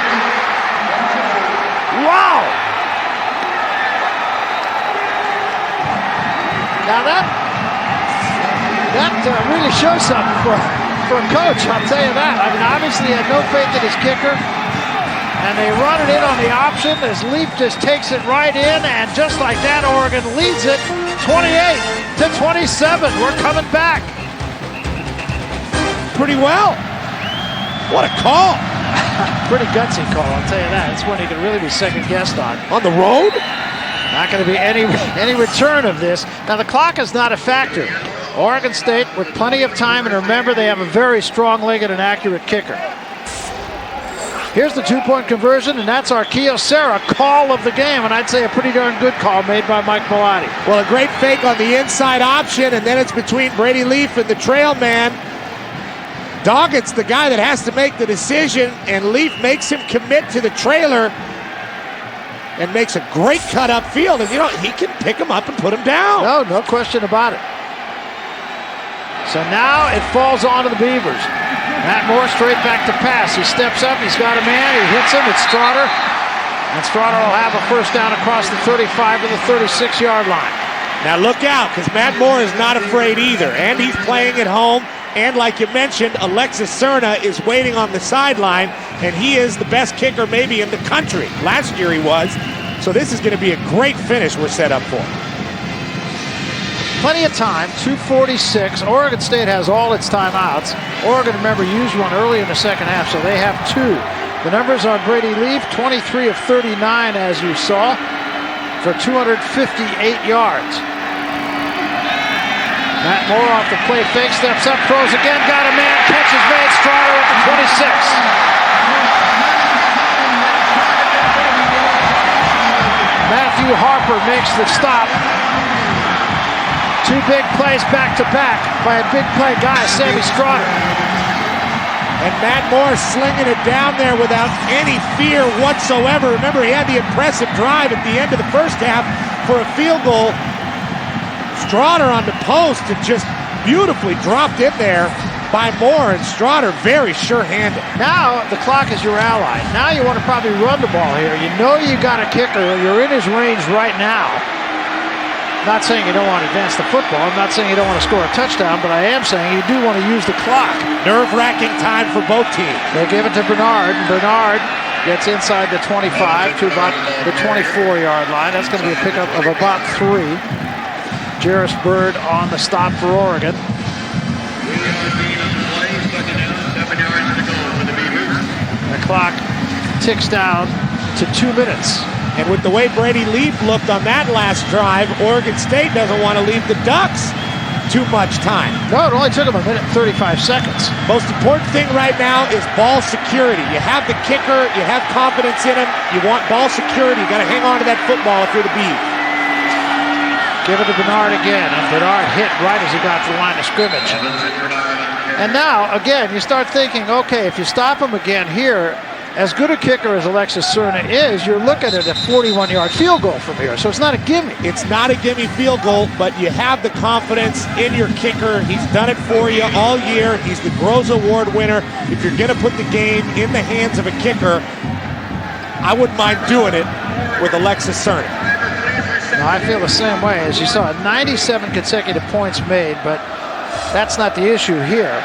Wow. Now that really shows something for for a coach, I'll tell you that. I mean, obviously he had no faith in his kicker. And they run it in on the option as Leaf just takes it right in. And just like that, Oregon leads it 28-27. We're coming back. Pretty well. What a call. Pretty gutsy call, I'll tell you that. It's one you can really be second-guessed on. On the road? Not going to be any return of this. Now, the clock is not a factor. Oregon State with plenty of time, and remember, they have a very strong-legged and accurate kicker. Here's the two-point conversion, and that's our Kyocera call of the game, and I'd say a pretty darn good call made by Mike Bellotti. Well, a great fake on the inside option, and then it's between Brady Leaf and the trail man. Doggett's the guy that has to make the decision, and Leaf makes him commit to the trailer and makes a great cut upfield, and he can pick him up and put him down. No question about it. So now it falls onto the Beavers. Matt Moore straight back to pass. He steps up, he's got a man, he hits him, it's Strotter. And Strotter will have a first down across the 35 to the 36-yard line. Now look out, because Matt Moore is not afraid either, and he's playing at home. And like you mentioned, Alexis Serna is waiting on the sideline, and he is the best kicker maybe in the country. Last year he was. So this is going to be a great finish we're set up for. Plenty of time, 2:46. Oregon State has all its timeouts. Oregon, remember, used one early in the second half, so they have two. The numbers on Brady Leaf, 23 of 39, as you saw, for 258 yards. Matt Moore off the play fake, steps up, throws again, got a man, catch is made, Strotter at the 26. Matthew Harper makes the stop. Two big plays back-to-back by a big play guy, Sammy Strotter. And Matt Moore slinging it down there without any fear whatsoever. Remember, he had the impressive drive at the end of the first half for a field goal. Strotter on the post and just beautifully dropped in there by Moore, and Strotter very sure-handed. Now the clock is your ally. Now you want to probably run the ball here. You know you got a kicker. You're in his range right now. I'm not saying you don't want to advance the football. I'm not saying you don't want to score a touchdown, but I am saying you do want to use the clock. Nerve-wracking time for both teams. They give it to Bernard, and Bernard gets inside the 25 to about the 24-yard line. That's going to be a pickup of about 3. Jarris Bird on the stop for Oregon. The clock ticks down to 2 minutes. And with the way Brady Leaf looked on that last drive, Oregon State doesn't want to leave the Ducks too much time. No, it only took them 1:35 seconds. Most important thing right now is ball security. You have the kicker, you have confidence in him, you want ball security, you got to hang on to that football if you're the Beavs. Give it to Bernard again, and Bernard hit right as he got to the line of scrimmage. And now, again, you start thinking, okay, if you stop him again here, as good a kicker as Alexis Serna is, you're looking at a 41-yard field goal from here, so it's not a gimme. It's not a gimme field goal, but you have the confidence in your kicker. He's done it for you all year. He's the Groza Award winner. If you're going to put the game in the hands of a kicker, I wouldn't mind doing it with Alexis Serna. No, I feel the same way. As you saw, 97 consecutive points made, but that's not the issue here.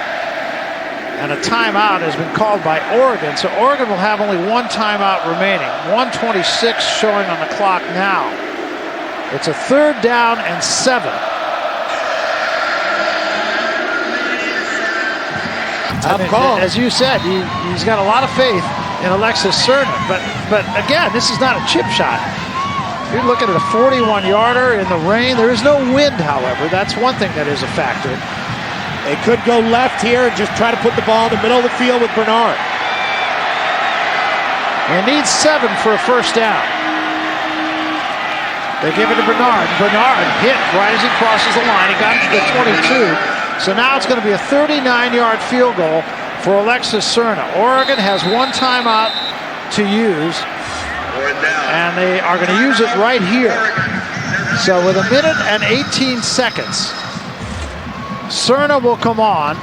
And a timeout has been called by Oregon, so Oregon will have only one timeout remaining. 1:26 showing on the clock now. It's a 3rd down and 7. Tough call. As you said, he's got a lot of faith in Alexis Serna, but again, this is not a chip shot. You're looking at a 41-yarder in the rain. There is no wind, however. That's one thing that is a factor. They could go left here and just try to put the ball in the middle of the field with Bernard. He needs 7 for a first down. They give it to Bernard. Bernard hit right as he crosses the line. He got to the 22. So now it's going to be a 39-yard field goal for Alexis Serna. Oregon has one timeout to use, and they are going to use it right here. So with 1 minute and 18 seconds, Serna will come on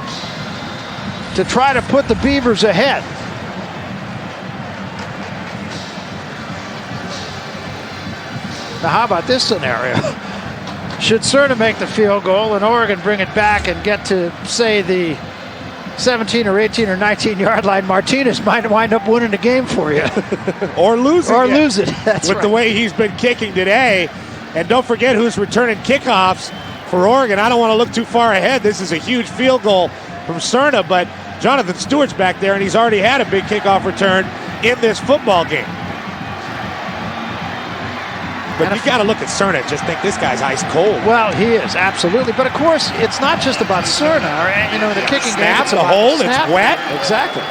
to try to put the Beavers ahead. Now how about this scenario? Should Serna make the field goal and Oregon bring it back and get to, say, the 17 or 18 or 19-yard line, Martinez might wind up winning the game for you. or lose it. Or lose it. That's with right. the way he's been kicking today. And don't forget who's returning kickoffs for Oregon. I don't want to look too far ahead. This is a huge field goal from Cerna, but Jonathan Stewart's back there, and he's already had a big kickoff return in this football game. But you got to look at Cerna and just think this guy's ice cold. Well, he is, absolutely. But, of course, it's not just about Cerna. You know, the kicking game. Snap, the hold, it's wet. Exactly.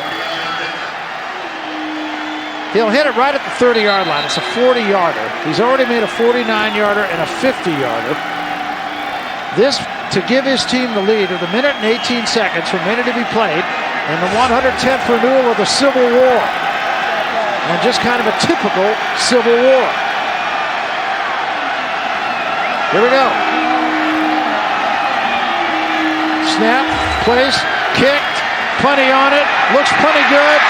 He'll hit it right at the 30-yard line. It's a 40-yarder. He's already made a 49-yarder and a 50-yarder. This to give his team the lead with 1 minute and 18 seconds remaining to be played in the 110th renewal of the Civil War. And just kind of a typical Civil War. Here we go. Snap, place, kicked, plenty on it, looks plenty good.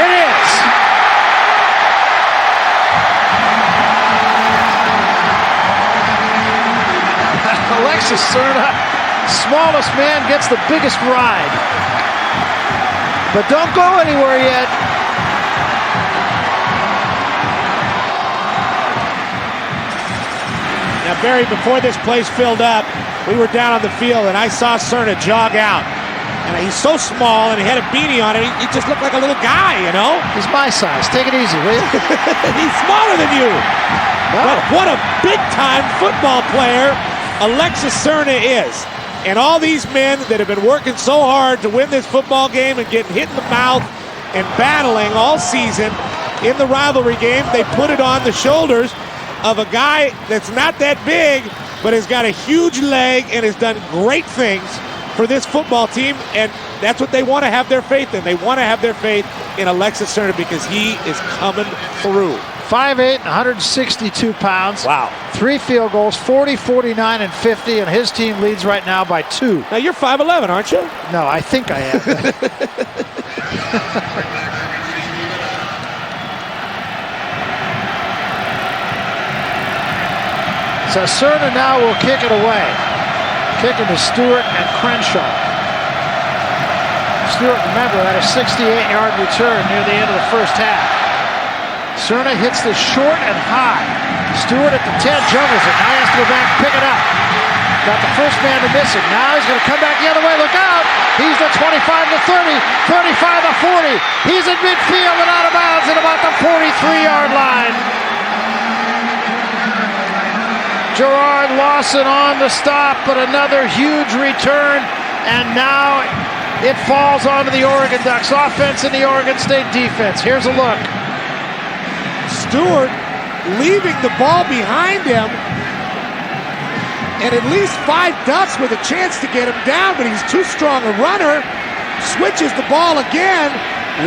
It is. Alexis Cerna, smallest man, gets the biggest ride. But don't go anywhere yet. Now, Barry, before this place filled up, we were down on the field, and I saw Cerna jog out. And he's so small, and he had a beanie on, and he just looked like a little guy, you know? He's my size. Take it easy, will you? He's smaller than you. No. But what a big-time football player Alexis Cerna is. And all these men that have been working so hard to win this football game and getting hit in the mouth and battling all season in the rivalry game, they put it on the shoulders of a guy that's not that big, but has got a huge leg and has done great things for this football team, and that's what they want to have their faith in. They want to have their faith in Alexis Cerna because he is coming through. 5'8", 162 pounds. Wow. 3 field goals, 40, 49, and 50, and his team leads right now by 2. Now, you're 5'11", aren't you? No, I think I am. So Cerna now will kick it away. Kicking to Stewart and Crenshaw. Stewart, remember, had a 68-yard return near the end of the first half. Cerna hits this short and high. Stewart at the 10 juggles it. Now he has to go back and pick it up. Got the first man to miss it. Now he's going to come back the other way. Look out! He's the 25 to 30, 35 to 40. He's in midfield and out of bounds at about the 43-yard line. Gerard Lawson on the stop, but another huge return, and now it falls onto the Oregon Ducks offense and the Oregon State defense. Here's a look. Stewart leaving the ball behind him, and at least 5 Ducks with a chance to get him down, but he's too strong a runner. Switches the ball again.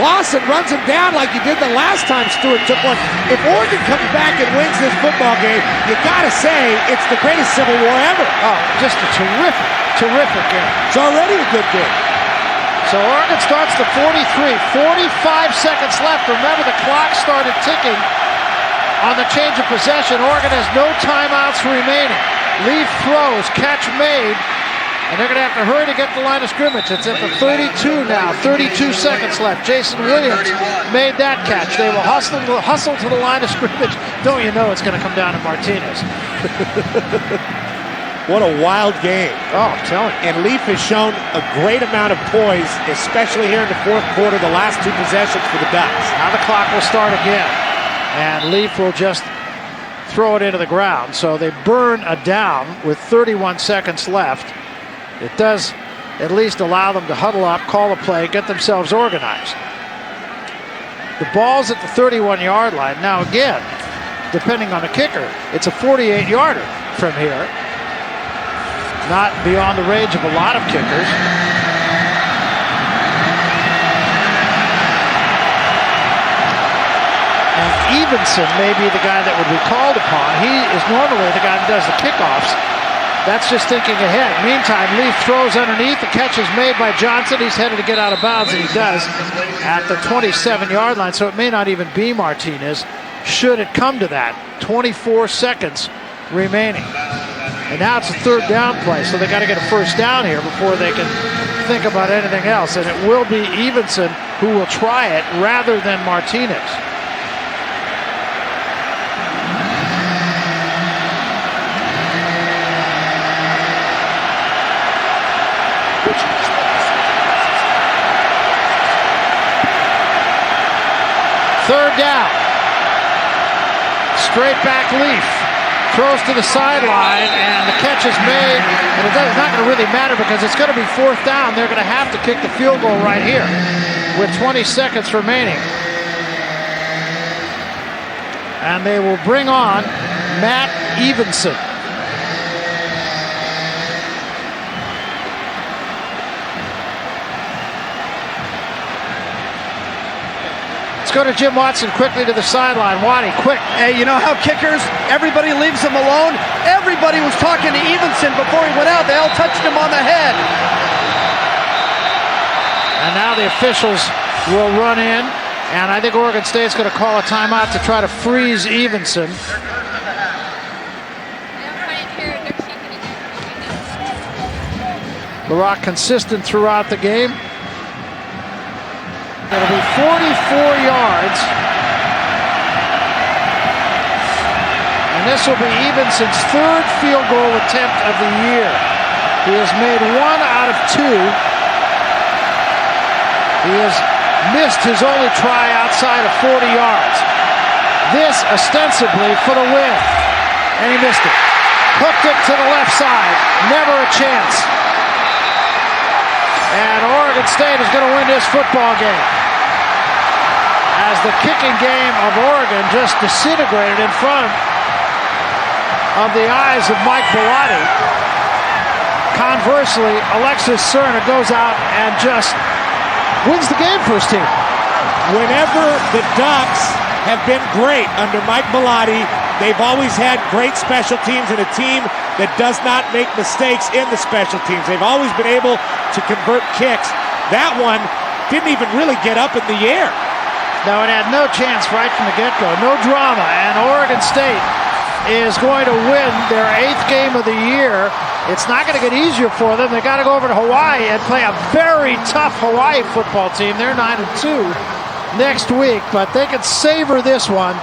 Lawson runs him down like he did the last time Stewart took one. If Oregon comes back and wins this football game, you gotta say it's the greatest Civil War ever. Oh, just a terrific game. It's already a good game. So Oregon starts the 43, 45 seconds left. Remember, the clock started ticking on the change of possession. Oregon has no timeouts remaining. Leaf throws, catch made. And they're going to have to hurry to get the line of scrimmage. It's at the 32 now, 32 seconds left. Jason Williams made that catch. They will hustle to the line of scrimmage. Don't you know it's going to come down to Martinez. What a wild game. Oh, I'm telling you. And Leaf has shown a great amount of poise, especially here in the fourth quarter, the last 2 possessions for the Ducks. Now the clock will start again. And Leaf will just throw it into the ground. So they burn a down with 31 seconds left. It does at least allow them to huddle up, call a play, get themselves organized. The ball's at the 31-yard line. Now again, depending on the kicker, it's a 48-yarder from here. Not beyond the range of a lot of kickers. And Evenson may be the guy that would be called upon. He is normally the guy that does the kickoffs. That's just thinking ahead. Meantime, Leaf throws underneath. The catch is made by Johnson. He's headed to get out of bounds, and he does at the 27-yard line. So it may not even be Martinez, should it come to that. 24 seconds remaining. And now it's a third down play, so they got to get a first down here before they can think about anything else. And it will be Evenson who will try it rather than Martinez. Third down. Straight back Leaf. Throws to the sideline, and the catch is made. And it's not going to really matter because it's going to be fourth down. They're going to have to kick the field goal right here with 20 seconds remaining. And they will bring on Matt Evenson. Go to Jim Watson quickly to the sideline. Waddy, quick. Hey, you know how kickers, everybody leaves him alone? Everybody was talking to Evenson before he went out. They all touched him on the head. And now the officials will run in, and I think Oregon State's going to call a timeout to try to freeze Evenson. Barak consistent throughout the game. It'll be 44 yards. And this will be Evenson's third field goal attempt of the year. He has made 1 out of 2. He has missed his only try outside of 40 yards. This ostensibly for the win. And he missed it. Hooked it to the left side. Never a chance. And Oregon State is going to win this football game. As the kicking game of Oregon just disintegrated in front of the eyes of Mike Bellotti. Conversely, Alexis Cerna goes out and just wins the game for his team. Whenever the Ducks have been great under Mike Bellotti, they've always had great special teams and a team that does not make mistakes in the special teams. They've always been able to convert kicks. That one didn't even really get up in the air. No, it had no chance right from the get-go. No drama, and Oregon State is going to win their 8th game of the year. It's not going to get easier for them. They got to go over to Hawaii and play a very tough Hawaii football team. They're 9-2 next week, but they can savor this one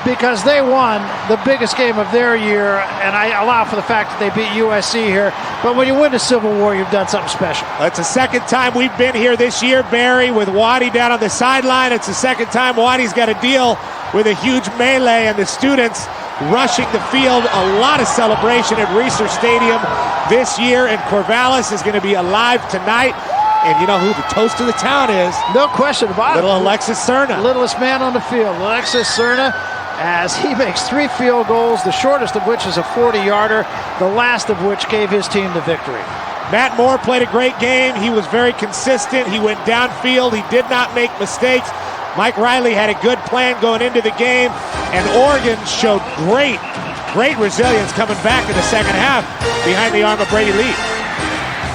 because they won the biggest game of their year, and I allow for the fact that they beat USC here. But when you win the Civil War, you've done something special. It's the second time we've been here this year, Barry, with Waddy down on the sideline. It's the second time Waddy's got to deal with a huge melee and the students rushing the field. A lot of celebration at Reser Stadium this year, and Corvallis is going to be alive tonight. And you know who the toast of the town is? No question about it. Little Alexis Cerna. Littlest man on the field, Alexis Cerna, as he makes 3 field goals, the shortest of which is a 40-yarder, the last of which gave his team the victory. Matt Moore played a great game. He was very consistent. He went downfield. He did not make mistakes. Mike Riley had a good plan going into the game, and Oregon showed great resilience coming back in the second half behind the arm of Brady Leaf.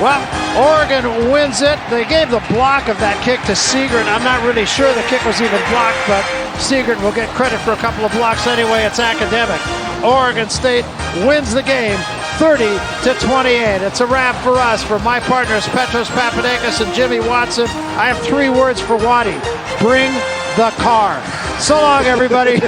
Well, Oregon wins it. They gave the block of that kick to Seegert. I'm not really sure the kick was even blocked, but Seegert will get credit for a couple of blocks anyway. It's academic. Oregon State wins the game 30-28. It's a wrap for us. For my partners, Petros Papadakis and Jimmy Watson, I have 3 words for Waddy. Bring the car. So long, everybody.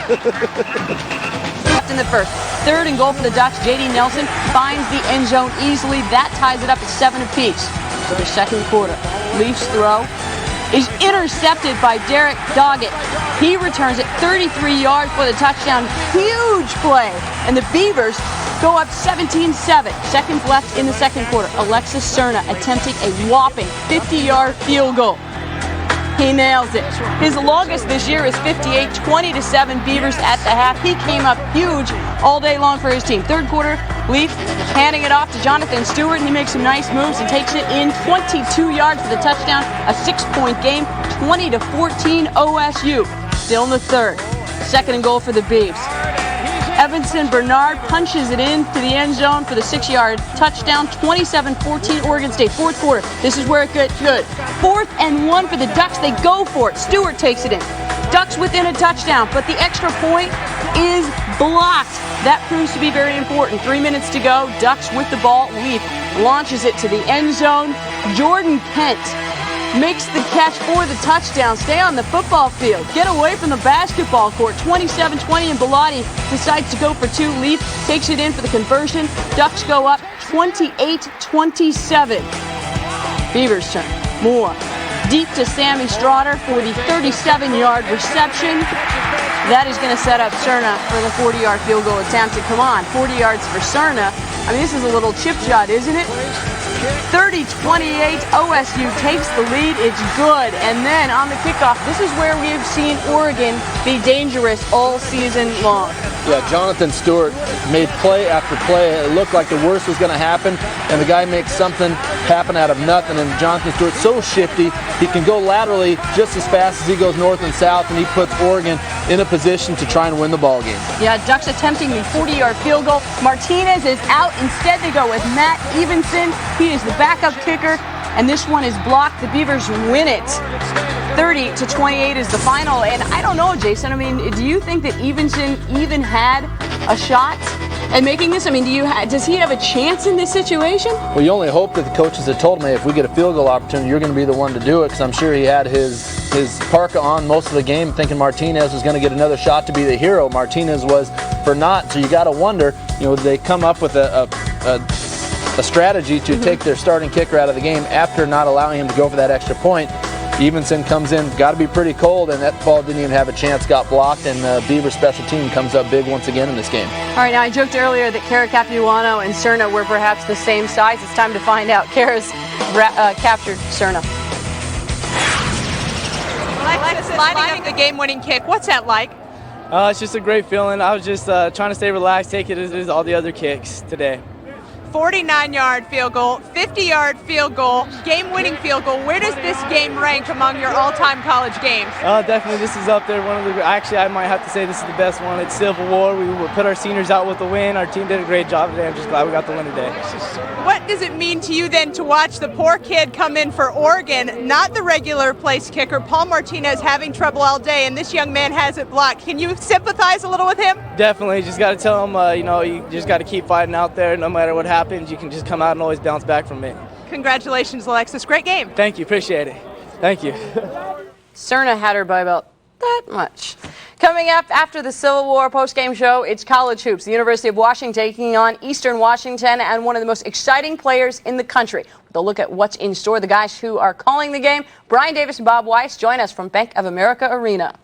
In the first. 3rd and goal for the Ducks. J.D. Nelson finds the end zone easily. That ties it up at 7 apiece for the second quarter. Leafs throw is intercepted by Derek Doggett. He returns it 33 yards for the touchdown. Huge play. And the Beavers go up 17-7. Seconds left in the second quarter. Alexis Cerna attempting a whopping 50-yard field goal. He nails it. His longest this year is 58, 20-7 Beavers at the half. He came up huge all day long for his team. Third quarter, Leaf handing it off to Jonathan Stewart, and he makes some nice moves and takes it in 22 yards for the touchdown. A 6-point game, 20-14 OSU. Still in the third. 2nd and goal for the Beavs. Evanson Bernard punches it into the end zone for the 6-yard touchdown. 27-14 Oregon State. Fourth quarter. This is where it gets good. 4th and 1 for the Ducks. They go for it. Stewart takes it in. Ducks within a touchdown, but the extra point is blocked. That proves to be very important. 3 minutes to go. Ducks with the ball. Leaf launches it to the end zone. Jordan Kent makes the catch for the touchdown. Stay on the football field. Get away from the basketball court. 27-20, and Bellotti decides to go for 2. Leaf takes it in for the conversion. Ducks go up 28-27. Beavers turn. Moore deep to Sammy Strotter for the 37-yard reception. That is going to set up Cerna for the 40-yard field goal attempt. And come on, 40 yards for Cerna. I mean, this is a little chip shot, isn't it? 30-28, OSU takes the lead. It's good. And then on the kickoff, this is where we've seen Oregon be dangerous all season long. Yeah, Jonathan Stewart made play after play. It looked like the worst was going to happen, and the guy makes something happen out of nothing. And Jonathan Stewart's so shifty, he can go laterally just as fast as he goes north and south, and he puts Oregon in a position to try and win the ball game. Yeah, Ducks attempting the 40-yard field goal. Martinez is out. Instead, they go with Matt Evenson. He is the backup kicker, and this one is blocked. The Beavers win it. 30-28 is the final, and I don't know, Jason. I mean, do you think that Evenson even had a shot at making this? I mean, does he have a chance in this situation? Well, you only hope that the coaches had told him, hey, if we get a field goal opportunity, you're going to be the one to do it, because I'm sure he had his parka on most of the game, thinking Martinez was going to get another shot to be the hero. Martinez was for naught, so you got to wonder, they come up with a strategy to take their starting kicker out of the game after not allowing him to go for that extra point. Evenson comes in, got to be pretty cold, and that ball didn't even have a chance, got blocked, and the Beaver special team comes up big once again in this game. All right, now I joked earlier that Kara Capuano and Cerna were perhaps the same size. It's time to find out. Kara's captured Cerna. Alexis, lining up the game-winning kick. What's that like? It's just a great feeling. I was just trying to stay relaxed, take it as all the other kicks today. 49-yard field goal, 50-yard field goal, game-winning field goal. Where does this game rank among your all-time college games? Definitely, this is up there. Actually, I might have to say this is the best one. It's Civil War. We put our seniors out with the win. Our team did a great job today. I'm just glad we got the win today. What does it mean to you then to watch the poor kid come in for Oregon, not the regular place kicker, Paul Martinez, having trouble all day, and this young man has it blocked? Can you sympathize a little with him? Definitely. Just got to tell him, you just got to keep fighting out there. No matter what happens, you can just come out and always bounce back from it. Congratulations, Alexis. Great game. Thank you. Appreciate it. Thank you. Cerna had her by about that much. Coming up after the Civil War postgame show, it's college hoops. The University of Washington taking on Eastern Washington and one of the most exciting players in the country. With a look at what's in store, the guys who are calling the game, Brian Davis and Bob Weiss, join us from Bank of America Arena.